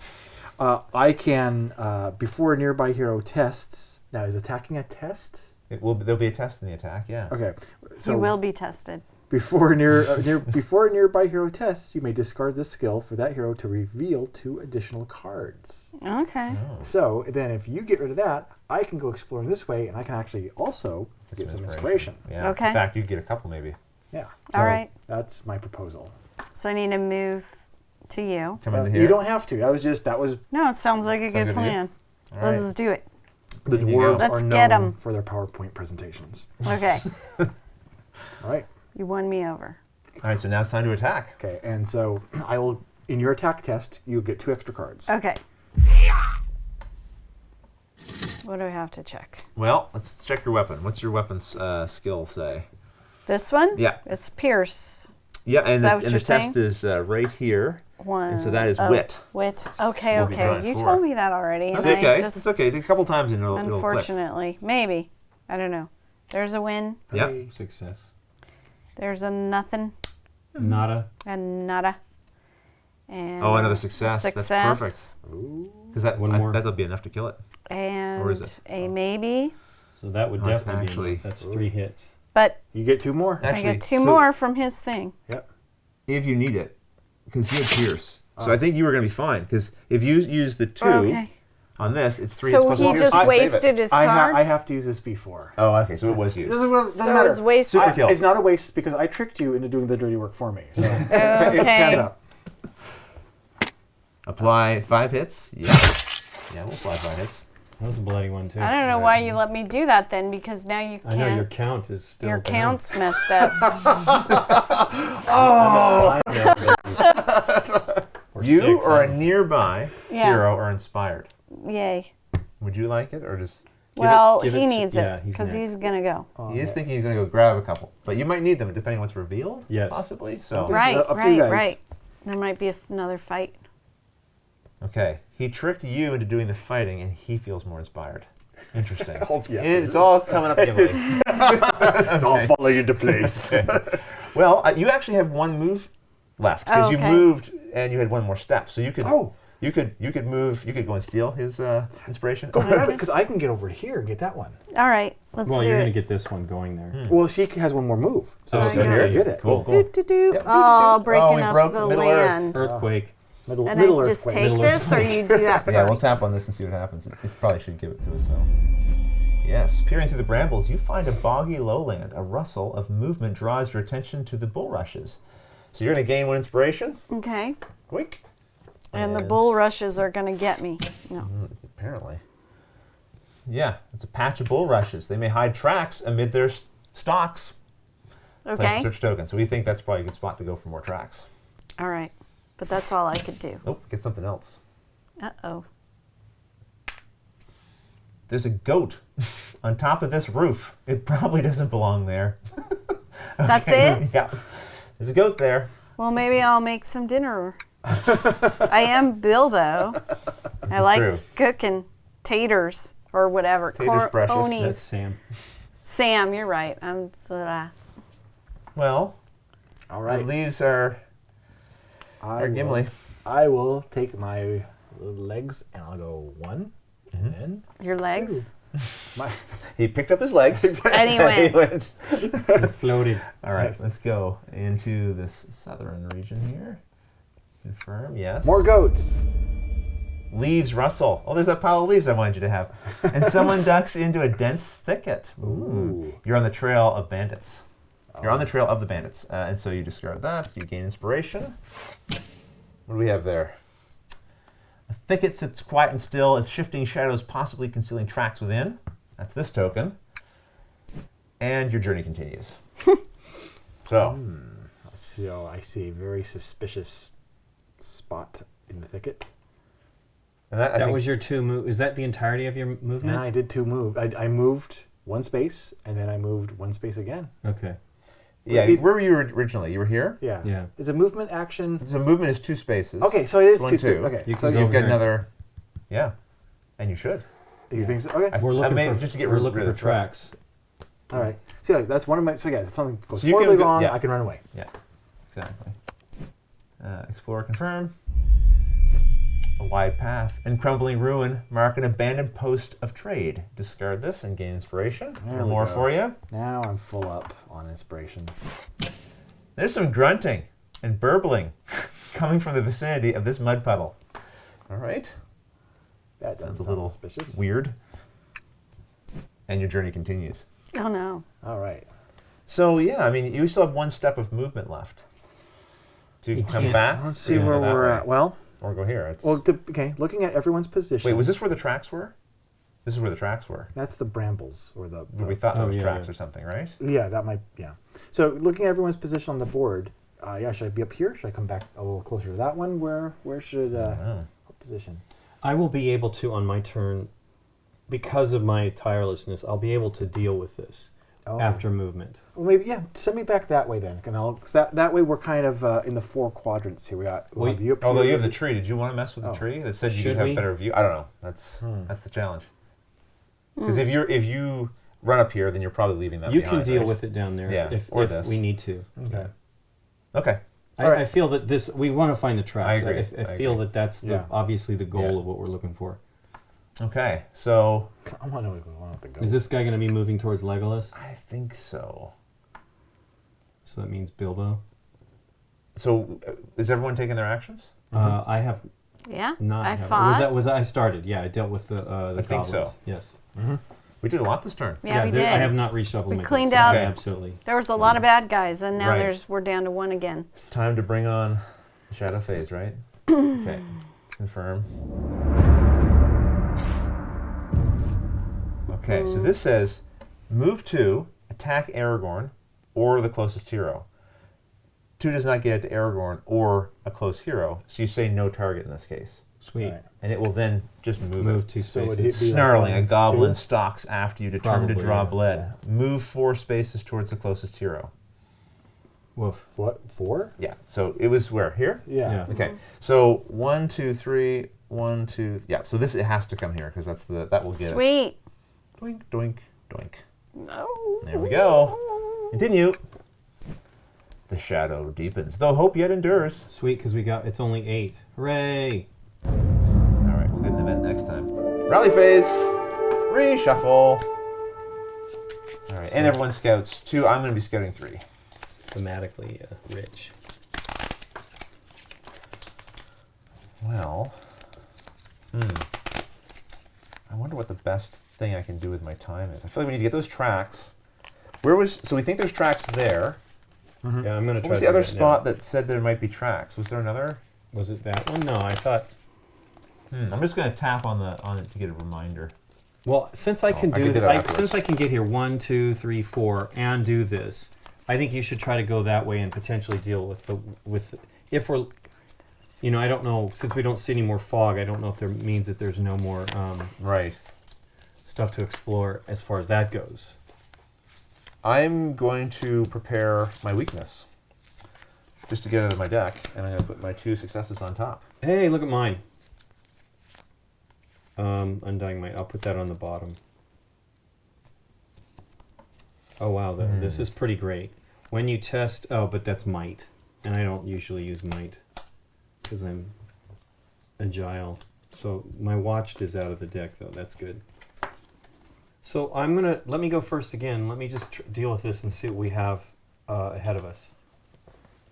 I can, before a nearby hero tests. Now, is attacking a test? There'll be a test in the attack. Yeah. Okay. So You will be tested. before a nearby hero tests, you may discard this skill for that hero to reveal 2 additional cards. Okay. So then, if you get rid of that, I can go exploring this way, and I can actually also get some inspiration. Yeah. Okay. In fact, you get a couple maybe. Yeah. All right. That's my proposal. So I need to move to you. Come into here. You don't have to. That was No, it sounds like a Sound good good to you? plan. All right. Let's do it. the There you go. dwarves Let's are get known 'em. for their PowerPoint presentations. Okay. All right. You won me over. All right. So now it's time to attack. Okay. And so I will, in your attack test, you'll get 2 extra cards. Okay. What do I have to check? Well, let's check your weapon. What's your weapon's skill say? This one? Yeah. It's Pierce. Yeah, and Is the, that what and you're the saying? test is right here. One. And so that is oh, wit. Wit. Okay, We'll be drawing okay. You 4. told me that already. It's and I okay. just- It's okay. A couple times and it'll click. unfortunately. Maybe. I don't know. There's a win. Yep. Success. There's a nothing. Nada. And nada. And Oh, another success. Success. That's perfect. Because One more. that'll be enough to kill it. And Or is it? a maybe. So that would Oh, it's definitely actually- be enough. That's 3 hits. But You get 2 more. I Actually, get 2 so more from his thing. Yep. if you need it, because you had Pierce. So I think you were going to be fine. Because if you use the 2 Okay. on this, it's 3 hits So plus he 1. just Save it. wasted his card? I have to use this before. Oh, okay. So it was used. Doesn't So matter. it's wasted. Super kill. It's not a waste because I tricked you into doing the dirty work for me. So it Okay. pans out. Apply 5 hits. Yeah. Yeah, we'll apply 5 hits. That was a bloody one too. I don't know why you let me do that then, because now you I know your can't. count is still Your down. count's messed up. I know. Or You 6, or I a don't know. nearby Yeah. hero are inspired. Yay. Would you like it or just... Well, give he it to- needs yeah, it he's because next. he's going to go. He is thinking he's going to go grab a couple. But you might need them depending on what's revealed. Yes. Possibly. So. Right, up to you right, guys. right. There might be another fight. Okay. He tricked you into doing the fighting and he feels more inspired. Interesting. Oh, yeah. It's all coming up Gimli. It's all falling into place. Well, you actually have 1 move left because Oh, you okay. moved and you had 1 more step. So you could Oh. you could move. You could go and steal his inspiration. Because I can get over here and get that one. All right, let's Well, do you're going it. to get this one going there. Well, she has 1 more move. So Oh, she can yeah. get it. Cool. Cool. Do, do, do. Yep. Oh, we breaking up broke the Middle Earth. land. Earthquake. Middle And middle I just earthquake. take Middle this, or you do that first? Yeah, we'll tap on this and see what happens. It probably should give it to us though. Yes, peering through the brambles, you find a boggy lowland. A rustle of movement draws your attention to the bulrushes. So you're going to gain 1 inspiration. Okay. Quick. And the bulrushes are going to get me. No. Apparently. Yeah, it's a patch of bulrushes. They may hide tracks amid their stalks. Place Okay. a search token. So we think that's probably a good spot to go for more tracks. All right. But that's all I could do. Oh, get something else. Uh-oh. There's a goat on top of this roof. It probably doesn't belong there. That's it? Yeah. There's a goat there. Well, maybe I'll make some dinner. I am Bilbo. I is like true. cooking taters or whatever. Taters precious. That's Conies. Sam. Sam, you're right. Well, All our right. leaves are I Gimli. I will take my legs and I'll go 1. And then Your legs. my... He picked up his legs. Anyway. He went. It floated. All right, Nice. let's go into this southern region here. Confirm, yes. More goats. Leaves rustle. Oh, there's that pile of leaves I wanted you to have. And someone ducks into a dense thicket. Ooh. You're on the trail of bandits. You're on the trail of the bandits. And so you discard that. You gain inspiration. What do we have there? A thicket sits quiet and still, its shifting shadows possibly concealing tracks within. That's this token. And your journey continues. So, So I see a very suspicious spot in the thicket. and that, I That think, was your 2 move. Is that the entirety of your movement? And I did 2 moves. I moved 1 space and then I moved 1 space again. Okay. yeah. it- Where were you originally? You were here. Yeah. Yeah. Is a movement action? So movement is 2 spaces. Okay, so it is 1, 2 2. spaces. Okay. You So can go You've got here. another. Yeah, and you should. you think so? Okay. We're looking may- for just to get we're rid looking of for the track. tracks. All right. So yeah, that's one of my. So yeah, if something goes So you can horribly go- wrong, yeah. I can run away. Yeah. exactly. Explore, confirm. A wide path and crumbling ruin mark an abandoned post of trade. Discard this and gain inspiration. There More we go. for you. Now I'm full up on inspiration. There's some grunting and burbling coming from the vicinity of this mud puddle. All right. That Sounds sounds a little suspicious. weird. And your journey continues. Oh no. All right. So yeah, I mean, you still have one step of movement left. So you can come back. Let's see or where go that we're way, at. Well, or go here. It's, okay. Looking at everyone's position. wait, was this where the tracks were? This is where the tracks were. That's the brambles or the. Where we thought there was yeah, tracks yeah. or something, right? Yeah, that might. Yeah. So looking at everyone's position on the board. Yeah, should I be up here? Should I come back a little closer to that one? Where should what position? I will be able to, on my turn, because of my tirelessness, I'll be able to deal with this after movement. Well, maybe send me back that way then, and cause that way we're kind of in the 4 quadrants here. We'll have you up Although here. you have the tree, did you want to mess with the tree that said you Should could have we? better view? I don't know. That's the challenge. Because if you run up here, then you're probably leaving that You behind. can deal right? with it down there Yeah, if or this. we need to. Okay. Okay. I feel that this, we want to find the tracks. I agree. I feel that that's obviously the goal Yeah. of what we're looking for. Okay. So I want to know where we want to go. Is this guy going to be moving towards Legolas? I think so. So that means Bilbo. So is everyone taking their actions? I have Yeah. not. I have- fought. Was that I started? Yeah, I dealt with the I think so. goblins. Yes. We did a lot this turn. Yeah, we there- did. I have not reshuffled We my cleaned decks. out- Okay, absolutely. There was a lot of bad guys, and now Right. we're down to 1 again. Time to bring on the shadow phase, right? Okay. Confirm. Okay, so this says move 2, attack Aragorn or the closest hero. 2 does not get it to Aragorn or a close hero, so you say no target in this case. Sweet. All right. And it will then just move it. 2 So would spaces. he be like Snarling, 1, a goblin 2? stalks after you, determined to Probably, draw yeah. blood. Move 4 spaces towards the closest hero. Woof. What? 4? Yeah, so it was where? Here? Yeah. Yeah. Okay, so 1, 2, 3, 1, 2. Yeah, so this it has to come here because that will get it. Sweet. Doink, doink, doink. No. There we go. Continue. The shadow deepens, though hope yet endures. Sweet, because it's only 8. Hooray! All right, we'll get an event next time. Rally phase. Reshuffle. All right, and everyone scouts 2. I'm going to be scouting 3. Thematically rich. Well, I wonder what the best thing I can do with my time is. I feel like we need to get those tracks. So we think there's tracks there. Yeah, I'm going to What try was to the other do that spot that said there might be tracks? Was there another? now. Was it that one? No, I thought... I'm just going to tap on it to get a reminder. Well, since I can I can do that afterwards. since I can get here 1, 2, 3, 4 and do this, I think you should try to go that way and potentially deal with if we're, I don't know, since we don't see any more fog, I don't know if there means that there's no more Right. stuff to explore as far as that goes. I'm going to prepare my weakness just to get it out of my deck, and I'm going to put my 2 successes on top. Hey, look at mine. Undying Might. I'll put that on the bottom. Oh wow, this is pretty great. When you test, but that's might, and I don't usually use might because I'm agile. So my watched is out of the deck though. That's good. So let me go first again. Let me just deal with this and see what we have ahead of us.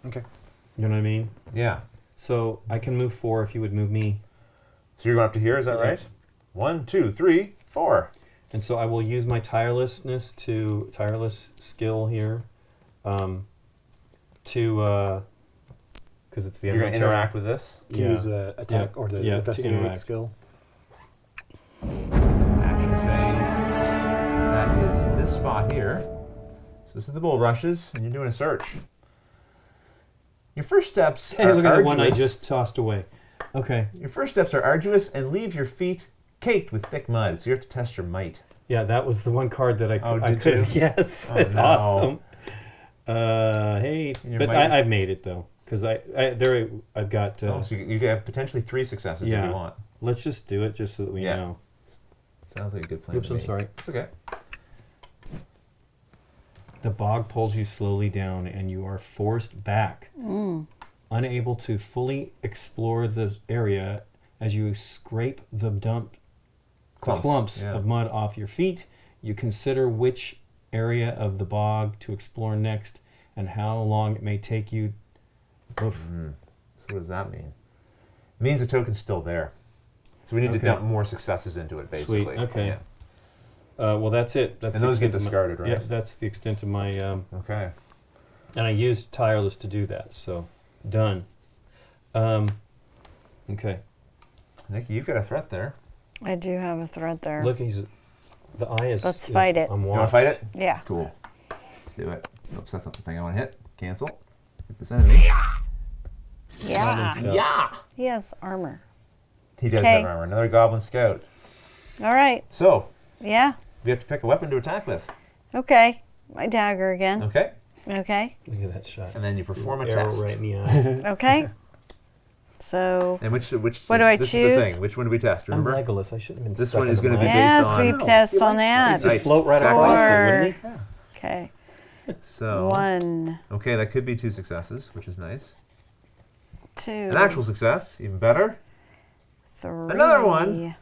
Okay. You know what I mean? Yeah. So I can move 4 if you would move me. So you're going up to here, is that Yeah. right? 1, 2, 3, 4. And so I will use my tireless skill here to because it's the You're end going of to my turn. interact with this. To use the attack or the to investigate interact. skill. Action phase. That is this spot here. So this is the bulrushes, and you're doing a search. Your first steps Hey, are look at the arduous. one I just tossed away. Okay. Your first steps are arduous and leave your feet caked with thick mud, so you have to test your might. Yeah, that was the one card that I Oh, I did could. you? Yes, Oh, it's no. awesome. Hey, And your but might is- I've made it though because I've got. So you have potentially 3 successes if yeah. you want. Let's just do it just so that we Yeah. know. Sounds like a good plan. Oops, to I'm me. sorry. It's okay. The bog pulls you slowly down, and you are forced back, unable to fully explore the area as you scrape the clumps of mud off your feet. You consider which area of the bog to explore next and how long it may take you. Oof. So what does that mean? It means the token's still there. So we need to dump more successes into it, basically. Sweet, okay. Yeah. Well, that's it. That's And those get discarded, right? Yeah, that's the extent of my... okay. And I used Tireless to do that, so done. Okay. Nikki, you've got a threat there. I do have a thread there. Look, the eye is... Let's fight it. I'm You want to fight it? Yeah. Cool. Let's do it. Oops, that's not the thing I want to hit. Cancel. Hit this enemy. Yeah. Yeah! He has armor. He does 'Kay. have armor. Another Goblin Scout. All right. So, Yeah. we have to pick a weapon to attack with. Okay. My dagger again. Okay? Okay. Look at that shot. And then you perform a Arrow test. right in the eye. Okay. So. And which What do I this choose? is the thing. Which one do we test? I'm Remember? Legolas. I shouldn't have been This stuck one in is the gonna be mud. based Yes, on- we test on You that. just float right Exactly. across it, wouldn't you? Okay. So, 1, okay, that could be 2 successes, which is nice. 2. An actual success, even better. 3. Another one.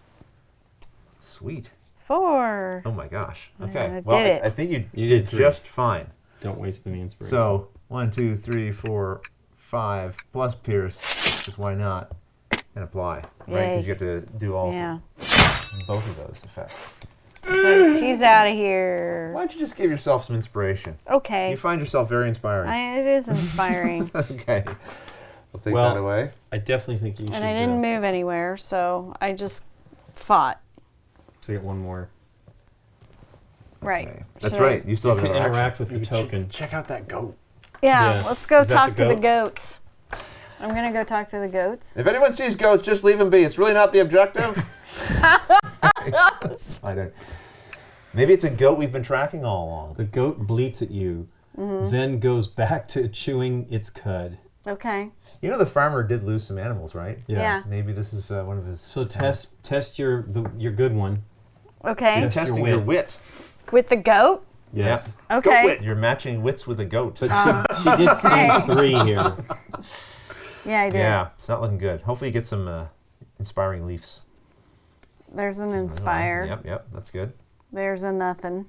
Sweet. 4. Oh my gosh. I Okay. did Well, it. I think you You did did 3. just fine. Don't waste any inspiration. So 1, 2, 3, 4, 5 plus Pierce, because why not? And apply, right? Yay. Because you get to do all Yeah. both of those effects. So he's out of here. Why don't you just give yourself some inspiration? Okay. You find yourself very inspiring. It is inspiring. Okay. We'll take Well, that away. I definitely think you should... And I didn't move anywhere, so I just fought. So you get one more. Right. Okay. That's So- right. You still You have can another interact action. with the token. Check out that goat. Yeah, Yeah. let's go Is that talk the to the goat? goats. I'm going to go talk to the goats. If anyone sees goats, just leave them be. It's really not the objective. I don't. Maybe it's a goat we've been tracking all along. The goat bleats at you, then goes back to chewing its cud. Okay. You know the farmer did lose some animals, right? Yeah. Maybe this is one of his. So test your good one. Okay. Test your testing your wit. With the goat? Yes. Okay. You're matching wits with a goat. But she did spend 3 here. Yeah, I did. Yeah, it's not looking good. Hopefully you get some inspiring leaves. There's an inspire. Yep, that's good. There's a nothing.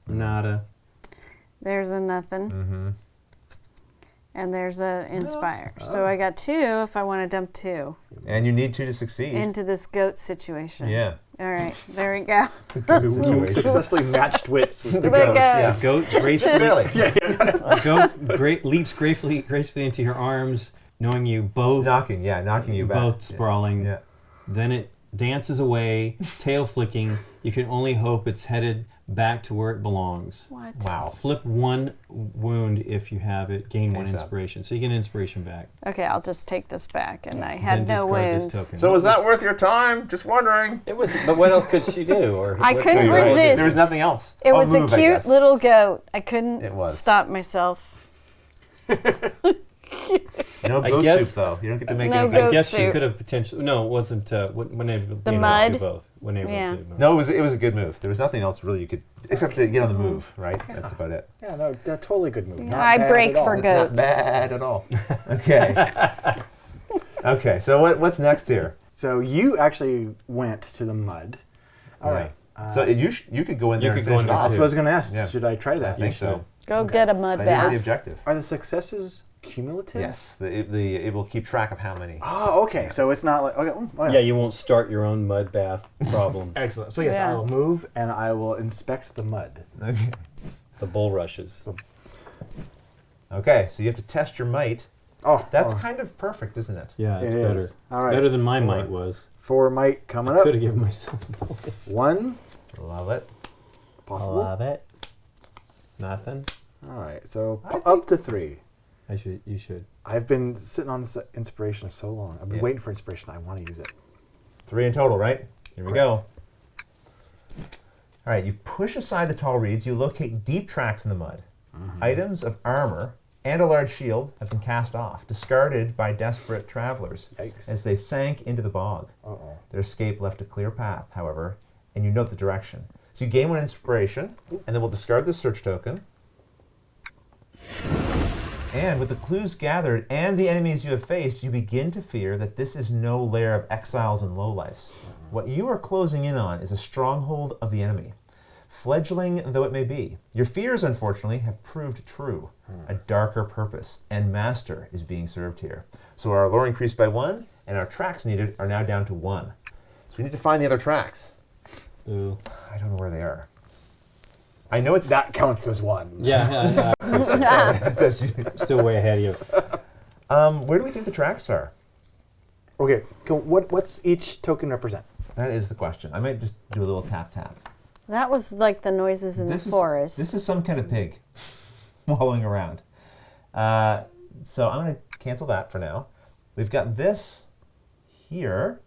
Nada. There's a nothing. Mm-hmm. And there's a inspire. So I got 2 if I want to dump 2 And you need 2 to succeed. into this goat situation. Yeah. All right. There we go. We successfully matched wits with the There we goats. go. Yeah. The goat gracefully, Really? the goat leaps gracefully into your arms, knowing you both knocking you back. both sprawling. Yeah. Then it dances away, tail flicking. You can only hope it's headed back to where it belongs. What? Wow. Flip 1 wound if you have it. Gain 1 Face up. inspiration. So you get an inspiration back. Okay, I'll just take this back. And I had Then no discard this wounds. token. So was that worth your time? Just wondering. It was. But what else could she do? Or I couldn't You're right. resist. There was nothing else. It Oh, was move, a I cute guess. little goat. I couldn't It was. stop myself. No I goat guess- soup though. You don't get to make No anything. goat I guess she soup. could have potentially. No, it wasn't. When able The to mud? do both. When able Yeah. to do both. No, it was a good move. There was nothing else really you could, except to get on the move, right? That's about it. Yeah, no, that's totally good move. Not I bad break at all. for Not goats. bad at all. Okay. Okay. So what's next here? So you actually went to the mud. All right. So you could go in there You and could go finish in it there off. That's what I was going to ask. Yeah. Should I try I that? think so. Go get a mud That is the bath. objective. Are the successes cumulative? Yes. It will keep track of how many. Oh, okay. So it's not like okay. Yeah, you won't start your own mud bath problem. Excellent. So yes, Yeah. I will move and I will inspect the mud. Okay. The bulrushes. Okay. So you have to test your might. Oh, That's kind of perfect, isn't it? Yeah, it's It better. is. All right. Better than my might was. 4 might coming I up. could have given myself a bonus. 1 Love it. possible. Love it. Nothing. All right. So up to 3. You should. I've been sitting on this inspiration so long. I've been Yeah. waiting for inspiration. I want to use it. 3 in total, right? Here we go. All right, you push aside the tall reeds. You locate deep tracks in the mud. Items of armor and a large shield have been cast off, discarded by desperate travelers Yikes. as they sank into the bog. Uh-oh. Their escape left a clear path, however, and you note the direction. So you gain 1 inspiration, and then we'll discard this search token. And with the clues gathered and the enemies you have faced, you begin to fear that this is no lair of exiles and lowlifes. What you are closing in on is a stronghold of the enemy, fledgling though it may be. Your fears, unfortunately, have proved true. A darker purpose and master is being served here. So our lore increased by 1, and our tracks needed are now down to 1. So we need to find the other tracks. Ooh. I don't know where they are. I know it's... That counts as 1. Yeah. Still way ahead of you. Where do we think the tracks are? Okay, what's each token represent? That is the question. I might just do a little tap-tap. That was like the noises in the forest. This is some kind of pig wallowing around. So I'm going to cancel that for now. We've got this here.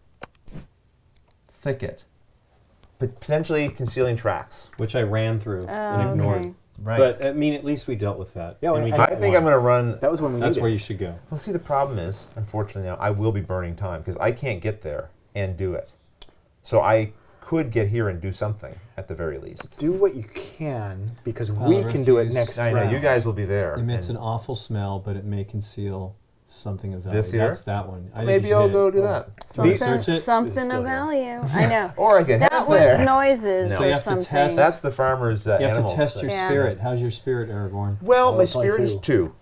Thicket. But potentially concealing tracks. Which I ran through and ignored. Okay. Right. But I mean, at least we dealt with that. Yeah, and we I got think one. I'm going to run... That was when we That's needed. where you should go. Well, see, the problem is, unfortunately now, I will be burning time because I can't get there and do it. So I could get here and do something at the very least. Do what you can, because we can do it refuse. next I know, round. you guys will be there. Emits and an awful smell, but it may conceal something of value. This here? That's that one. I think Maybe you should I'll hit go it. do that. Search Something, it? something It's still of here. value. I know. Or I can That head was there. noises So you or have to something. test- That's the farmer's You have animals. to test your Yeah. spirit. How's your spirit, Aragorn? Well, my it's only spirit is 2.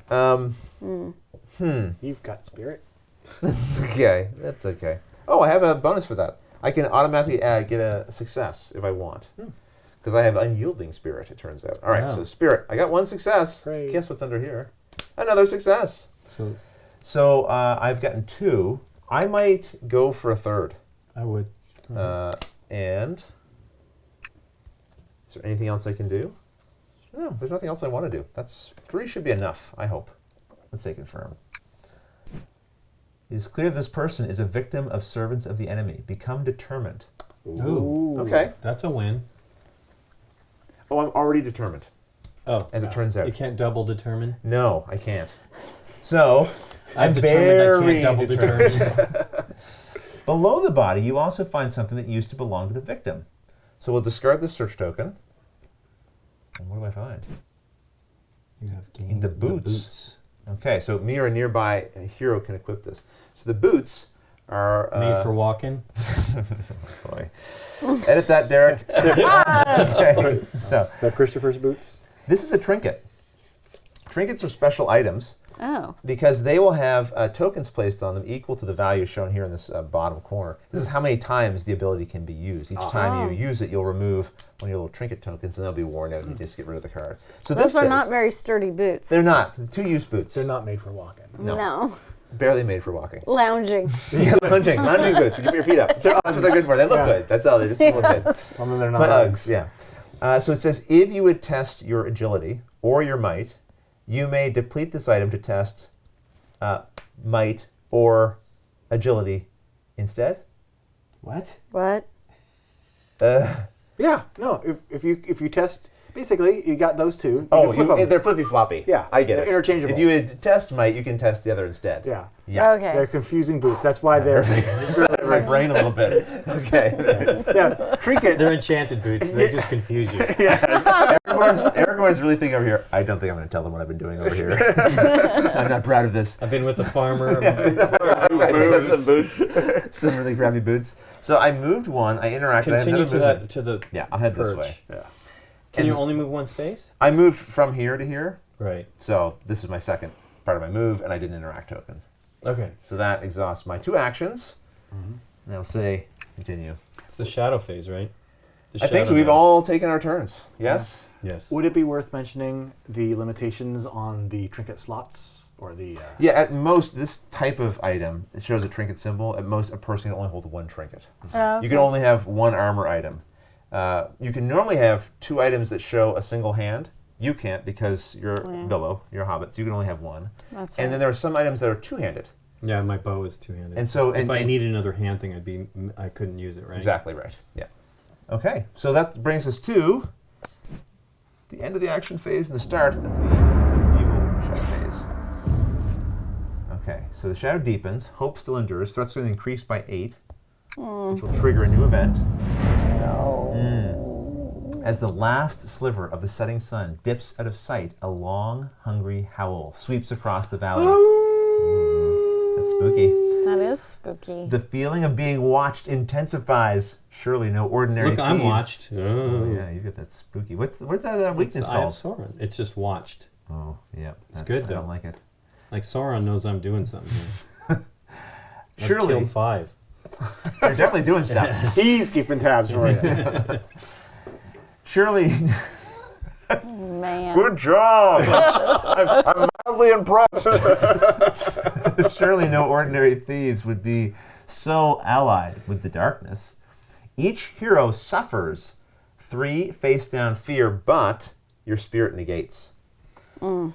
You've got spirit. That's okay. That's okay. Oh, I have a bonus for that. I can automatically get a success if I want. Because I have unyielding spirit, it turns out. All right, Wow. so spirit. I got 1 success. Great. Guess what's under here? Another success. So I've gotten 2. I might go for a 3rd. I would. And is there anything else I can do? No, there's nothing else I want to do. 3 should be enough, I hope. Let's say confirm. It is clear this person is a victim of servants of the enemy. Become determined. Ooh. Okay. That's a win. Oh, I'm already determined, Oh. as it turns out. You can't double determine? No, I can't. So, I'm I'm determined I very can't double determined. determine. Below the body, you also find something that used to belong to the victim. So we'll discard this search token. And what do I find? You have gained In the boots. Okay, so me or a nearby hero can equip this. So the boots are... Made for walking. Boy. Edit that, Derek. Okay, so The Christopher's boots. this is a trinket. Trinkets are special items Oh. because they will have tokens placed on them equal to the value shown here in this bottom corner. This is how many times the ability can be used. Each time you use it, you'll remove one of your little trinket tokens, and they'll be worn out, and you just get rid of the card. So Those this are says- not very sturdy boots. They're not. 2-use boots. They're not made for walking. No. Barely made for walking. Lounging. Yeah, lounging boots. When you put your feet up. That's what they're good for. They look good. That's all. They just look good. Some of them are not But Uggs. yeah. So it says, if you would test your agility or your might, you may deplete this item to test might or agility instead. What? What? Yeah, no. If you test, basically you got those two. You can flip 'em. They're flippy floppy. Yeah, I get they're it. interchangeable. If you would test might, you can test the other instead. Yeah. Yeah. Okay. They're confusing boots. That's why they're My brain a little bit. Okay. yeah trinkets. They're enchanted boots. They just confuse you. Everyone's really thinking over here. I don't think I'm going to tell them what I've been doing over here. I'm not proud of this. I've been with a farmer. Some boots. Some really crappy boots. So I moved 1. I interacted. Continue I had to another that to the Yeah, I'll head this perch. way. Yeah. Can you only move one space? I moved from here to here. Right. So this is my second part of my move, and I did an interact token. Okay. So that exhausts my 2 actions. And I'll say continue. It's the shadow phase, right? The I think so. shadow We've mode. all taken our turns. Yes? Yes. Would it be worth mentioning the limitations on the trinket slots or the? Yeah, at most, this type of item, it shows a trinket symbol. At most, a person can only hold 1 trinket. Oh, You can only have 1 armor item. You can normally have 2 items that show a single hand. You can't because you're Bilbo, you're a hobbit, so you can only have 1. That's right. And then there are some items that are 2-handed. Yeah, my bow is two-handed. And so, if I needed another hand thing, I couldn't use it, right? Exactly right. Yeah. Okay, so that brings us to the end of the action phase and the start of the evil shadow phase. Okay, so the shadow deepens, hope still endures, threats going to increase by 8, which will trigger a new event. As the last sliver of the setting sun dips out of sight, a long, hungry howl sweeps across the valley. That's spooky. That is spooky. The feeling of being watched intensifies. Surely no ordinary Look, thieves. I'm watched. Oh, yeah, you got that spooky. What's that weakness Eye of called? Sauron. It's just watched. Oh, yeah. It's good, I though. don't like it. Like Sauron knows I'm doing something. I've Surely. killed 5. You're definitely doing stuff. He's keeping tabs for you. Surely. Man. Good job. I'm mildly impressed. Surely no ordinary thieves would be so allied with the darkness. Each hero suffers 3 face-down fear, but your spirit negates.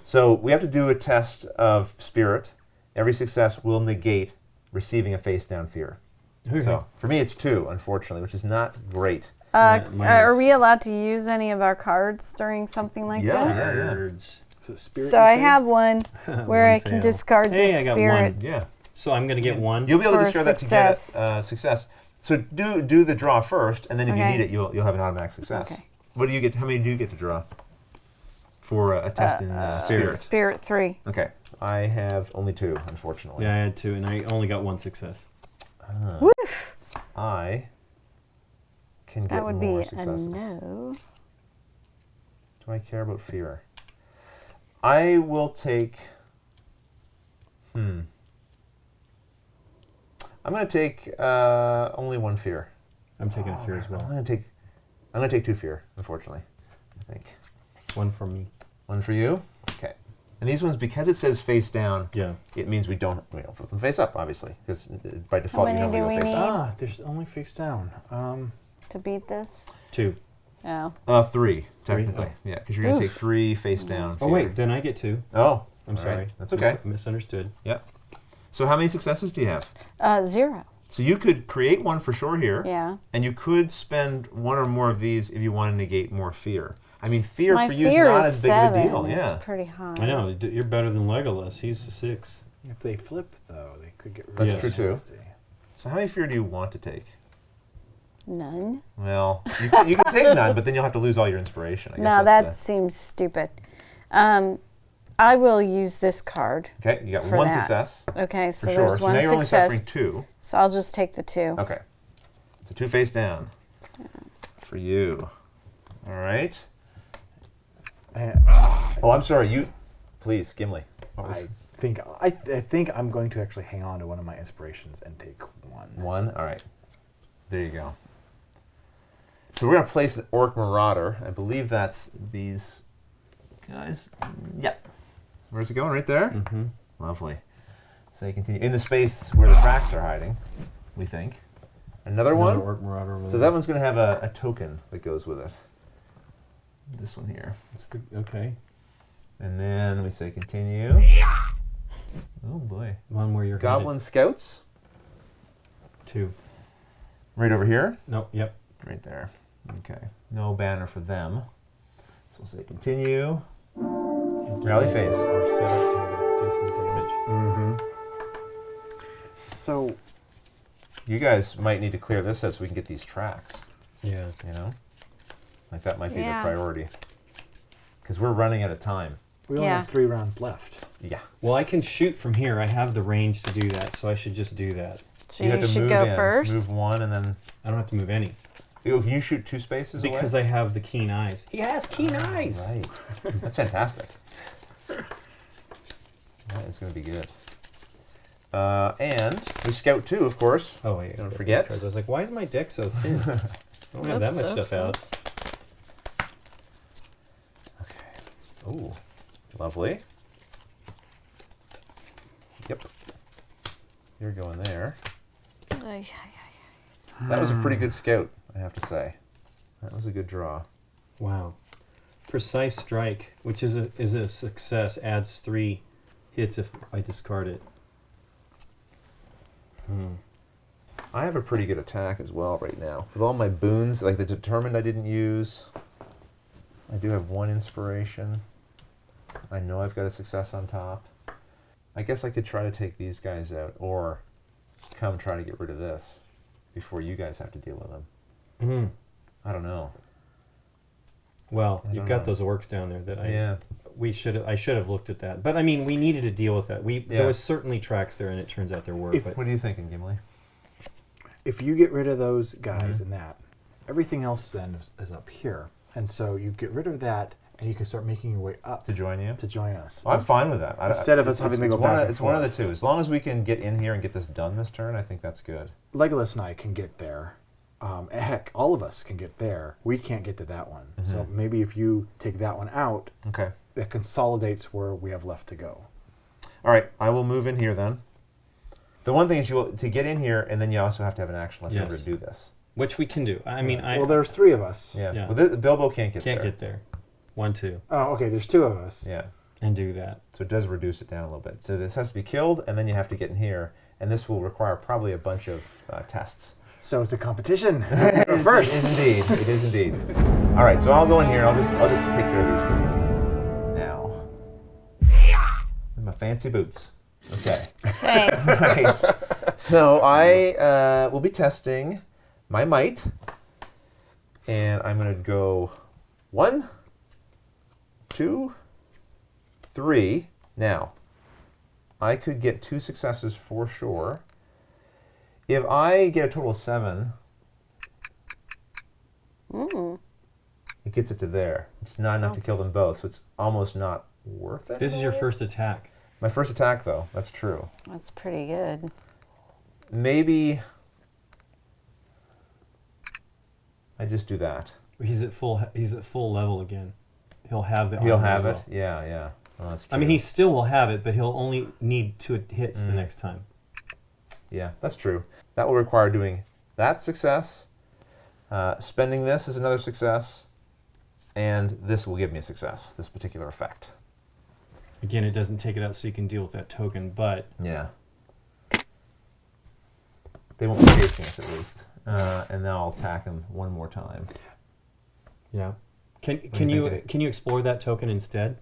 So we have to do a test of spirit. Every success will negate receiving a face-down fear. Okay. So for me, it's 2, unfortunately, which is not great. Are we allowed to use any of our cards during something like Yeah. this? Cards. So I have one where I can fail. discard the Hey, I got spirit. one. Yeah. So I'm going to get 1. You'll be able to For discard that to success. get success. So do the draw first, and then if you Okay. need it, you'll have an automatic success. Okay. What do you get? How many do you get to draw for a test in spirit? Spirit 3. Okay, I have only 2, unfortunately. Yeah, I had 2, and I only got 1 success. Woof! I can get That would be more a successes. no. Do I care about fear? I will take. I'm going to take only 1 fear. I'm taking a fear as I'm well. going to take 2 fear, unfortunately. I think 1 for me. 1 for you. Okay. And these ones, because it says face down, Yeah. it means we don't flip them face up, obviously, because by default you many don't do we go face need? up. There's only face down. To beat this? 2. Oh. 3 technically. Oh. Yeah, because you're going to take 3 face down. Oh, fear. wait, then I get 2. Oh, I'm all sorry. right. That's okay. Misunderstood. Yep. So how many successes do you have? 0. So you could create 1 for sure here, Yeah. and you could spend 1 or more of these if you want to negate more fear. I mean, fear My for you is fear not is as big 7. of a deal. Yeah. It's pretty high. I know. You're better than Legolas. He's a 6. If they flip, though, they could get rid That's of true, too. nasty. So how many fear do you want to take? None. Well, you can take none, but then you'll have to lose all your inspiration. I guess No, that's that seems stupid. I will use this card. Okay, you got for 1 that. success Okay, for so sure. there's So 1 now you're only success. suffering 2. So I'll just take the 2. Okay. So 2 face down for you. All right. Oh, I'm sorry. You, please, Gimli. What was I think I'm going to actually hang on to one of my inspirations and take 1. 1? All right. There you go. So we're going to place an Orc Marauder. I believe that's these guys. Yep. Where's it going? Right there? Mm-hmm. Lovely. So you continue in the space where the tracks are hiding, we think. Another one. Orc Marauder over So there. that one's going to have a token that goes with it. This one here. It's the, okay. And then we say continue. Oh boy. One where you're Goblin Scouts. 2. Right over here. No, yep. Right there. Okay. No banner for them. So we'll say continue. Rally phase. Or set up to do some damage. Mm-hmm. So You guys might need to clear this out so we can get these tracks. Yeah. You know? Like that might be Yeah. the priority. Because we're running out of time. we only Yeah. have 3 rounds left. Yeah. Well, I can shoot from here. I have the range to do that, so I should just do that. So You you have to should move go in. first. Move 1 and then... I don't have to move any. You shoot 2 spaces Because away? I have the keen eyes. He has keen eyes! Right. That's fantastic. That is going to be good. And we scout 2, of course. Oh, wait. Don't these forget. cards. I was like, why is my deck so thin? I don't have that Oops, much oops, stuff out. oops. Okay. Ooh, lovely. Yep. You're going there. Ay, That was a pretty good scout, I have to say. That was a good draw. Wow. Precise strike, which is a success, adds 3 hits if I discard it. I have a pretty good attack as well right now. With all my boons, like the Determined I didn't use. I do have 1 inspiration. I know I've got a success on top. I guess I could try to take these guys out, or come try to get rid of this before you guys have to deal with them. Mm. I don't know. Well, you've got those orcs down there that I should have looked at that. But I mean, we needed to deal with that. There was certainly tracks there, and it turns out there were. What are you thinking, Gimli? If you get rid of those guys and that, everything else then is up here. And so you get rid of that, and you can start making your way up. To join you? To join us. Well, I'm fine with that. Instead of us having to go back and forth. It's one of the two. As long as we can get in here and get this done this turn, I think that's good. Legolas and I can get there. Heck, all of us can get there. We can't get to that one. Mm-hmm. So maybe if you take that one out, okay, that consolidates where we have left to go. All right, I will move in here then. The one thing is to get in here, and then you also have to have an action left over to do this. Which we can do. I mean, well, there's 3 of us. Yeah. Well, Bilbo can't get there. Can't get there. 1, 2. Oh, okay, there's 2 of us. Yeah. And do that. So it does reduce it down a little bit. So this has to be killed, and then you have to get in here, and this will require probably a bunch of tests. So it's a competition. First. It is indeed. All right, so I'll go in here. I'll just take care of these now. With my fancy boots. Okay. Okay. Right. So I will be testing my might, and I'm going to go 1, 2, 3. Now, I could get 2 successes for sure. If I get a total of 7, it gets it to there. It's not enough to kill them both, so it's almost not worth it. This is your first attack. My first attack, though. That's true. That's pretty good. Maybe I just do that. He's at full level again. He'll have the. He'll have it. Well. Yeah. Well, that's true. I mean, he still will have it, but he'll only need 2 hits the next time. Yeah, that's true. That will require doing that success. Spending this is another success, and this will give me a success. This particular effect. Again, it doesn't take it out, so you can deal with that token, but yeah, they won't be chasing us at least. And now I'll attack him one more time. Yeah. Can you explore that token instead?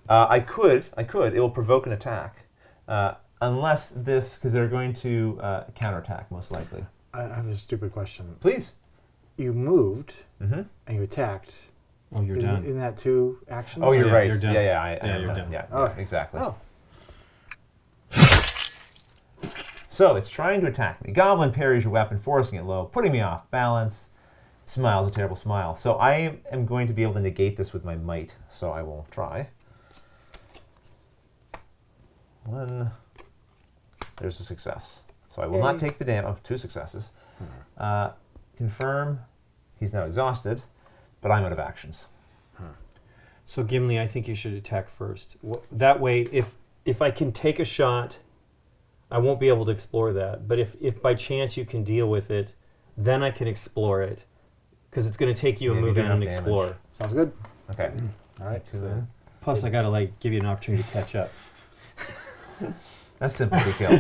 I could. It will provoke an attack. Unless this, because they're going to counterattack, most likely. I have a stupid question. Please. You moved, and you attacked. Oh, you're done. Isn't that 2 actions? Oh, you're right. You're done. Yeah, you're done. Yeah, exactly. Oh. So, it's trying to attack me. Goblin parries your weapon, forcing it low, putting me off balance. Smiles a terrible smile. So, I am going to be able to negate this with my might. So, I will try. 1. There's a success. So I will not take the damage. Oh, 2 successes. Confirm. He's now exhausted, but I'm out of actions. So Gimli, I think you should attack first. That way, if I can take a shot, I won't be able to explore that. But if by chance you can deal with it, then I can explore it, because it's going to take you a move in and explore. Sounds good. Okay. All right. So plus, I got to give you an opportunity to catch up. That's sympathy kill.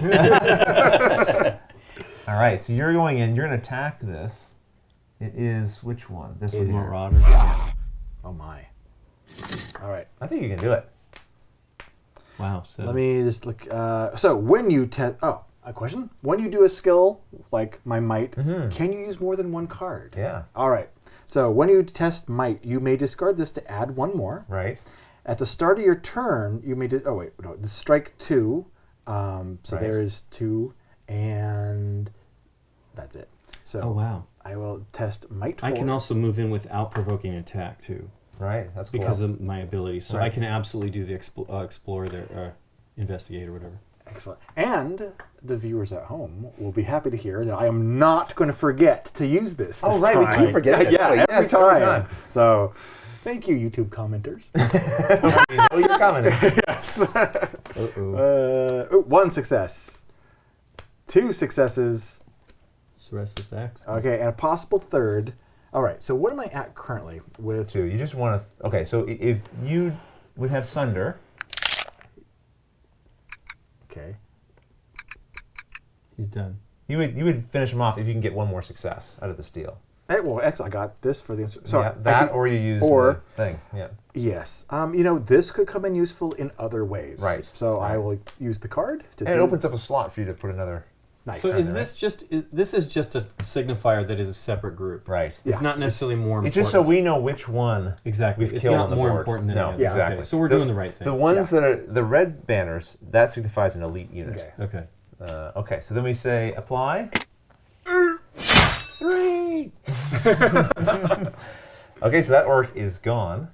All right, so you're going in. You're going to attack this. It is which one? This one. Marauder. Oh my. All right. I think you can do it. Wow. So let me just look. So when you test, a question. When you do a skill like my might, can you use more than 1 card? Yeah. All right. So when you test might, you may discard this to add 1 more. Right. At the start of your turn, you may. Strike 2. So there is 2, and that's it. So wow. I will test might 4. I can also move in without provoking attack too. Right, that's cool. Because of my ability. So I can absolutely do the explore there, investigate or whatever. Excellent. And the viewers at home will be happy to hear that I am not going to forget to use this time. We keep forgetting. Every time. So thank you, YouTube commenters. We know you're commenting. Yes. 1 success. 2 successes. So rest is X. Okay, and a possible 3rd. All right, so what am I at currently with... 2. You just want to... Okay, so if you would have Sunder... Okay. He's done. You would finish him off if you can get 1 more success out of this deal. Well, excellent. I got this for the... So or you use the thing. Yeah. Yes. This could come in useful in other ways. Right. So I will use the card. And it opens up a slot for you to put another Nice. So is this just this is just a signifier that is a separate group? Right. It's not necessarily more important. It's just so we know which one exactly. we've It's killed not on the more board. important than No, the other. exactly. Okay, so we're doing the right thing. The ones that are the red banners, that signifies an elite unit. Okay. Okay. Okay, so then we say apply. 3. Okay, so that orc is gone,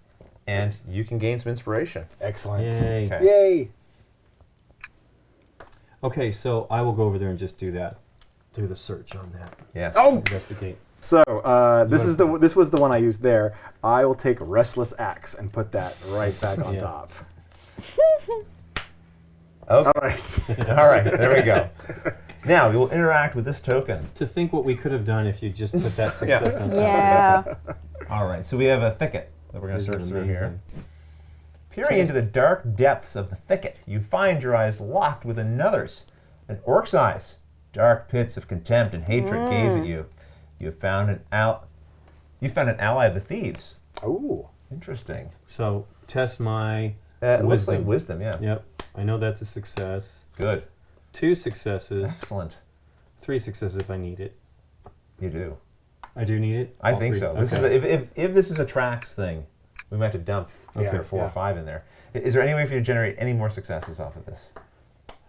and you can gain some inspiration. Excellent. Yay. Okay. Yay. Okay, so I will go over there and just do that. Do the search on that. Yes. Oh! Investigate. So this was the one I used there. I will take Restless Axe and put that right back on Yeah. top. Okay. All right. All right, there we go. Now we will interact with this token. To think what we could have done if you just put that success on top. Yeah. All right, so we have a thicket that we're going to This search is through here. amazing. Peering into the dark depths of the thicket, you find your eyes locked with another's. An orc's eyes. Dark pits of contempt and hatred gaze at you. You have found an ally of the thieves. Oh. Interesting. So test my It looks like wisdom. wisdom, yeah. Yep. I know that's a success. Good. 2 successes. Excellent. 3 successes if I need it. You do. I do need it? I All think 3? so. Okay. This is if this is a tracks thing, we might have to dump Okay. 4 or 5 in there. Is there any way for you to generate any more successes off of this?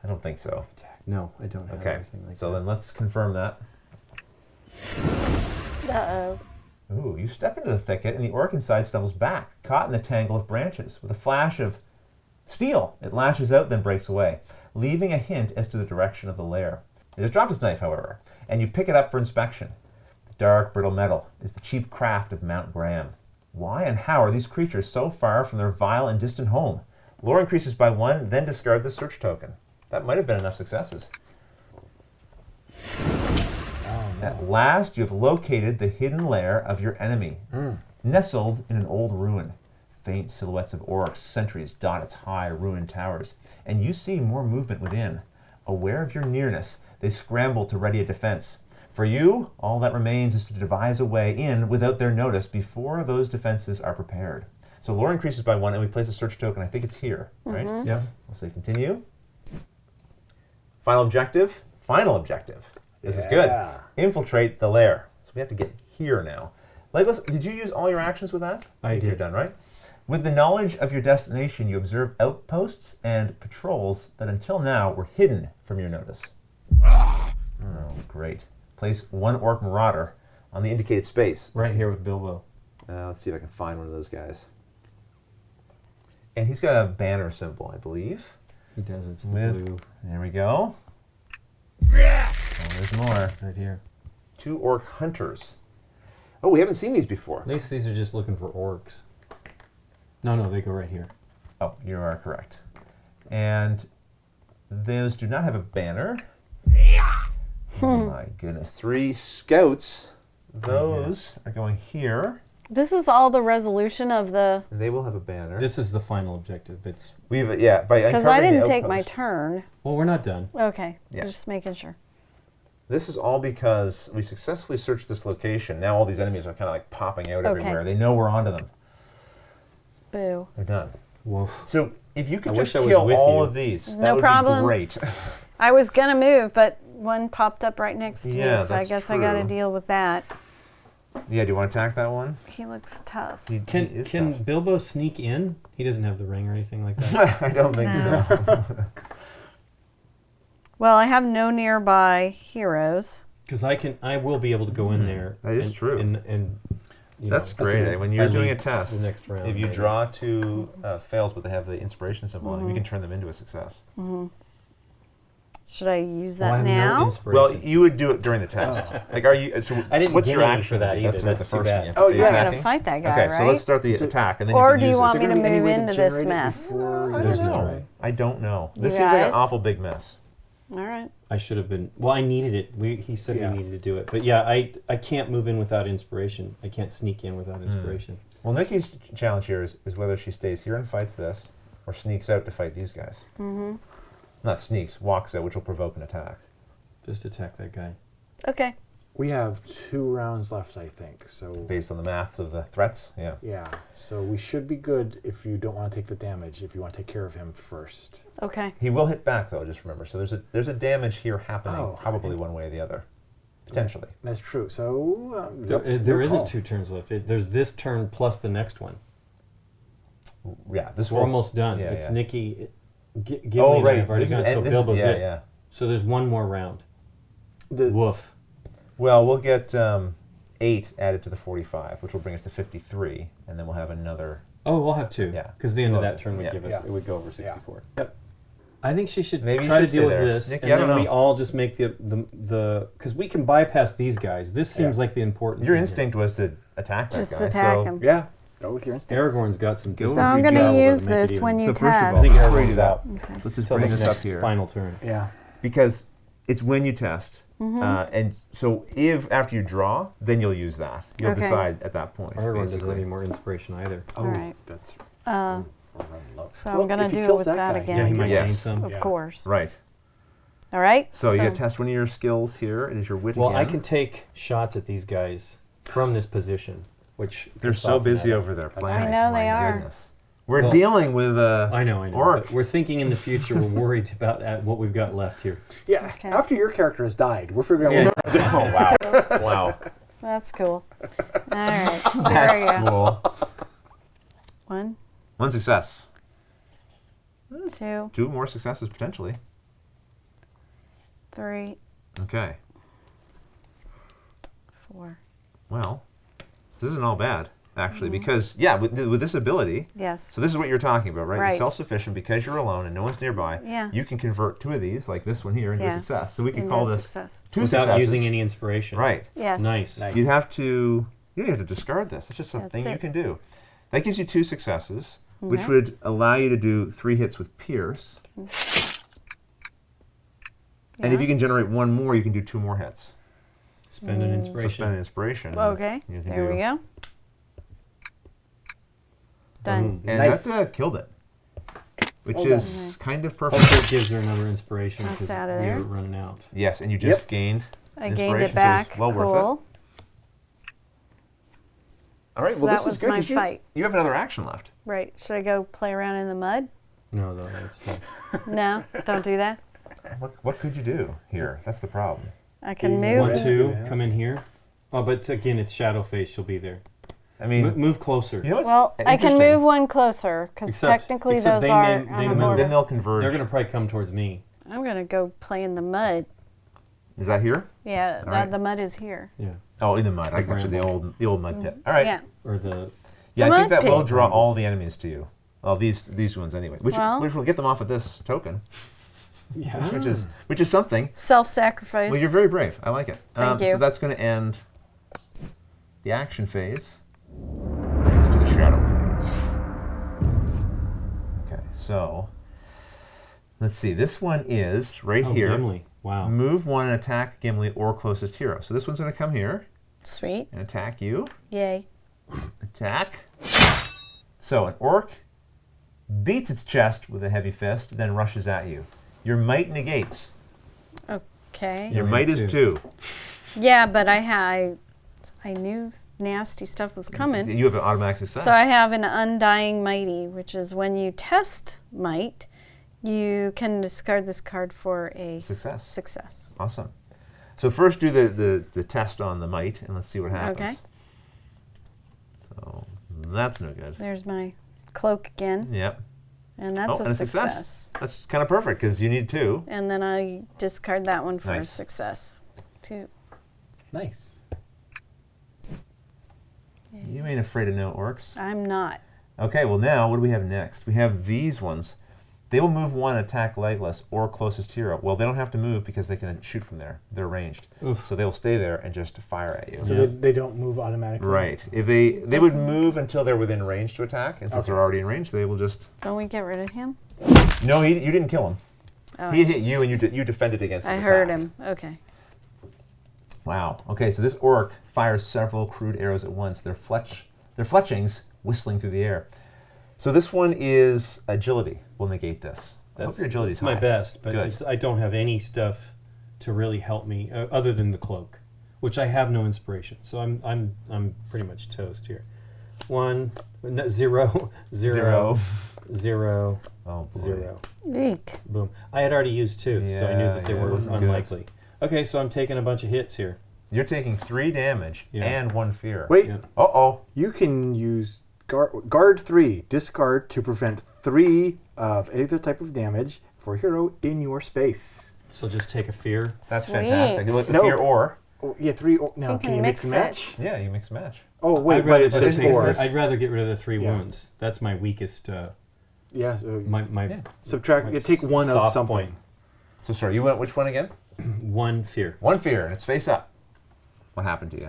I don't think so. No, I don't have Okay. anything like So that. then let's confirm that. Uh-oh. Ooh, you step into the thicket and the orc inside stumbles back, caught in the tangle of branches. With a flash of steel, it lashes out, then breaks away, leaving a hint as to the direction of the lair. It has dropped its knife, however, and you pick it up for inspection. The dark, brittle metal is the cheap craft of Mount Graham. Why and how are these creatures so far from their vile and distant home? Lore increases by 1, then discard the search token. That might have been enough successes. At last, you have located the hidden lair of your enemy, nestled in an old ruin. Faint silhouettes of orcs, sentries dot its high ruined towers, and you see more movement within. Aware of your nearness, they scramble to ready a defense. For you, all that remains is to devise a way in without their notice before those defenses are prepared. So lore increases by 1, and we place a search token. I think it's here, right? Yeah. We'll say continue. Final objective. Final objective. This is good. Infiltrate the lair. So we have to get here now. Legolas, did you use all your actions with that? I You're did. done, right? With the knowledge of your destination, you observe outposts and patrols that until now were hidden from your notice. Oh, great. Place 1 orc marauder on the indicated space. Right here with Bilbo. Let's see if I can find one of those guys. And he's got a banner symbol, I believe. He does. It's the With- blue There we go. Oh, there's more. right here. 2 orc hunters. Oh, we haven't seen these before. At least these are just looking for orcs. No, they go right here. Oh, you are correct. And those do not have a banner. Oh my goodness. 3 scouts. Those are going here. This is all the resolution of the... And they will have a banner. This is the final objective. It's By Because I uncovering the didn't take my outpost. turn. well, we're not done. Okay, Yeah. just making sure. This is all because we successfully searched this location. Now all these enemies are kind of like popping out Okay. everywhere. They know we're onto them. Boo. They're done. Well, So if you could I just wish I was kill with all you. of these, that No would problem. be great. I was going to move, but one popped up right next to Yeah, me, so I that's guess I got to true. deal with that. Yeah, do you want to attack that one? He looks tough. He can is can tough. Bilbo sneak in? He doesn't have the ring or anything like that. I don't think No. so. Well, I have no nearby heroes. Because I will be able to go in there. That is and, true. And you That's know, great. good. When if you're I doing a leave test, the next round, if you maybe. draw 2 fails, but they have the inspiration symbol on it, you can turn them into a success. Should I use Well, I that have now? no inspiration. Well, you would do it during the test. Like, are you? So I didn't what's get your any action for that That's either. right, That's the too first bad. thing. Oh, Are you yeah. I gotta attacking? fight that guy, Okay, right? so let's start the Is it- attack, and then Or you can do you use want this. me to Is there any move way to into this generate it mess? before you There's do no it? way. I don't know. You This seems like an guys? awful big mess. All right. I should have been. Well, I needed it. He said Yeah. we needed to do it. But yeah, I can't move in without inspiration. I can't sneak in without inspiration. Well, Nikki's challenge here is whether she stays here and fights this, or sneaks out to fight these guys. Mm-hmm. Not sneaks, walks out, which will provoke an attack. Just attack that guy. Okay. We have 2 rounds left, I think. So Based on the maths of the threats, yeah. yeah, so we should be good if you don't want to take the damage. If you want to take care of him first. Okay. He will hit back though. Just remember. So there's a damage here happening, Oh, probably one way or the other, potentially. That's true. So There isn't 2 turns left. There's this turn plus the next one. Yeah, this We're almost done. Yeah, It's yeah. Nikki. Gilly Oh and I right, have already gone, so Bilbo's yeah, it. yeah. So there's one more round. the Woof. Well, we'll get 8 added to the 45, which will bring us to 53, and then we'll have another. Oh, we'll have 2. Yeah. Because the end of Well, that turn would yeah. give us, Yeah. it would go over 64. Yep. I think she should Maybe you try to should deal stay with there. this, Nikki, and I don't then we know. all just make the because we can bypass these guys. This seems like the important. Your thing instinct was to attack that Just guy. attack so him. yeah, go with your instincts. Here. Aragorn's got some. Go So I'm with going your to javelin use make it this even. when you So first of all, test. I think Before you Aragorn's do that, out let's just until bring the this up next here. final turn. Yeah. Because it's when you test. And so if after you draw, then you'll use that. You'll Okay. decide at that point. Aragorn doesn't have basically. any more inspiration either. Oh, Alright. that's. Uh, we're running low. so Well, I'm going if to he do it kills with that that guy, again. Yeah, he might Yes. gain some. Of Yeah. course. Right. All right. So you test one of your skills here. It is your wit Well, I again. can take shots at these guys from this position, which They're can so soften busy that up. over there playing. I know they My are. goodness. We're Well, dealing with I know. Orc. But we're thinking in the future. We're worried about what we've got left here. Yeah. Okay. After your character has died, we're figuring Yeah. out. Oh wow! Wow. That's cool. All right. There we That's go. cool. 1, One success. 2, 2 more successes potentially. 3, Okay. 4. Well, this isn't all bad actually because with this ability. Yes. So this is what you're talking about, right? Right. You're self-sufficient because you're alone and no one's nearby. Yeah. You can convert 2 of these, like this one here, into a Yeah. success. So we can And call no this success. 2 Without successes. using any inspiration. Right. Yes. Nice. You have to. You don't have to discard this. It's just something That's you it. can do. That gives you 2 successes, which Okay. would allow you to do 3 hits with Pierce. And if Yeah. you can generate 1 more, you can do 2 more hits. Spend an So inspiration. spend an inspiration. Okay. You can There do- we go. Done. And Nice. that killed it, which Well is kind of perfect. Also, it gives her another inspiration That's because out of we there. were running out. Yes, and you just Yep. gained. I gained inspiration, it so back. it's well worth Cool. All right. So well, that this was is good. my 'cause fight. You have another action left. Right. Should I go play around in the mud? No, that's not. No, don't do that. What could you do here? That's the problem. I can Yeah. move. 1, 2, Yeah. come in here. Oh, but again, it's shadow face. She'll be there. I mean, Move closer. you know what's Well, I can interesting? move one closer because Except- technically except those they are may- on they the may- Then border. they'll converge. They're going to probably come towards me. I'm gonna go play in the mud. Is that here? Yeah, All right. the mud is here. Yeah. Oh, in the mud. I got you. The old mud pit. All right. Yeah. Or the. Yeah, The I think mud that will pit. draw all the enemies to you. Well, these ones anyway. Which Well- will get them off of this token, Yeah. which is something. Self-sacrifice. Well, you're very brave. I like it. Thank you. So that's going to end the action phase. Let's do the shadow phase. Okay, so let's see. This one is right Oh, here. Gimli. Wow. Move 1 and attack Gimli or closest hero. So this one's going to come here Sweet. and attack you. Yay. Attack. So an orc beats its chest with a heavy fist, then rushes at you. Your might negates. Okay. Your we might have is 2. 2. Yeah, but I knew nasty stuff was coming. You have an automatic success. So I have an undying mighty, which is when you test might, you can discard this card for a Success. success. Awesome. So first do the test on the might, and let's see what happens. Okay. So that's no good. There's my cloak again, Yep. and that's and a a success. That's kind of perfect because you need 2. And then I discard that one for a Nice. success. 2. Nice. You ain't afraid of no orcs. I'm not. Okay, well now what do we have next? We have these ones. They will move 1, attack legless or closest hero. Well, they don't have to move because they can shoot from there. They're ranged. Oof. So they will stay there and just fire at you. So Yeah. they don't move automatically. Right. If they would move until they're within range to attack, and since they're already in range, they will just. Don't we get rid of him? No, you didn't kill him. Oh, He hit you, and you defended against. I his heard attack. him. Okay. Wow. Okay, so this orc fires several crude arrows at once. Their fletchings whistling through the air. So this one is agility. Will negate this. I hope your agility is my high. best, but Good. I don't have any stuff to really help me other than the cloak. which I have no inspiration. So I'm pretty much toast here. 1, no, 0, 0, 0, Oh, boy. 0. Eek. Boom. I had already used 2, so I knew that they were wasn't unlikely. Okay, so I'm taking a bunch of hits here. You're taking 3 damage and 1 fear. Wait, Yeah. Uh-oh. you can use guard 3, discard to prevent 3 of any other type of damage for a hero in your space. So just take a fear. That's Sweet. fantastic. You look No. fear or. Oh, yeah, 3. Now, You can can you mix mix and it. match? Yeah, you mix and match. Oh, wait, I'd rather but just there's take 4. I'd rather get rid of the 3 Yeah. wounds. That's my weakest. Yeah, so My subtract. my You take 1 of soft something. point. So sorry, you went which one again? 1 fear. 1 fear, and it's face up. What happened to you?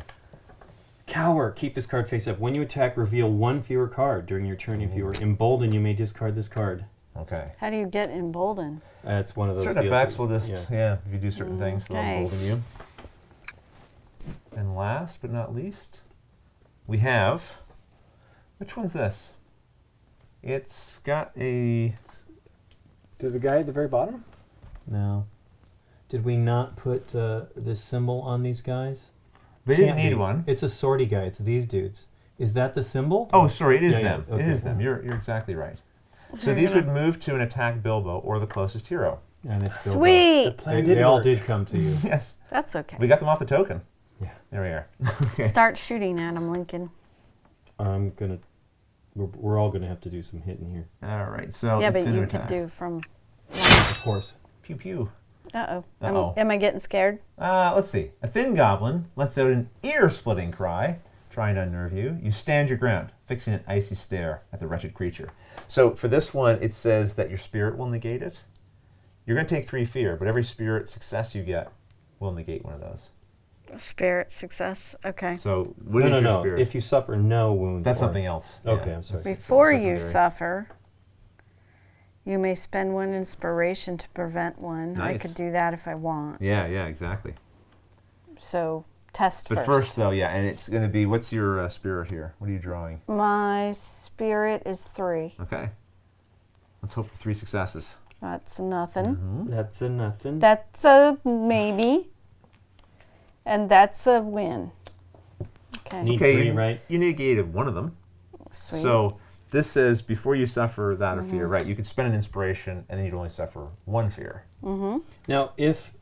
Cower. Keep this card face up. When you attack, reveal 1 fewer card during your turn. If you are emboldened, you may discard this card. Okay. How do you get emboldened? That's one of those Certain deals effects where- will just, yeah. if you do certain things, they'll Okay. embolden you. And last but not least, we have, which one's this? It's got a, To the guy at the very bottom? No. Did we not put this symbol on these guys? they didn't Can't need be. one. It's a sortie guy. It's these dudes. Is that the symbol? Oh, sorry, it is Yeah, yeah, them. okay. It is them. You're exactly right. So these would move to an attack Bilbo or the closest hero. And it's still Sweet. The They, plan they did all work. did come to you. Yes. That's okay. We got them off the token. Yeah. There we are. Start shooting at him, Lincoln. I'm gonna. We're all gonna have to do some hitting here. All right, so Yeah, it's but going to you attack. could do from. Of course. Pew pew. Uh-oh. Uh-oh. Am I getting scared? Let's see. A thin goblin lets out an ear-splitting cry, trying to unnerve you. You stand your ground, fixing an icy stare at the wretched creature. So for this one, it says that your spirit will negate it. You're going to take 3 fear, but every spirit success you get will negate one of those. Spirit success. Okay. So what is your No. spirit? If you suffer no wounds. That's or- something else. Okay, Yeah. I'm sorry. Before you secondary. suffer, you may spend 1 inspiration to prevent one. I Nice. could do that if I want. Yeah, So exactly. test But first, though, yeah, and it's going to be, what's your spirit here? What are you drawing? My spirit is 3. Okay. Let's hope for 3 successes. That's nothing. Mm-hmm. That's a nothing. That's a maybe. And that's a win. Okay. Need Okay, 3, right? You negated one of them. Sweet. So this says before you suffer that or Mm-hmm. fear, right? You could spend an inspiration and then you'd only suffer 1 fear. Now, if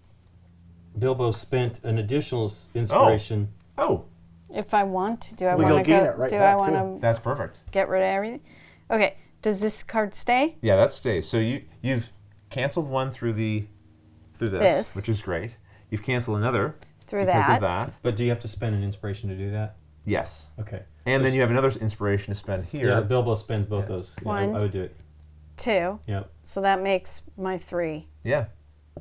Bilbo spent an additional inspiration, Oh, if I want to, do I Well, want to you'll gain go? it right do I back, want too. to that's perfect. get rid of everything? Okay. Does this card stay? Yeah, that stays. So you've canceled one through this, This. which is great. You've canceled another Through because that. of that. but do you have to spend an inspiration to do that? Yes. Okay. And So then you have another inspiration to spend here. Yeah, Bilbo spends both those. Yeah, I 1. would do it. 2. Yep. So that makes my 3. Yeah,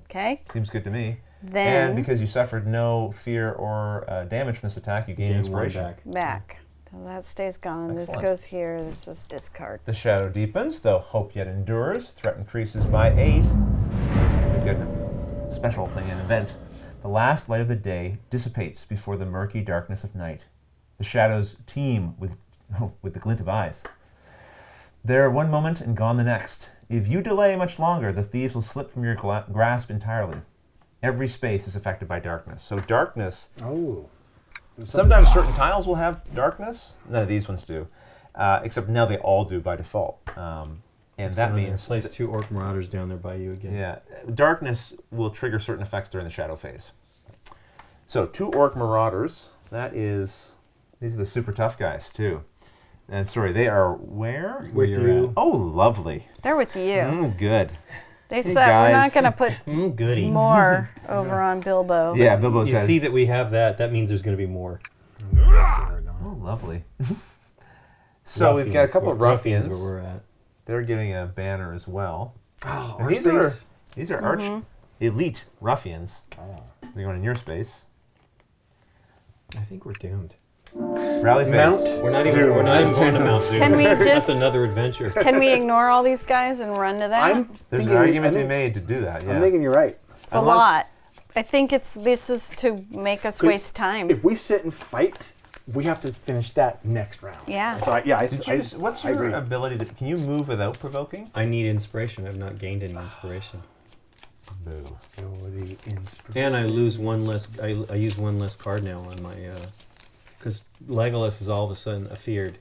Okay. seems good to me. Then And because you suffered no fear or damage from this attack, you gain Gain 1 inspiration. back. back. So that stays gone. This Excellent. goes here. This is discard. The shadow deepens, though hope yet endures. Threat increases by 8. We've got a special thing, an event. The last light of the day dissipates before the murky darkness of night. The shadows teem with the glint of eyes. They're one moment and gone the next. If you delay much longer, the thieves will slip from your grasp entirely. Every space is affected by darkness. So darkness, Oh. sometimes certain tiles will have darkness. None of these ones do. Except now they all do by default. And that means... Place 2 Orc Marauders down there by you again. Yeah, darkness will trigger certain effects during the shadow phase. So 2 Orc Marauders, these are the super tough guys too. And sorry, they are where? With you're you. at. Oh, lovely. They're with you. Good. They Hey, said we're guys. not going to put Goody. more over on Bilbo. Yeah, Bilbo You says, see that we have that. That means there's going to be more. oh, lovely. So we've got a couple of ruffians. Where we're at. They're getting a banner as well. Oh, And our these space. are arch elite ruffians. They're going in your space. I think we're doomed. Rally face. Mount. We're not even going to Mount Doom. Can we That's just- another adventure. Can we ignore all these guys and run to that? I'm There's thinking, an argument I to be think- made to do that. Yeah. I'm thinking you're right. It's a Unless- lot. I think this is to make us But waste time. If we sit and fight, we have to finish that next round. Yeah. So What's I your agree. ability to? Can you move without provoking? I need inspiration. I've not gained any inspiration. Boo. Oh, the inspiration. And I lose one less. I use one less card now on my because Legolas is all of a sudden afeared.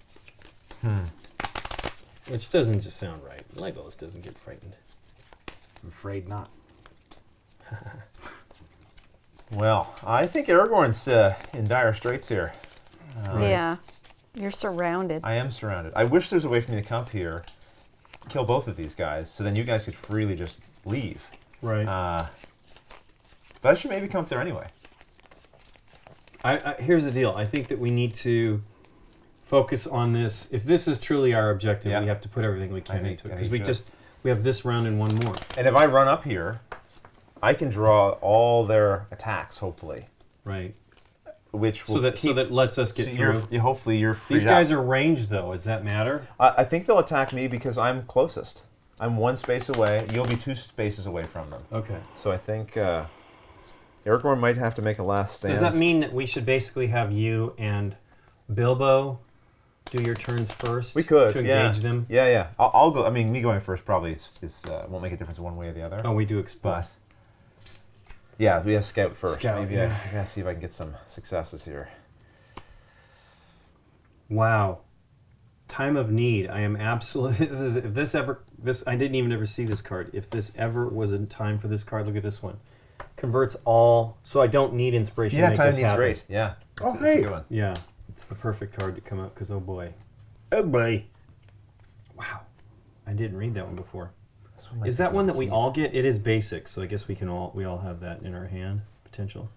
Which doesn't just sound right. Legolas doesn't get frightened. I'm afraid not. Well, I think Aragorn's in dire straits here. Yeah. You're surrounded. I am surrounded. I wish there was a way for me to come up here, kill both of these guys, so then you guys could freely just leave. Right. But I should maybe come up there anyway. Here's the deal. I think that we need to focus on this. If this is truly our objective, we have to put everything we can into it. Because we have this round and one more. And if I run up here, I can draw all their attacks, hopefully. Right. Which will so that lets us get through. Hopefully you're freed These guys are ranged, though. Does that matter? I think they'll attack me because I'm closest. I'm one space away. You'll be 2 spaces away from them. Okay. So I think Aragorn might have to make a last stand. Does that mean that we should basically have you and Bilbo do your turns first? We could, to engage them. Yeah. I'll go. I mean, me going first probably won't make a difference one way or the other. Oh, we do expect. Yeah, we have scout first. Scout, Maybe yeah. I gotta see if I can get some successes here. Wow. Time of need. I am absolutely. I didn't even ever see this card. If this ever was a time for this card, look at this one. Converts all. So I don't need inspiration. Yeah, to make time this needs happen. great. Yeah. Oh, It's a hey. good one. Yeah, it's the perfect card to come up because oh boy. Wow, I didn't read that one before. Is that one that we all get? It is basic, so I guess we all have that in our hand potential.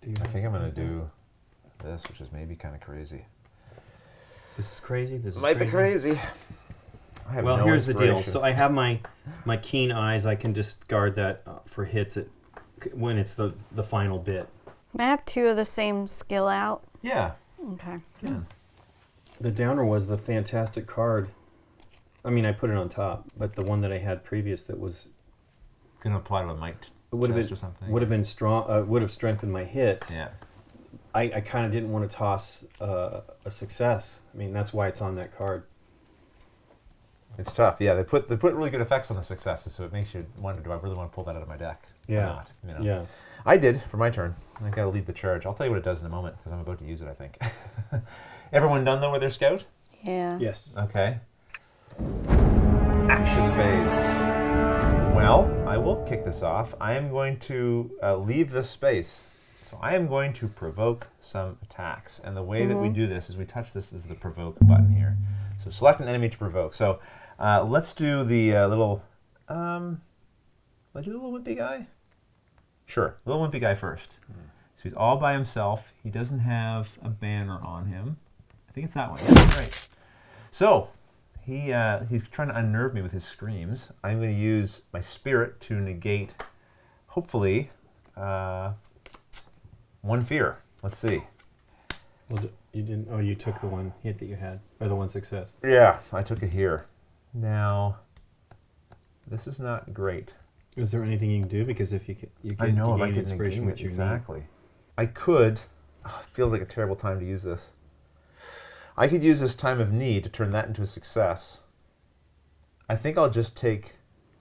I think I'm gonna do this, which is maybe kind of crazy. This is crazy. This is Might be crazy. I have well, no here's the deal. inspiration. So I have my keen eyes. I can discard that for hits when it's the final bit. May I have 2 of the same skill out? Yeah. Okay. Yeah. The downer was the fantastic card. I mean, I put it on top, but the one that I had previous that was Gonna apply to a might would have test been or something. would have been strong. Would have strengthened my hits. Yeah. I kind of didn't want to toss a success. I mean, that's why it's on that card. It's tough. Yeah, they put really good effects on the successes, so it makes you wonder: do I really want to pull that out of my deck? Or Yeah. not? You know? Yeah. I did for my turn. I got to lead the charge. I'll tell you what it does in a moment because I'm about to use it. I think. Everyone done though with their scout? Yeah. Yes. Okay. Action phase. Well, I will kick this off. I am going to leave this space. So I am going to provoke some attacks. And the way that we do this is we touch this as the provoke button here. So select an enemy to provoke. So let's do the little... will I do the little wimpy guy? Sure, little wimpy guy first. So he's all by himself. He doesn't have a banner on him. I think it's that one. Yeah, that's right. So he's trying to unnerve me with his screams. I'm going to use my spirit to negate, hopefully, one fear. Let's see. Well, you didn't. Oh, you took the one hit that you had, or the one success. Yeah, I took it here. Now, this is not great. Is there anything you can do? Because if you get I know if I gain could inspiration, negate which it, you exactly. I could. It feels like a terrible time to use this. I could use this time of need to turn that into a success. I think I'll just take...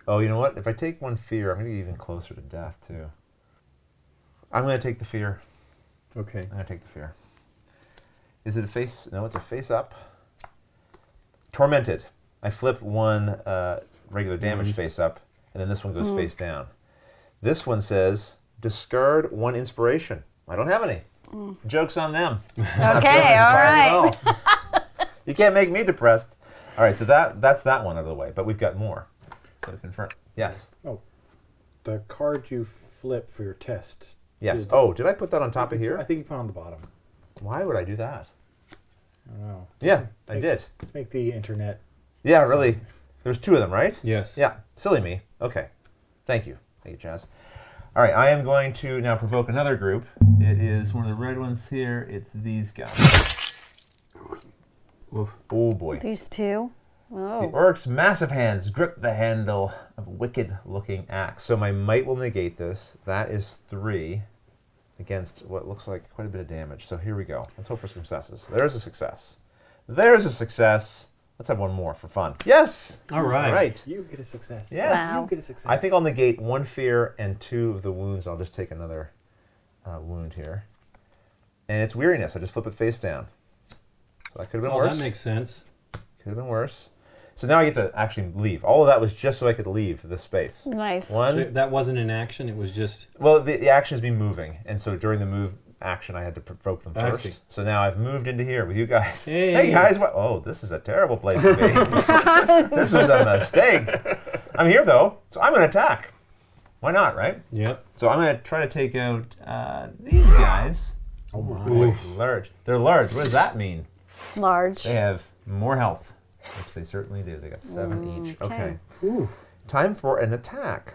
Oh, you know what? If I take one fear, I'm going to be even closer to death, too. I'm going to take the fear. Okay. I'm going to take the fear. Is it a face? No, it's a face up. Tormented. I flip one regular damage face up, and then this one goes face down. This one says, discard one inspiration. I don't have any. Joke's on them. Okay, all right. You can't make me depressed. All right, so that's that one out of the way, but we've got more. So to confirm. Yes. Oh, the card you flip for your test. Yes. Did I put that on top of here? I think you put it on the bottom. Why would I do that? I don't know. Yeah, I did. To make the internet. Yeah, really. There's 2 of them, right? Yes. Yeah. Silly me. Okay. Thank you. Thank you, Chaz. All right, I am going to now provoke another group. It is one of the red ones here. It's these guys. Oof. Oh, boy. These 2? The Oh. orc's massive hands grip the handle of a wicked-looking axe. So my might will negate this. That is 3 against what looks like quite a bit of damage. So here we go. Let's hope for successes. There's a success. There's a success. Let's have one more for fun. Yes. All right. All right. You get a success. Yes. Wow. You get a success. I think I'll negate 1 fear and 2 of the wounds. I'll just take another wound here. And it's weariness. I just flip it face down. So that could have been worse. That makes sense. Could have been worse. So now I get to actually leave. All of that was just so I could leave this space. Nice. One. So that wasn't an action. It was just. Well, the action has been moving, and so during the move action, I had to provoke them I first. see. So now I've moved into here with you guys. Hey. Guys! What? Oh, this is a terrible place to be. This was a mistake. I'm here though, so I'm going to attack. Why not, right? Yep. So I'm going to try to take out these guys. Oh my. Ooh, large. They're large. What does that mean? Large. They have more health, which they certainly do. They got 7 each. Okay. Ooh. Time for an attack.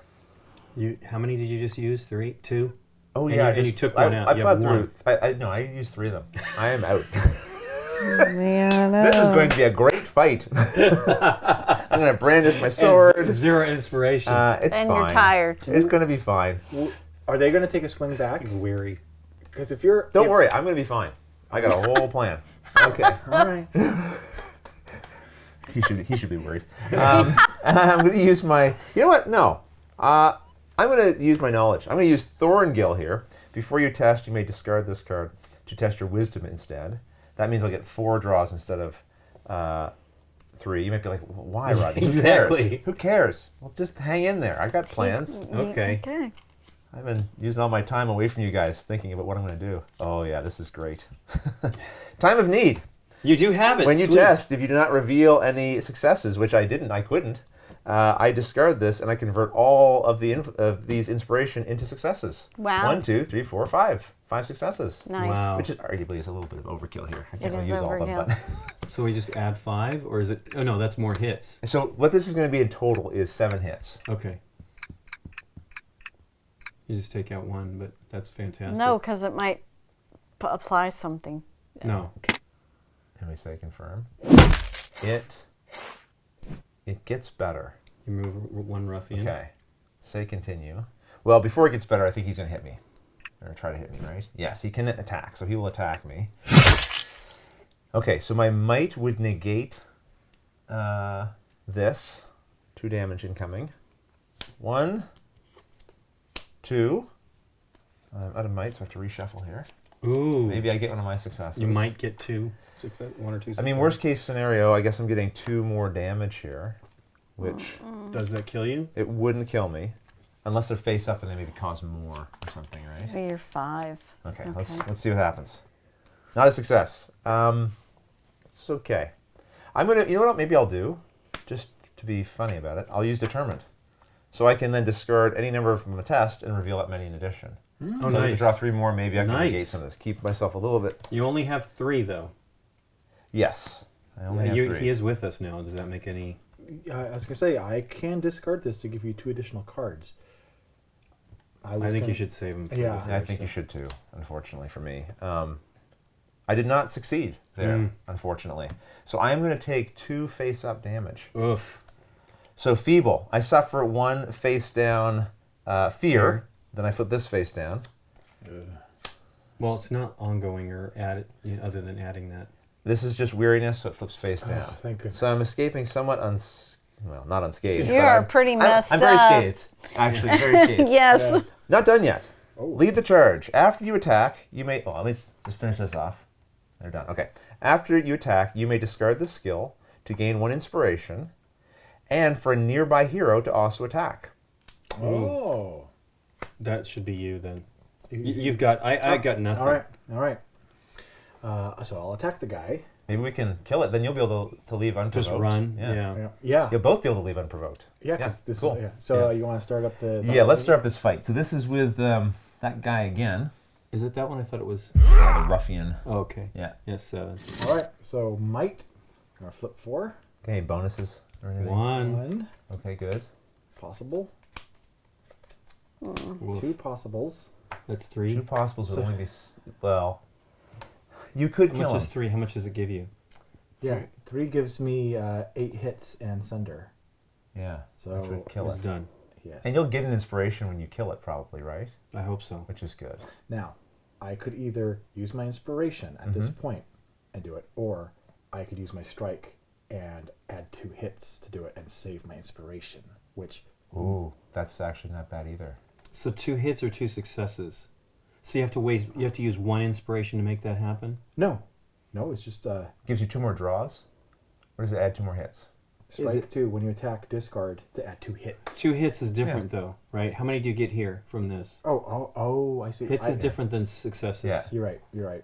How many did you just use? 3, 2. Oh And yeah, you took one out. You have plowed through. No, I used 3 of them. I am out. Man, This is going to be a great fight. I'm going to brandish my sword. Zero inspiration. It's and fine. you're tired. It's going to be fine. Are they going to take a swing back? He's weary. Because if you're... Don't worry, I'm going to be fine. I got a whole plan. Okay. All right. He should be worried. I'm going to use my... You know what? No. I'm going to use my knowledge. I'm going to use Thorngill here. Before you test, you may discard this card to test your wisdom instead. That means I'll get 4 draws instead of 3. You might be like, why, Rodney? Who Exactly. cares? Who cares? Well, just hang in there. I got plans. Okay. Okay. I've been using all my time away from you guys thinking about what I'm going to do. Oh, yeah, this is great. Time of need. You do have it. When you Sweet. test, if you do not reveal any successes, which I didn't, I couldn't, I discard this and I convert all of these inspiration into successes. Wow. 1, 2, 3, 4, 5. 5 successes. Nice. Wow. Which is arguably is a little bit of overkill here. I can't It really is use all of them. overkill. So we just add 5, or is it? Oh no, that's more hits. But so what this is going to be in total is 7 hits. Okay. You just take out 1, but that's fantastic. No, because it might apply something. No. And we say confirm. It gets better. You move 1 ruffian. Okay. Say continue. Well, before it gets better, I think he's going to hit me. Or try to hit me, right? Yes, he can attack, so he will attack me. Okay, so my might would negate this. 2 damage incoming. 1, 2. I'm out of might, so I have to reshuffle here. Ooh. Maybe I get one of my successes. You might get 2 success, 1 or 2 successes. I mean, worst case scenario, I guess I'm getting 2 more damage here, which Does that kill you? it wouldn't kill me. Unless they're face up and they maybe cause more or something, right? Maybe you're 5. Okay, Okay. let's see what happens. Not a success. It's okay. I'm gonna. You know what? Maybe I'll do, just to be funny about it. I'll use determined, so I can then discard any number from a test and reveal that many in addition. Oh, So I nice. can draw 3 more. Maybe I can Nice. negate some of this. Keep myself a little bit. You only have 3, though. Yes, I only have 3. He is with us now. Does that make any... I was going to say, I can discard this to give you 2 additional cards. I think you should save him. For Yeah. this I think you should too. Unfortunately for me, I did not succeed there. Unfortunately, so I am going to take 2 face-up damage. Oof. So feeble. I suffer 1 face-down fear. Then I flip this face down. Well, it's not ongoing or other than adding that. This is just weariness, so it flips face down. Oh, thank goodness. So I'm escaping somewhat not unscathed. You but are I'm- pretty messed I'm very up. scathed. Actually, very scathed. Yes. Not done yet. Oh. Lead the charge. After you attack, you may... Well, let me just finish this off. They're done. Okay. After you attack, you may discard this skill to gain 1 inspiration, and for a nearby hero to also attack. Oh. That should be you then. You've got... I got nothing. All right. So I'll attack the guy. Maybe we can kill it. Then you'll be able to leave unprovoked. Just run. Yeah. Yeah. Yeah. You'll both be able to leave unprovoked. Yeah, because this cool. is... Yeah. So Yeah. you want to start up the... Yeah, let's start up this fight. So this is with that guy again. Is it that one? I thought it was... Yeah, the ruffian. Oh, okay. Yeah. Yes, 7. All right. So might. I'm going to flip 4. Okay, bonuses or anything? 1. 1. Okay, good. Possible. Oof. 2 possibles. That's 3. 2 possibles would So- only be... Well... You could How kill much him. is 3? How much does it give you? Yeah. 3 gives me 8 hits and sunder. Yeah. So which would kill It's it. done. yes. And you'll get an inspiration when you kill it, probably, right? I hope so. Which is good. Now, I could either use my inspiration at this Mhm. point and do it, or I could use my strike and 2 hits to do it and save my inspiration, which... Ooh, that's actually not bad either. So 2 hits or 2 successes. So you have to use 1 inspiration to make that happen? No, it's just... Gives you 2 more draws? Or does it add 2 more hits? Strike 2. When you attack, discard to add 2 hits. 2 hits is different though, right? How many do you get here from this? Oh, I see. Hits is different than successes. Yeah. You're right.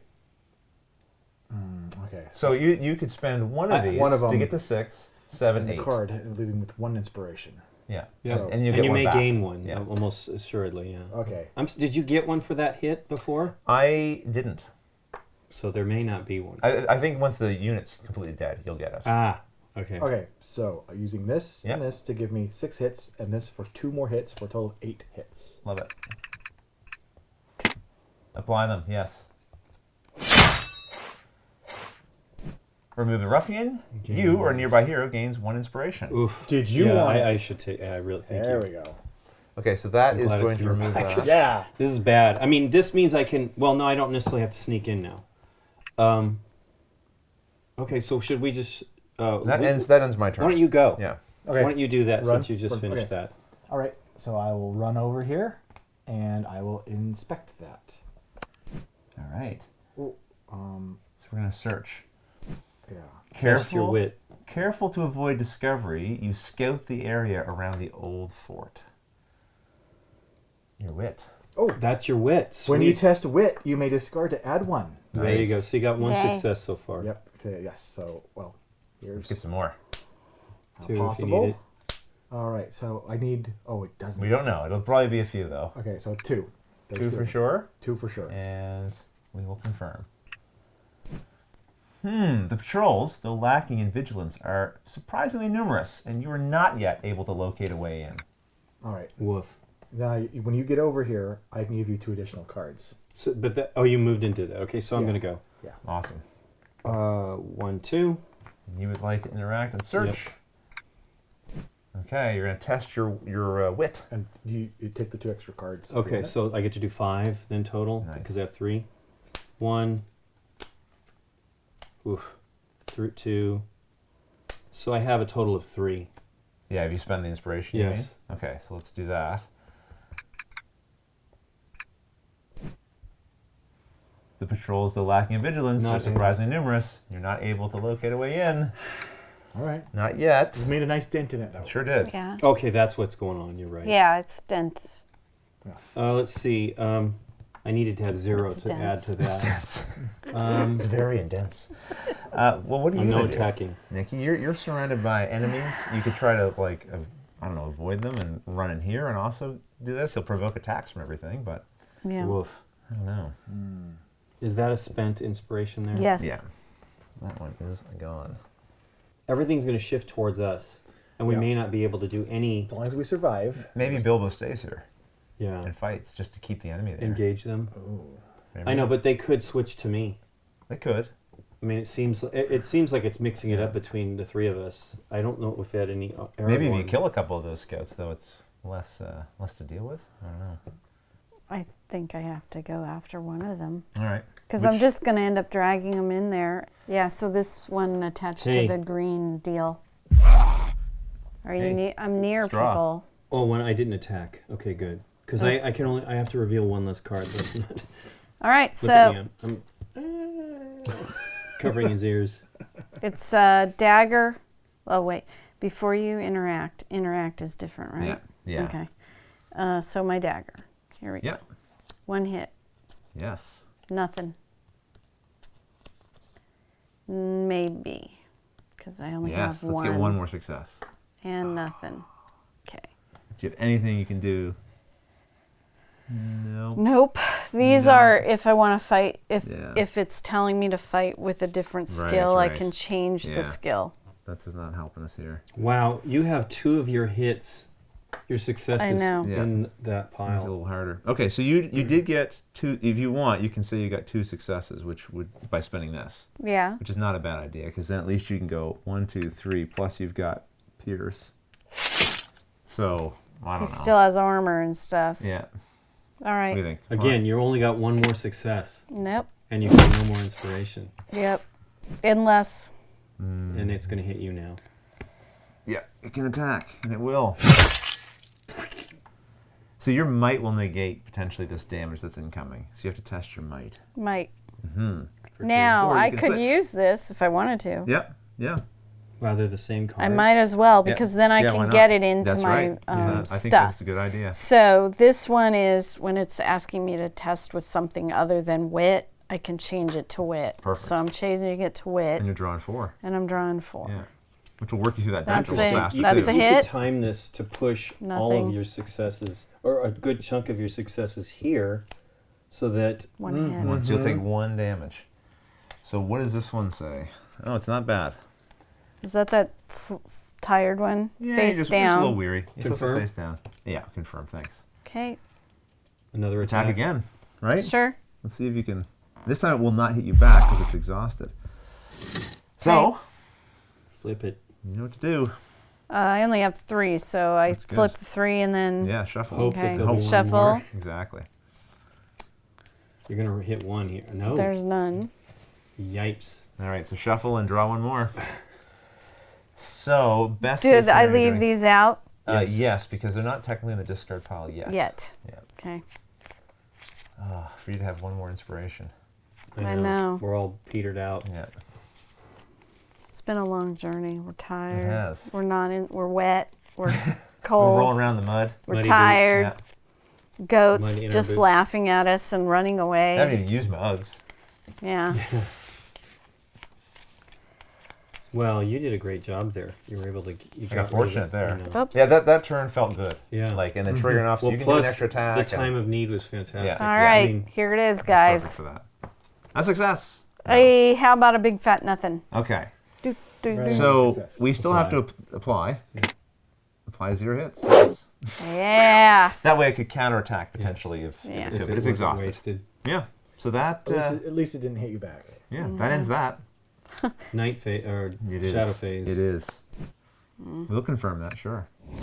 Okay. So you could spend one of these to get to 6, 7, 8. The card, leaving with 1 inspiration. Yeah. So, and you get one may back. gain 1, Yeah. almost assuredly, yeah. Okay. Did you get 1 for that hit before? I didn't. So there may not be 1. I think once the unit's completely dead, you'll get it. Ah, okay. Okay, so using this and this to give me 6 hits, and this for 2 more hits for a total of 8 hits. Love it. Apply them, yes. Remove the ruffian. You or a nearby hero gains 1 inspiration. Oof. Did you want it? I should take. I really think. There we go. Okay, so that is glad it's going to your remove that. practice. Yeah. This is bad. I mean, this means I can. Well, no, I don't necessarily have to sneak in now. Okay, so should we just? That ends my turn. Why don't you go? Yeah. Okay. Why don't you do that Run. since you just finished Okay. that? All right, so I will run over here, and I will inspect that. All right. Oh, So we're going to search. yeah. Test your wit. Careful to avoid discovery, you scout the area around the old fort. Your wit. Oh, That's your wit. when you Sweet. test wit, you may discard to add 1. There you go. So you got 1 Yay. success so far. Yep. Okay, yes. So, well, here's Let's get some more. 2 if you possible. need it. All right, so I need. Oh, it doesn't. We don't know. It'll probably be a few, though. Okay, so 2. There's 2 for sure. 2 for sure. And we will confirm. The patrols, though lacking in vigilance, are surprisingly numerous, and you are not yet able to locate a way in. All right. Woof. Now, when you get over here, I can give you 2 additional cards. So, but that. Oh, you moved into that. Okay, so I'm Yeah. gonna go. Awesome. 1, 2. You would like to interact and search. Okay, you're going to test your wit. And you take the 2 extra cards. if you Okay, want it. so I get to do 5 then total Nice. because I have 3. 1. Oof. 2. So I have a total of 3. Yeah, if you spend the inspiration, you Yes. mean? Okay, so let's do that. The patrols, though lacking in vigilance, Not are surprisingly numerous. You're not able to locate a way in. All right. Not yet. You made a nice dent in it, though. Sure did. Yeah. Okay, that's what's going on. You're right. Yeah, it's dense. Let's see. I needed to have 0 It's to add dense. to that. It's very intense. Well, what are you I'm no going to do? attacking. Nikki, you're surrounded by enemies. You could try to, like, I don't know, avoid them and run in here and also do this. He'll provoke attacks from everything, but Yeah. Woof. I don't know. Is that a spent inspiration there? Yes. Yeah. That one is gone. Everything's going to shift towards us, and we Yeah. may not be able to do any. As long as we survive. Maybe Bilbo stays here Yeah. and fights just to keep the enemy there. Engage them. Maybe. I know, but they could switch to me. They could. I mean, it seems like it's mixing it up between the 3 of us. I don't know if we had any. Maybe if you Aragorn. kill a couple of those scouts, though, it's less to deal with. I don't know. I think I have to go after one of them. All right. Because I'm just going to end up dragging them in there. Yeah, so this one attached Hey. to the green deal. Are Hey. you I'm near Straw. people. Oh, when I didn't attack. Okay, good. Because That's- I have to reveal 1 less card. That's not. All right, Look at so me. I'm covering his ears. it's dagger. Oh, wait. Before you interact is different, right? Yeah. Okay. So my dagger. Here we Yeah. go. 1 hit. Yes. Nothing. Maybe. Because I only Yes. have Let's get 1 more success. And nothing. Okay. Do you have anything you can do? No. Nope. These No. are if I want to fight. Yeah. If it's telling me to fight with a different Right, skill, I right. can change Yeah. the skill. That's just not helping us here. Wow, you have 2 of your hits, your successes know. Yeah. in that It's a pile. little harder. Okay, so you did get 2. If you want, you can say you got 2 successes, which would by spending this, Yeah. which is not a bad idea because then at least you can go 1, 2, 3. Plus you've got Pierce. So I He don't know. still has armor and stuff. Yeah. All What right. do you think? Again, you only got 1 more success, Nope. and you have no more inspiration, Yep. Unless and it's going to hit you now. Yeah, it can attack, and it will. So your might will negate potentially this damage that's incoming. So you have to test your might. Might. Mm-hmm. Now, Or you I can could switch. use this if I wanted to. Yep, yeah. Rather the same card. I might as well, because then I Yeah, why can not? get it into That's my right. I think stuff. that's a good idea. So this one is when it's asking me to test with something other than wit, I can change it to wit. Perfect. So I'm changing it to wit, And you're drawing 4. and I'm drawing 4. Yeah. Which will work you through that That's dungeon it. faster, That's too. a You hit. could time this to push all Nothing. of your successes, or a good chunk of your successes here, so that One hit. Once you'll take 1 damage. So what does this one say? Oh, it's not bad. Is that tired one? Yeah, Face just a down. little weary. You flip it Confirm? face down. Yeah, confirm, thanks. Okay. another Attack attack. again, right? Sure. Let's see if you can... This time it will not hit you back because it's exhausted. So, Flip it. you know what to do. I only have 3, so I That's good. flipped 3 and then Yeah, shuffle. Hope okay. that there'll be one Shuffle. more. Exactly. You're gonna hit 1 here. No. There's none. Yipes. All right, so shuffle and draw 1 more. So, best Do case I scenario leave doing- these out Yes. Yes, because they're not technically in the discard pile yet. yet? Yeah. Okay. For you to have 1 more inspiration. I know. We're all petered out. Yeah. It's been a long journey. We're tired. It has. We're not in. We're wet. We're We're cold. rolling around the mud. We're Muddy tired. Yeah. Goats Muddy inner just boots. laughing at us and running I away. haven't even used my Uggs. Yeah. Well, you did a great job there. You were able to. You I got rid of fortunate it, there. you know. Oops. Yeah, that turn felt good. Yeah. Like, and the triggering off, so Well, you can do an plus extra attack. the time of need was fantastic. Yeah. All Yeah, right. I mean, Here it is, Perfect guys. for that. A success. Hey, how about a big fat nothing? Okay. Do, do, Right. do. So Success. we still have to apply. Yeah. Apply 0 hits. Yes. Yeah. That way I could counterattack potentially if Yeah. it if could, it but it's wasn't exhausted. wasted. Yeah. So that, At least it didn't hit you back. yeah, that ends that. Night phase or It is. shadow phase. It is. We'll confirm that, sure. No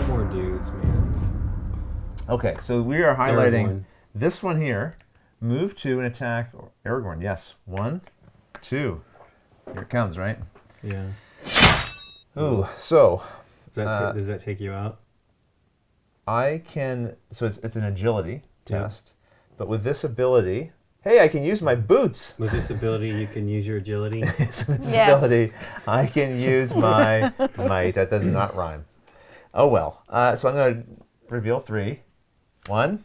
more dudes, man. Okay, so we are highlighting Aragorn. this one here. Move to an attack. Aragorn, yes. 1, 2. Here it comes, right? Yeah. Ooh, so Does that take you out? I can. So it's an agility Yeah. test, but with this ability, hey, I can use my boots. With this ability, you can use your agility. So this Yes. ability, I can use my might. That does not rhyme. Oh well. So I'm going to reveal 3. 1,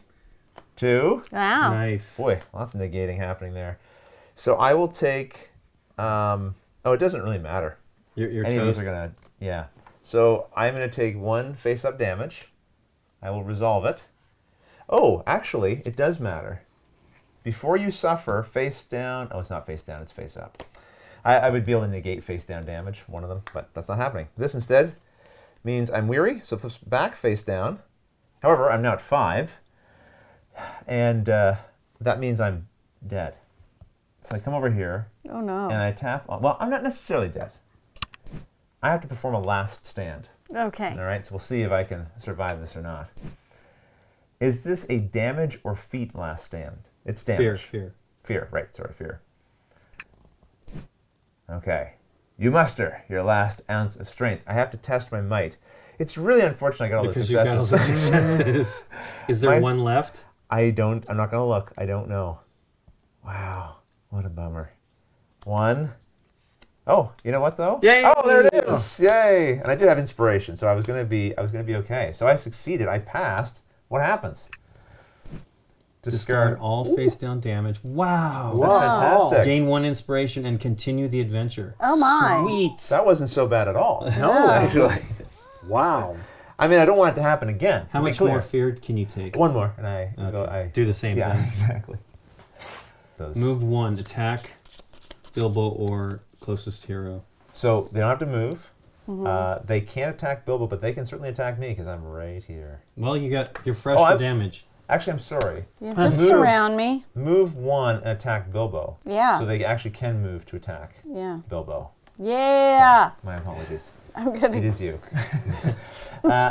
2. Wow. Nice. Boy, lots of negating happening there. So I will take. It doesn't really matter. You're Any of toast. these are gonna. Yeah. So I'm gonna take 1 face-up damage. I will resolve it. Oh, actually, it does matter. Before you suffer, face down. Oh, it's not face down. It's face up. I would be able to negate face down damage, one of them, but that's not happening. This instead means I'm weary, so it flips back face down. However, I'm now at 5, and that means I'm dead. So I come over here Oh no. and I tap on. Well, I'm not necessarily dead. I have to perform a last stand. Okay. All right, so we'll see if I can survive this or not. Is this a damage or feat last stand? It's damage. Fear. Fear, right, sorry, fear. Okay. You muster your last ounce of strength. I have to test my might. It's really unfortunate I got all Because the you got all the successes. successes. Is there Mine- one left? I'm not going to look. I don't know. Wow, what a bummer. 1. Oh, you know what though? Yay! Oh, there it is. Yay! And I did have inspiration, so I was going to be okay. So I succeeded. I passed. What happens? Discard all face down damage. Wow. That's fantastic. Gain 1 inspiration and continue the adventure. Oh my. Sweet. That wasn't so bad at all. No. Actually. Wow. I mean, I don't want it to happen again. How to be much clear. more fear can you take? 1 more, and Okay. Do the same yeah, thing. exactly. Those. Move 1. Attack Bilbo or closest hero. So they don't have to move. They can't attack Bilbo, but they can certainly attack me because I'm right here. Well, you're fresh Oh, for I'm- damage. Actually, I'm sorry. Yeah, just Move. surround me. Move 1 and attack Bilbo. Yeah. So they actually can move to attack Yeah. Bilbo. Yeah. My apologies. I'm It gonna is you.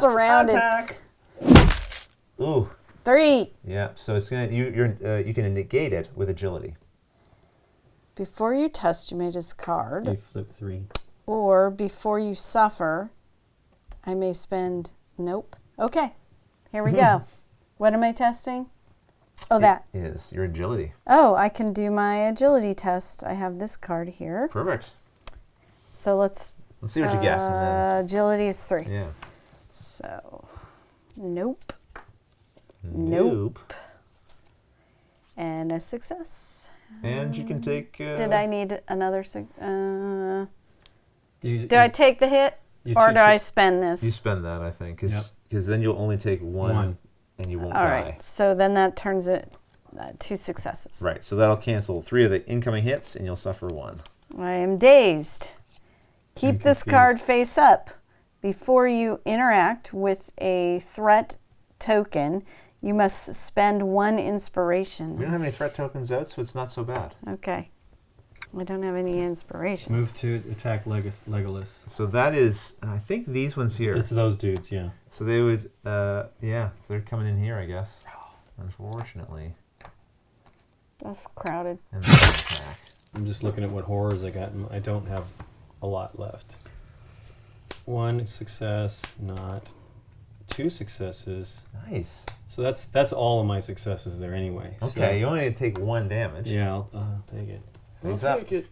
surrounded. Attack. Ooh. 3. Yeah. So it's gonna you can negate it with agility. Before you test, you may discard. You flip 3. Or before you suffer, I may spend... Nope. Okay. Here we go. What am I testing? Oh, that. It is your agility. Oh, I can do my agility test. I have this card here. Perfect. So let's see what you get. Agility is 3. Yeah. So, nope. And a success. And you can take... Did I need another... Do I take the hit? Or do I spend this? You spend that, I think, because then you'll only take one. And you won't die. All right, so then that turns it 2 successes. Right, so that'll cancel 3 of the incoming hits, and you'll suffer 1. I am dazed. Keep this card face up. Before you interact with a threat token, you must spend 1 inspiration. We don't have any threat tokens out, so it's not so bad. Okay. I don't have any inspirations. Move to attack Legolas. So that is, I think these ones here. It's those dudes, yeah. So they would, they're coming in here, I guess. Unfortunately. That's crowded. And then attack. I'm just looking at what horrors I got, and I don't have a lot left. 1 success, not 2 successes. Nice. So that's all of my successes there anyway. Okay, so, you only need to take 1 damage. Yeah, I'll take it. Face I'll up. take it.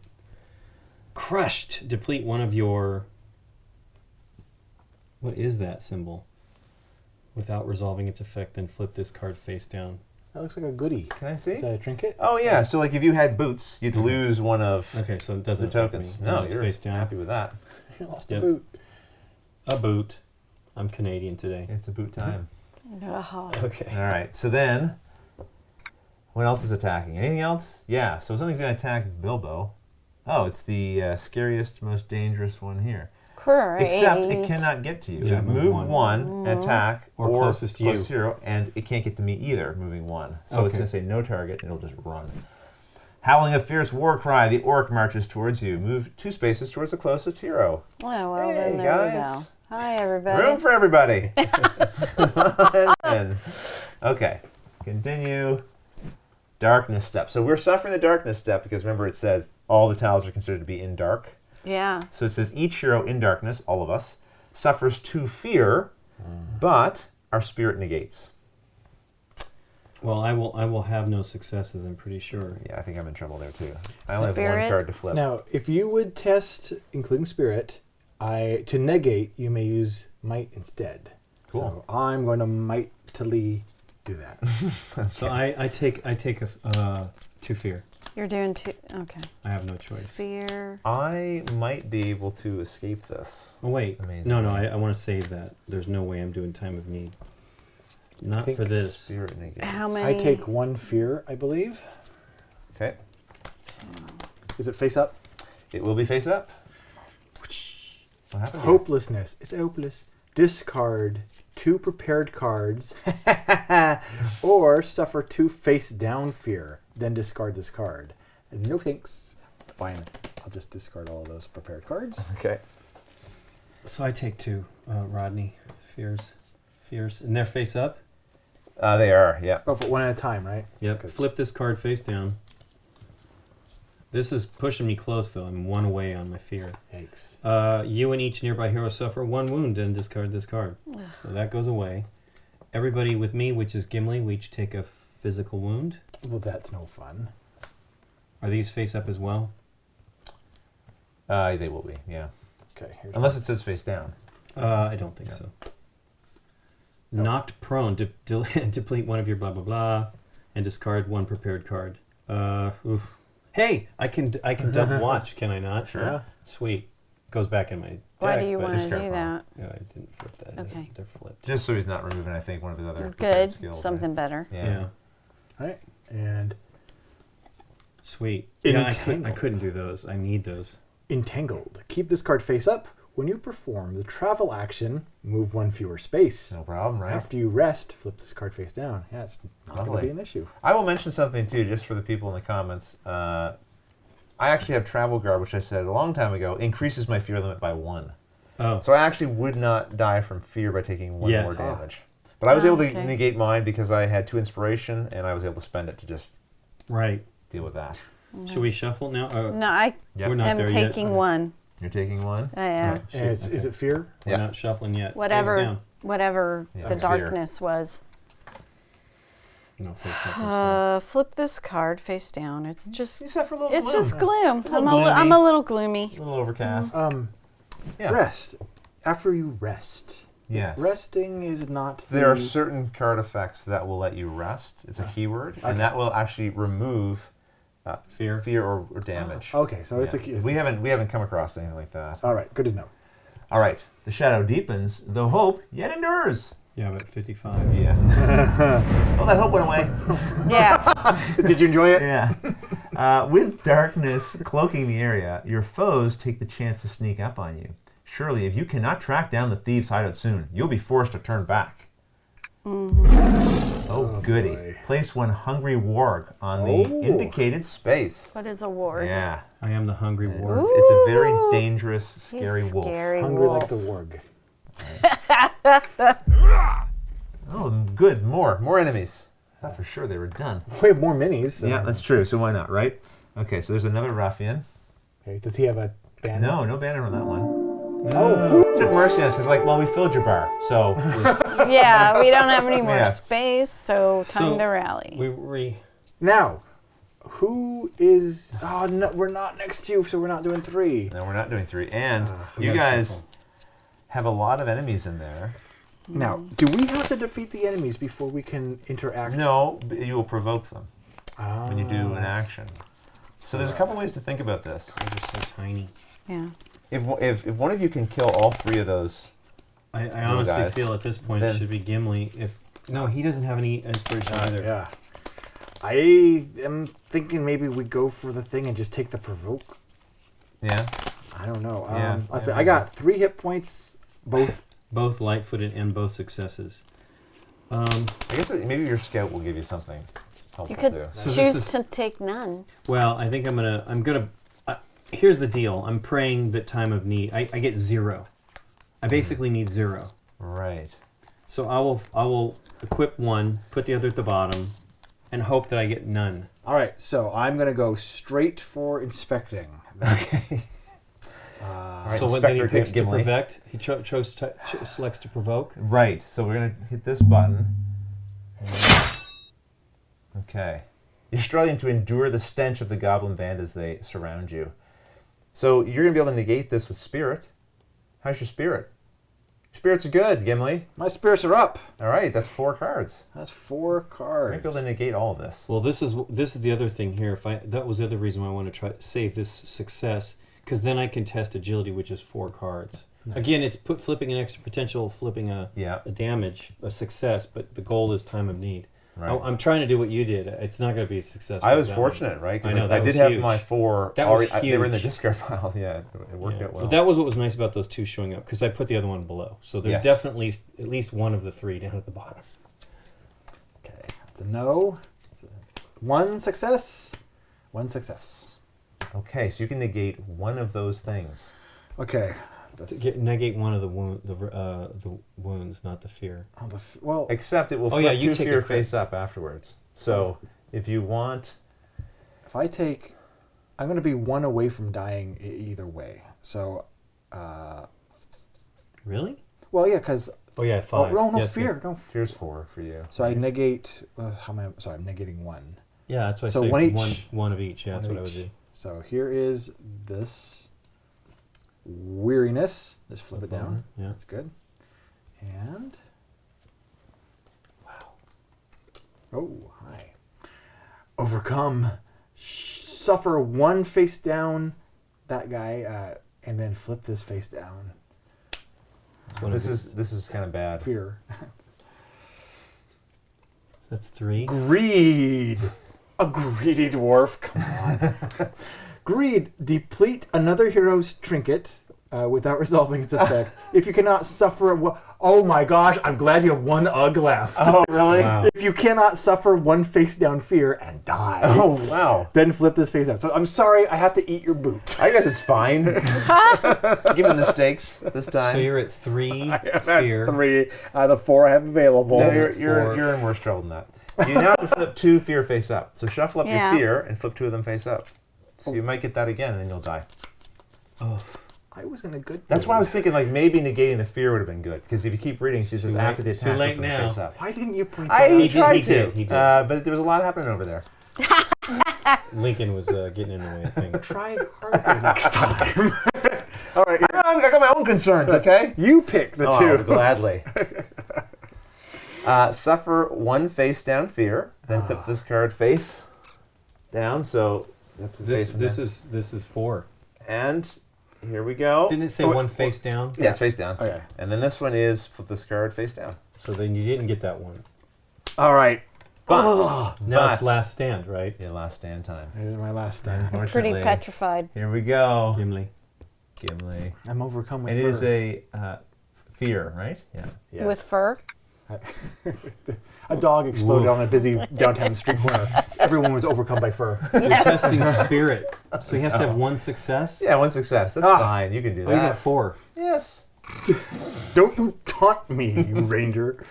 Crushed. Deplete one of your... What is that symbol? Without resolving its effect, then flip this card face down. That looks like a goodie. Can I see? Is that a trinket? Oh, yeah. So, like, if you had boots, you'd lose one of Okay, so it doesn't the affect tokens. me. No, It's you're face down. happy with that. You lost Yep. a boot. A boot. I'm Canadian today. It's a boot time. Okay. All right. So then, what else is attacking? Anything else? Yeah. So something's going to attack Bilbo. Oh, it's the scariest, most dangerous one here. Great. Except it cannot get to you. Yeah, move move 1, attack, Or closest to you. close 0, and it can't get to me either, moving 1. So it's Okay. going to say no target, and it'll just run. Howling a fierce war cry, the orc marches towards you. Move 2 spaces towards the closest hero. Oh, well, Hey, then there we go. guys. Hi, everybody. Room for everybody. And, okay, continue. Darkness step. So we're suffering the darkness step because remember it said all the tiles are considered to be in dark. Yeah. So it says each hero in darkness, all of us, suffers 2 fear, but our spirit negates. Well, I will have no successes, I'm pretty sure. Yeah, I think I'm in trouble there too. I only have Spirit? 1 card to flip. Now, if you would test, including spirit, to negate, you may use might instead. Cool. So I'm going to mightily do that. So I take a 2 fear. You're doing 2. Okay. I have no choice. Fear. I might be able to escape this. Oh wait, Amazing. no, I want to save that. There's no way I'm doing time of need. Not think for this. Spirit negates. How many? I take 1 fear, I believe. Okay. Is it face up? It will be face up. What happened? here? Hopelessness. It's hopeless. Discard 2 prepared cards or suffer 2 face down fear. Then discard this card. No thanks. Fine. I'll just discard all of those prepared cards. Okay. So I take 2, Rodney. Fears. And they're face up? They are, yeah. Oh, but 1 at a time, right? Yep. Okay. Flip this card face down. This is pushing me close, though. I'm 1 away on my fear. Yikes. You and each nearby hero suffer 1 wound and discard this card. So that goes away. Everybody with me, which is Gimli, we each take a physical wound. Well, that's no fun. Are these face up as well? They will be, yeah. Okay. Here's Unless it says face down. I don't think so. Knocked prone. Deplete one of your blah, blah, blah. And discard 1 prepared card. Oof. Hey, I can double watch, can I not? Sure. Yeah. Sweet. Goes back in my deck. Why do you but- want to discard do prone. that? Yeah, I didn't flip that. Okay. They're flipped. Just so he's not removing, I think, one of his other prepared Good. skills. Something better. Right? Yeah. All right. And Sweet. Yeah, I Entangled. couldn't do those. I need those. entangled. Keep this card face up. When you perform the travel action, move 1 fewer space. No problem, right? After you rest, flip this card face down. Yeah, it's not going to Lovely. be an issue. I will mention something, too, just for the people in the comments. I actually have Travel Guard, which I said a long time ago, increases my fear limit by 1. Oh. So I actually would not die from fear by taking 1 Yes. more damage. But I was able to okay. negate mine because I had 2 inspiration, and I was able to spend it to just Right. deal with that. Should we shuffle now? No, I Yep. We're not am there taking yet. 1. You're taking one? Yeah. And is it fear? We're not shuffling yet. Face Whatever Yeah, the fear. darkness was. No, face up. Flip this card face down. It's just You suffer a little it's gloom. just gloom. It's a little I'm a little gloomy. A little overcast. Yeah. Rest. After you rest. Yes. Resting is not There are certain card effects that will let you rest. It's a keyword, and that will actually remove Fear. or damage. Okay, so it's Yeah. We haven't come across anything like that. All right, good to know. All right. The shadow deepens, though hope yet endures. Yeah, but 55. Yeah. Well, that hope went away. Yeah. Did you enjoy it? Yeah. With darkness cloaking the area, your foes take the chance to sneak up on you. Surely, if you cannot track down the thieves' hideout soon, you'll be forced to turn back. Oh, goody. boy. Place one hungry warg on the indicated space. What is a ward? Yeah. I am the hungry warg. It's a very dangerous, scary wolf. Scary Hungry wolf. like the warg. Oh, good. More enemies. I thought for sure they were done. We have more minis. So. Yeah, that's true. So why not, right? Okay, so there's another ruffian. Okay, does he have a banner? No banner on that one. Oh. Took mercy on us. It's like, well, we filled your bar, so Yeah, we don't have any more Yeah. space, so time to rally. Now, who is... Oh, no, we're not next to you, so we're not doing 3. no, we're not doing 3. And we you gotta guys shuffle. have a lot of enemies in there. Now, do we have to defeat the enemies before we can interact? No, but you will provoke them when you do an action. So there's a couple ways to think about this. They're just so tiny. Yeah. If one of you can kill all 3 of those, I honestly guys, feel at this point then- it should be Gimli. No, he doesn't have any inspiration either. Yeah. I am thinking maybe we go for the thing and just take the provoke. yeah, I don't know. Yeah. I got 3 hit points, both. Both light-footed and both successes. I guess maybe your scout will give you something helpful You could too. So this choose is- to take none. Well, I think I'm gonna. Here's the deal. I'm praying that time of need. I get 0. I basically need 0. Right. So I will equip 1, put the other at the bottom, and hope that I get none. All right, so I'm going to go straight for inspecting. Okay. Uh, Right, So when then he Inspector picks to Gimli. perfect, he selects to provoke. Right. So we're gonna hit this button. Okay. You're struggling to endure the stench of the goblin band as they surround you. So you're gonna be able to negate this with spirit. How's your spirit? Your spirits are good, Gimli. My spirits are up. All right, that's 4 cards. That's 4 You're gonna cards. be able to negate all of this. Well, this is the other thing here. That was the other reason why I want to try to save this success, because then I can test agility, which is 4 cards. Nice. Again, it's flipping an extra potential, flipping a damage, a success, but the goal is time of need. Right. I'm trying to do what you did. It's not going to be a success. I was without fortunate, right? I Because know, I that did was have huge. my 4 That was already. They were in the huge. discard pile. Yeah, it worked Yeah. out well. But that was what was nice about those 2 showing up, because I put the other one below. So there's Yes. definitely at least one of the 3 down at the bottom. Okay, that's a no. That's 1 success. 1 success. Okay, so you can negate one of those things. Okay. Negate one of the wounds, not the fear. Well, Except it will Oh, flip yeah, you 2 take fear a crit. face up afterwards. So if you want... if I take... I'm going to be 1 away from dying either way. So, Really? well, yeah, because... Oh yeah, 5. Oh, no, Yes, fear. yeah. No. Fear's 4 for you. So I negate... how am I... Sorry, I'm negating 1. Yeah, that's why So I say one each. one of each. Yeah, One that's of what I would each. do. So here is this weariness. Just flip it down. Yeah. That's good. And... wow. Oh, hi. Overcome. Suffer 1 face down, that guy, and then flip this face down. This is kind of bad. Fear. That's 3. Greed. A greedy dwarf. Come on. Greed. Deplete another hero's trinket without resolving its effect. If you cannot suffer... oh my gosh, I'm glad you have 1 UG left. Oh, really? Wow. If you cannot suffer 1 face down fear and die, Oh, wow. then flip this face down. So I'm sorry, I have to eat your boot. I guess it's fine. Given the stakes this time. So you're at 3 That's fear. 3 out of the 4 I have available. No, you're in worse trouble than that. You now have to flip 2 fear face up. So shuffle up Yeah. your fear and flip 2 of them face up. So you might get that again and then you'll die. Oh. I was in a good. That's why I was mood. thinking like maybe negating the fear would have been good because if you keep reading, she says after the attack, Too late open the now. face up. Why didn't you point that I out? He tried did, to, he did. but there was a lot happening over there. Lincoln was getting in the way of things. Try harder next time. All right, I got my own concerns. Okay. you pick the two. Gladly. Suffer 1 face down fear. Then put this card face down. So that's the face. This is 4. And here we go. Didn't it say 1 face down? Yeah, it's face down. Okay. And then this one is flip this card face down. So then you didn't get that one. All right. But, Now it's last stand, right? Yeah, last stand time. Here's my last stand. Pretty Unfortunately, petrified. Here we go. Gimli. Gimli. I'm overcome with It fur. is a fear, right? Yeah. Yes. With fur? A dog exploded Woof. on a busy downtown street corner. Everyone was overcome by fur. You're testing spirit. So he has to have 1 success? Yeah, 1 success. That's fine. You can do Oh, you got that. 4. Yes. Don't you taunt me, you ranger.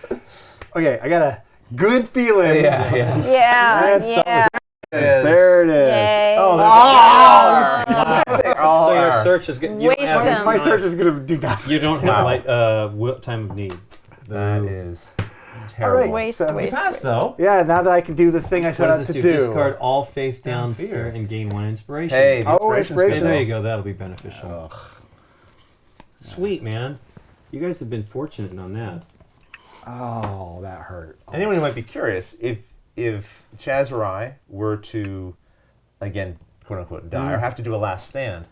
Okay, I got a good feeling. Yeah. Yeah, Let's start yeah. There it is. Yay. Oh, So your search is good. Waste them. My search is going to do nothing. You don't have time of need. That Boo. is All terrible. right. Waste, So- waste, Pass waste. though. Yeah, now that I can do the thing I What set does out this to do? do. Discard all face down fear. fear and gain 1 inspiration. Hey, the Oh, inspiration's inspiration. good, There though. you go. That'll be beneficial. Sweet, man. You guys have been fortunate on that. Oh, that hurt. Anyone who might be curious, if Chaz or I were to, again, quote unquote, die or have to do a last stand,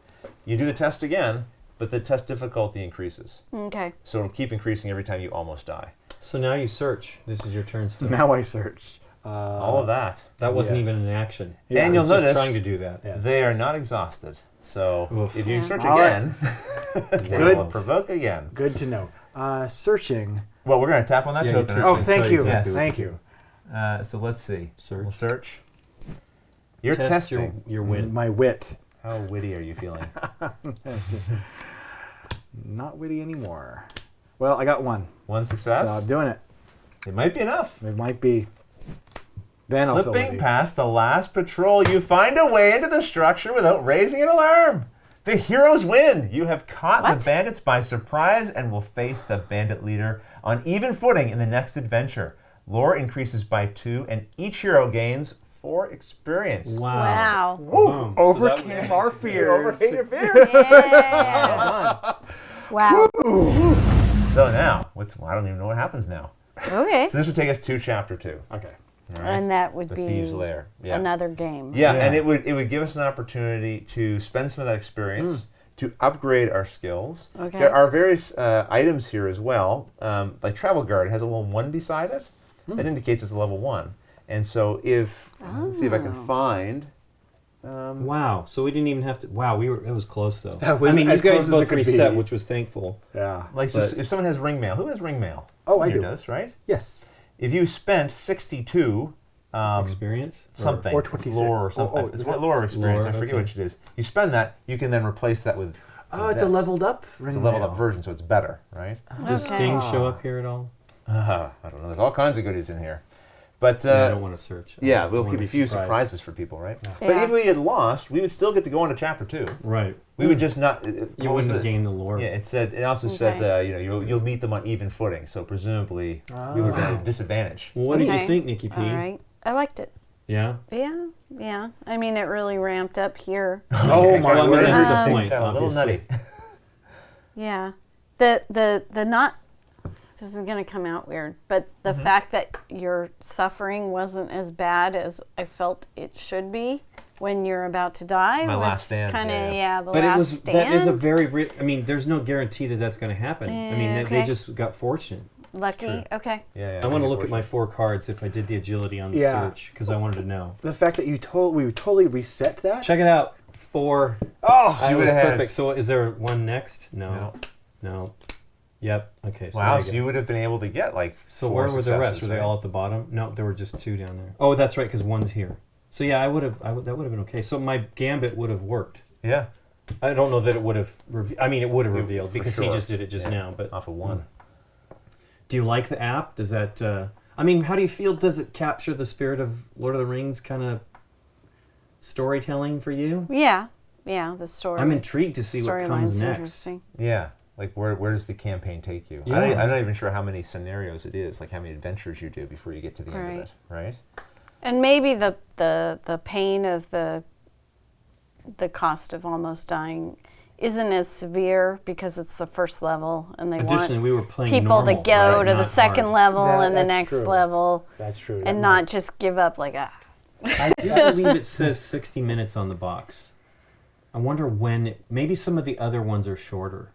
you do the test again, but the test difficulty increases. Okay. So it'll keep increasing every time you almost die. So now you search. This is your turn still. Now I search. All of that. That wasn't Yes. even an action. Yeah, and I you'll was just notice trying to do that. Yes. they are not exhausted. So Oof. if you Yeah. search All right. again, they Good. will provoke again. Good to know. Searching. Well, we're going to tap on that Yeah, token. you Oh, can thank tell you. exactly Thank you. So let's see. Search. We'll search. You're Test testing. your wit. My wit. How witty are you feeling? Not witty anymore. Well, I got 1. 1 success. So I'm doing it. It might be enough. It might be. Then I'll feel Slipping witty. past the last patrol, you find a way into the structure without raising an alarm. The heroes win. You have caught What? the bandits by surprise and will face the bandit leader on even footing in the next adventure. Lore increases by 2, and each hero gains 4 experience. Wow. Boom. Overcame our fears. Overcame your fears. Yeah. Wow. So now, I don't even know what happens now. Okay. So this would take us to chapter 2. Okay. All right? And that would The be Thieves' Lair. Yeah. another game. Yeah, Yeah. and it would give us an opportunity to spend some of that experience to upgrade our skills. Okay. There are various items here as well. Like Travel Guard has a little 1 beside it. That indicates it's a level 1. And so let's see if I can find. Wow. So we didn't even have to. Wow. It was close though. That was I mean, you as close guys as it both could reset, be. which was thankful. Yeah. Like so But- if someone has ring mail, who has ring mail? Oh, I Here do. does, right? Yes. If you spent 62 Experience. something, or it's 26. lore or something. Oh, it's is it? lore experience. Lore, I forget okay. which it is. You spend that, you can then replace that with. Oh, with it's a this. leveled up ring It's a leveled mail. up version, so it's better, right? Does Okay. Sting show up here at all? I don't know. There's all kinds of goodies in here. But I don't want to search. yeah, I we'll wanna keep be a few surprised. surprises for people, right? But Yeah. if we had lost, we would still get to go on to chapter 2. Right. We would just not. You what was wouldn't the- gain the lore. Yeah, it also Okay. said you'll meet them on even footing. So presumably we would be at a disadvantage. Well, what did Okay. you think, Nikki P? All right. I liked it. Yeah. Yeah. Yeah. I mean, it really ramped up here. Oh my Well, I mean, word. that's the Um, point. Got a little Obviously. nutty. Yeah. The not. This is gonna come out weird, but the fact that your suffering wasn't as bad as I felt it should be when you're about to die My was last stand, kind of yeah. the But last it was stand. that is a very. I mean, there's no guarantee that that's going to happen. I mean, they Okay. just got fortunate. lucky. true. Okay. Yeah, I want to look at my 4 cards if I did the agility on the Yeah. search because I wanted to know. The fact that we totally reset that. Check it out. 4. Oh, That you was would've had- perfect. So is there one next? No. No. Yep. Okay. So Wow, there so go. you would have been able to get like. So 4 where were the rest? successes, Were they right? all at the bottom? No, there were just 2 down there. Oh, that's right, because 1's here. So yeah, that would have been okay. So my gambit would have worked. Yeah, I don't know that it would have. I mean, it would have For revealed because he sure. just did it just Yeah. now. But off of 1. do you like the app? Does that? I mean, how do you feel? Does it capture the spirit of Lord of the Rings kind of storytelling for you? Yeah. the story. I'm intrigued to see what comes next. Interesting. Yeah. Like where does the campaign take you? Yeah. I'm not even sure how many scenarios it is, like how many adventures you do before you get to the end of it, right? And maybe the pain of the cost of almost dying isn't as severe because it's the first level, and they Additionally, want we were playing people normal, to go right? to the Not second hard. level and the That's next true. level, That's true. and not just give up like I do believe it says 60 minutes on the box. I wonder when. Maybe some of the other ones are shorter.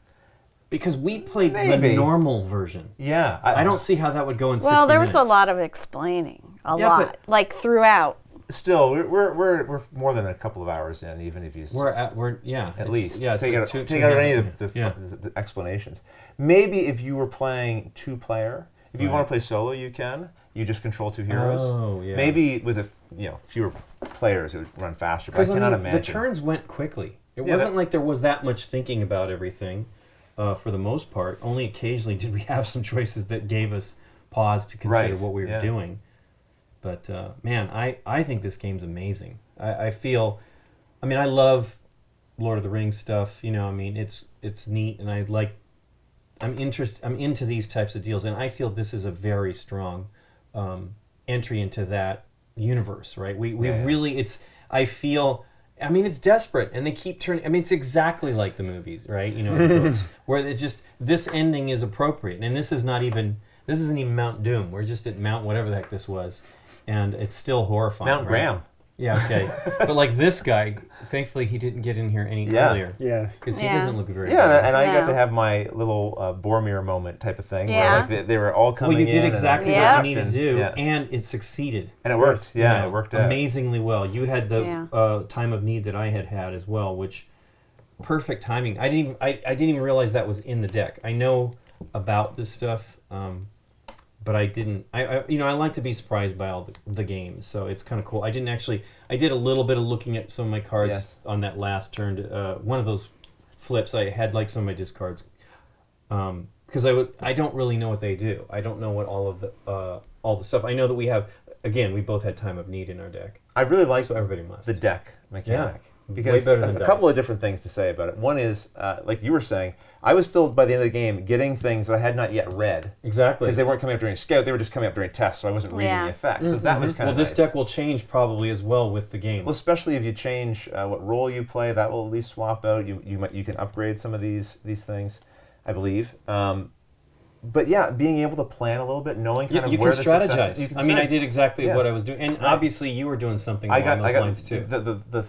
Because we played the normal version. Yeah. I don't see how that would go in 60 minutes. Well, there was a lot of explaining. A lot. Like throughout. Still, we're more than a couple of hours in, even if you... We're at least. Yeah, take out any of the explanations. Maybe if you were playing two-player, if you want to play solo, you can. You just control two heroes. Oh, yeah. Maybe with fewer players, it would run faster, but I cannot imagine. The turns went quickly. It wasn't like there was that much thinking about everything. For the most part, only occasionally did we have some choices that gave us pause to consider what we were doing. But man, I think this game's amazing. I love Lord of the Rings stuff. It's neat, and I'm into these types of deals, and I feel this is a very strong entry into that universe. Right? We really it's desperate, and they keep turning. It's exactly like the movies, right? The books, where it just this ending is appropriate, and this isn't even Mount Doom. We're just at Mount whatever the heck this was, and it's still horrifying. Mount Graham. Yeah, okay, but like this guy, thankfully he didn't get in here any earlier. Yeah, because he doesn't look very. Yeah, good. and I got to have my little Boromir moment type of thing, where they were all coming in. Well, you did exactly what you needed to do, yeah. and it succeeded. And it worked. Yeah, it worked out amazingly well. You had the time of need that I had as well, which perfect timing. I didn't even realize that was in the deck. I know about this stuff, but I didn't. I like to be surprised by all the games, so it's kind of cool. I did a little bit of looking at some of my cards on that last turn. One of those flips, I had like some of my discards, because I don't really know what they do. I don't know what all the stuff. I know that we both had time of need in our deck. I really like everybody must. the deck mechanic. Yeah. Because a couple of different things to say about it. One is, like you were saying, I was still, by the end of the game, getting things that I had not yet read. Exactly. Because they weren't coming up during Scout, they were just coming up during tests, so I wasn't reading the effects. So that was kind of nice. This deck will change probably as well with the game. Well, especially if you change what role you play, that will at least swap out. You can upgrade some of these things, I believe. But yeah, being able to plan a little bit, knowing kind of where the success... You can strategize. I did exactly what I was doing. And obviously you were doing something along those lines too. The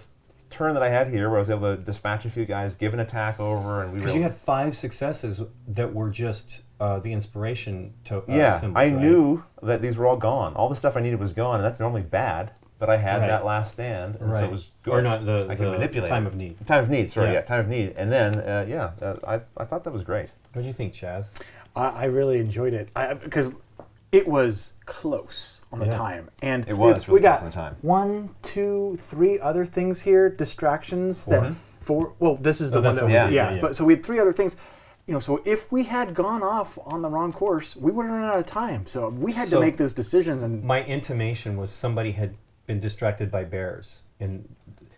turn that I had here, where I was able to dispatch a few guys, give an attack over, and because you had 5 successes that were just the inspiration symbols. I knew that these were all gone. All the stuff I needed was gone, and that's normally bad. But I had that last stand, and so it was good. Or not I could manipulate time of need. Time of need. Sorry, time of need. And then I thought that was great. What do you think, Chaz? I really enjoyed it because it was close on the time, and it was. We got on the time. 1, 2, 3 other things here, distractions that this is the one that But so we had 3 other things. So if we had gone off on the wrong course, we would have run out of time. So we had to make those decisions. And my intimation was somebody had been distracted by bears, and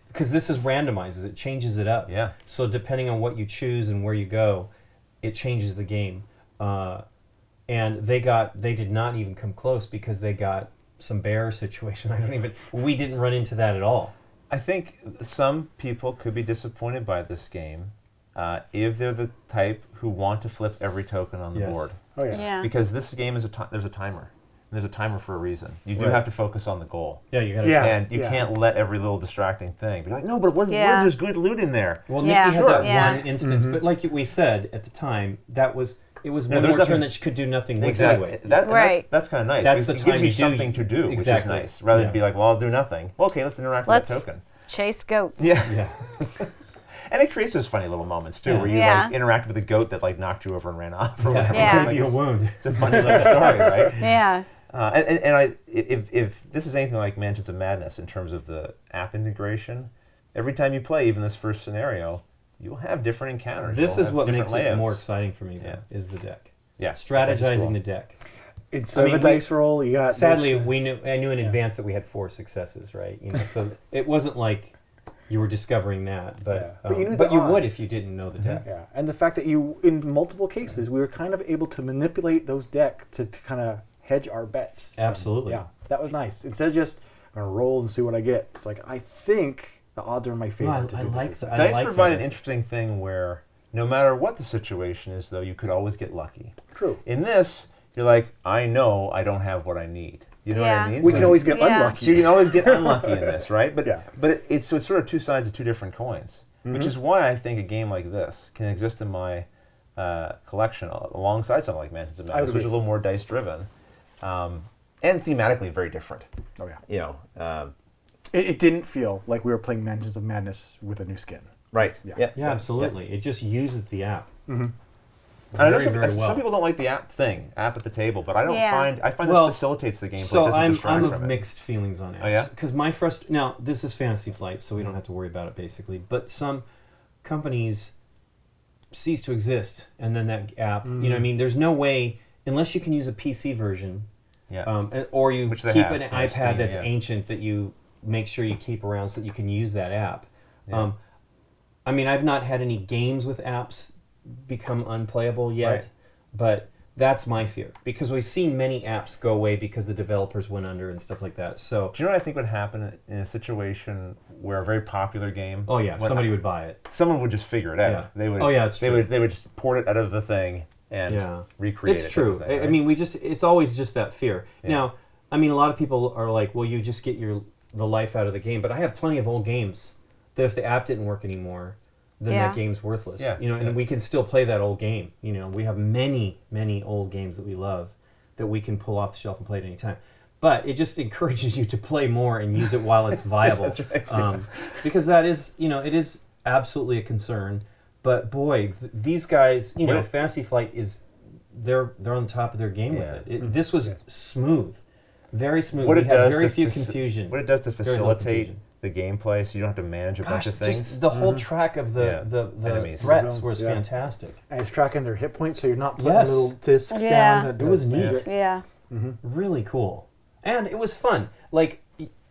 because this is randomizes, it changes it up. Yeah. So depending on what you choose and where you go, it changes the game. And they did not even come close because they got some bear situation. We didn't run into that at all. I think some people could be disappointed by this game if they're the type who want to flip every token on the board. Oh yeah. Because this game is there's a timer. And there's a timer for a reason. You do have to focus on the goal. Yeah, you got to. And you can't let every little distracting thing be like, no, but what if there's good loot in there? Well, Nikki had that one instance, but like we said at the time, it was one more turn that she could do nothing with anyway. That's kind of nice. That's the it time gives you you something to do, exactly. which is nice. Rather than be like, well, I'll do nothing. Well, okay, let's interact with that token. Chase goats. Yeah. And it creates those funny little moments too, where you like interact with a goat that like knocked you over and ran off, or whatever. Gave you a wound. It's a funny little story, right? Yeah. If this is anything like Mansions of Madness in terms of the app integration, every time you play, even this first scenario, you'll have different encounters. This is what makes it more exciting for me, though, is the deck. Yeah, strategizing the deck. Instead of a dice roll, you got. Sadly, I knew in advance that we had 4 successes, right? So it wasn't like you were discovering that. But But you knew but the you would odds. if you didn't know the deck. Yeah, and the fact that in multiple cases, we were kind of able to manipulate those decks to kind of hedge our bets. Absolutely. Yeah, that was nice. Instead of just, I'm going to roll and see what I get. It's like, I think the odds are in my favor to I do like this. that. Dice like provide that. an interesting thing where no matter what the situation is, though, you could always get lucky. True. In this, you're like, I know I don't have what I need. You know what I mean? We So can always get Yeah. unlucky. So you can always get unlucky in this, right? But Yeah. but it's sort of two sides of two different coins, which is why I think a game like this can exist in my collection alongside something like Mansions of I would Madness, which is a agree. little more dice driven, and thematically very different. Oh, yeah. You know, It didn't feel like we were playing Mansions of Madness with a new skin. right? Yeah. Yeah, absolutely. It just uses the app. And I know Very, very well. some people don't like the app at the table, but I don't Yeah. find Well, this facilitates the gameplay. So it doesn't I'm distract of from it. mixed feelings on apps. Oh, yeah? Because now this is Fantasy Flight, so we don't have to worry about it basically. But some companies cease to exist, and then that app, you know what I mean? There's no way, unless you can use a PC version, Yeah. or you Which they keep have, an yeah, iPad Steam, that's yeah. ancient that you make sure you keep around so that you can use that app. Yeah. I mean, I've not had any games with apps become unplayable yet, Right. but that's my fear because we've seen many apps go away because the developers went under and stuff like that. So, Do you know what I think would happen in a situation where a very popular game? oh yeah, went somebody up- would buy it. Someone would just figure it out. Yeah. They would. Oh, yeah, it's they true. would. They would just port it out of the thing and Yeah. recreate it. It's true. type of thing, I right? mean, it's always just that fear. Yeah. Now, I mean, a lot of people are like, well, you just get the life out of the game. But I have plenty of old games that if the app didn't work anymore, then Yeah. that game's worthless. Yeah, You know, and yeah. we can still play that old game. You know, we have many, many old games that we love that we can pull off the shelf and play at any time. But it just encourages you to play more and use it while it's viable. That's right. Because that is, it is absolutely a concern. But boy, these guys, Well- Fantasy Flight they're on top of their game Yeah. with it. This was smooth, very smooth. What we it had does very to few faci- confusion. What it does to Very low facilitate confusion. the gameplay, so you don't have to manage a bunch of things. Just the whole track of Yeah. the Enemies. threats was Yeah. fantastic. And it's tracking their hit points, so you're not putting Yes. little discs Yeah. down. It was neat. Yeah. Really cool. And it was fun. Like,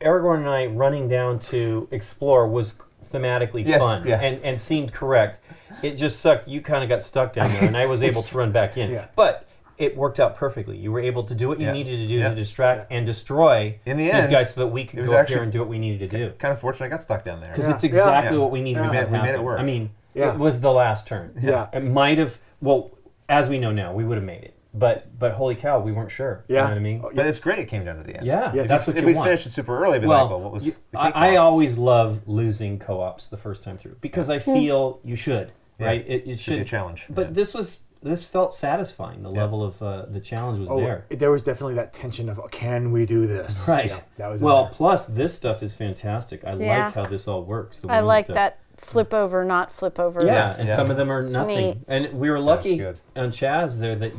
Aragorn and I running down to explore was thematically Yes, fun yes. and seemed correct. It just sucked. You kind of got stuck down there, and I was able to run back in. Yeah. But it worked out perfectly. You were able to do what you Yeah. needed to do Yeah. to distract and destroy In the these end, guys so that we it could was go up actually here and do what we needed to do. Kind of fortunate I got stuck down there. Because Yeah. it's exactly Yeah. what we needed Yeah. to We have made it happen. work. I mean, Yeah. it was the last turn. Yeah. It might have, well, as we know now, we would have made it. But holy cow, we weren't sure. Yeah. You know what I mean? But it's great it came down to the end. Yeah, Yes, that's what if you we want. finished it super early, I'd be Well, like, well, what was the I cakewalk? always love losing co-ops the first time through because I feel you should, Yeah. right? It Should be a should. challenge. But yeah. this felt satisfying. The Yeah. level of the challenge was Oh, there. there was definitely that tension of, can we do this? Right. Yeah, that was in Well, there. plus this stuff is fantastic. I Yeah. like how this all works. The I women like stuff. that flip over, not flip over. Yeah, Yes, and yeah. some of them are It's nothing. neat. And we were lucky good. on Chaz there that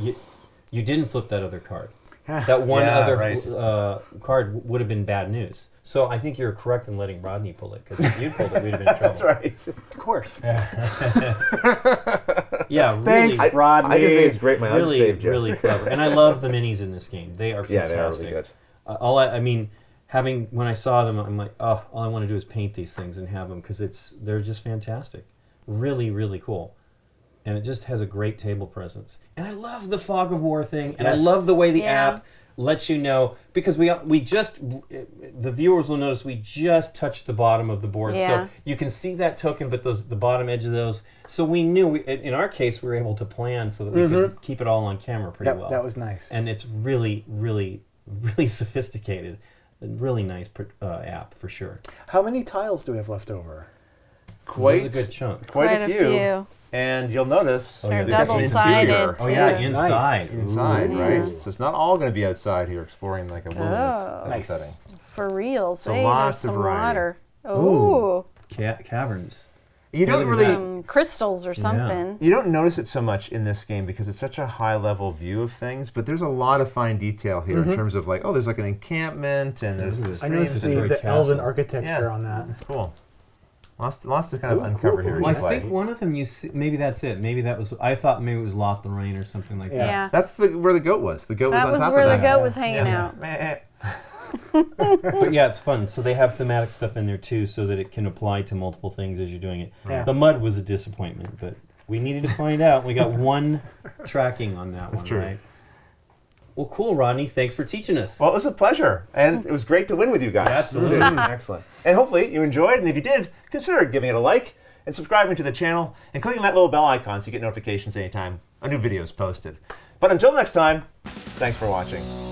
you didn't flip that other card. That one Yeah, other right. card would have been bad news. So I think you're correct in letting Rodney pull it because if you pulled it, we'd have been in trouble. That's right. Of course. Yeah, really, Thanks, Rodney. I just think it's great. My really, saved you. really clever. And I love the minis in this game. They are Yeah, fantastic. they are really good. I mean, when I saw them, I'm like, oh, all I want to do is paint these things and have them because they're just fantastic. Really, really cool. And it just has a great table presence. And I love the Fog of War thing. And Yes. I love the way the Yeah. app lets you know, because the viewers will notice we just touched the bottom of the board. Yeah. So you can see that token, but the bottom edge of those. So we knew, in our case, we were able to plan so that we could keep it all on camera pretty well. That was nice. And it's really, really, really sophisticated. A really nice app for sure. How many tiles do we have left over? It was Quite a good chunk. Quite a few. And you'll notice They're they've got some double-sided, interior Oh yeah, too. inside. Nice. inside, Ooh. right? So it's not all going to be outside here exploring like a wilderness Oh. type of Nice. setting. For real. So Hey, lots there's of some variety. water. Ooh. Oh, Caverns. You don't look at really that. some crystals or something. you don't notice it so much in this game because it's such a high level view of things, but there's a lot of fine detail here in terms of like, there's like an encampment and there's the I streams. noticed This is the, very the elven castle. architecture on that. It's cool. Lots to kind of Ooh, uncover cool. here. as Well, you I play. think one of them you see, maybe that's it. Maybe that was. I thought maybe it was Loth Lorraine or something like Yeah. that. That's where the goat was. The goat was That on was top where of the that. goat was hanging Yeah. out. Meh. But yeah, it's fun. So they have thematic stuff in there too, so that it can apply to multiple things as you're doing it. Yeah. The mud was a disappointment, but we needed to find out. We got one tracking on that one. That's true. Right? Well, cool, Rodney. Thanks for teaching us. Well, it was a pleasure, and it was great to win with you guys. Absolutely. Excellent. And hopefully you enjoyed, and if you did, consider giving it a like and subscribing to the channel and clicking that little bell icon so you get notifications anytime a new video is posted. But until next time, thanks for watching.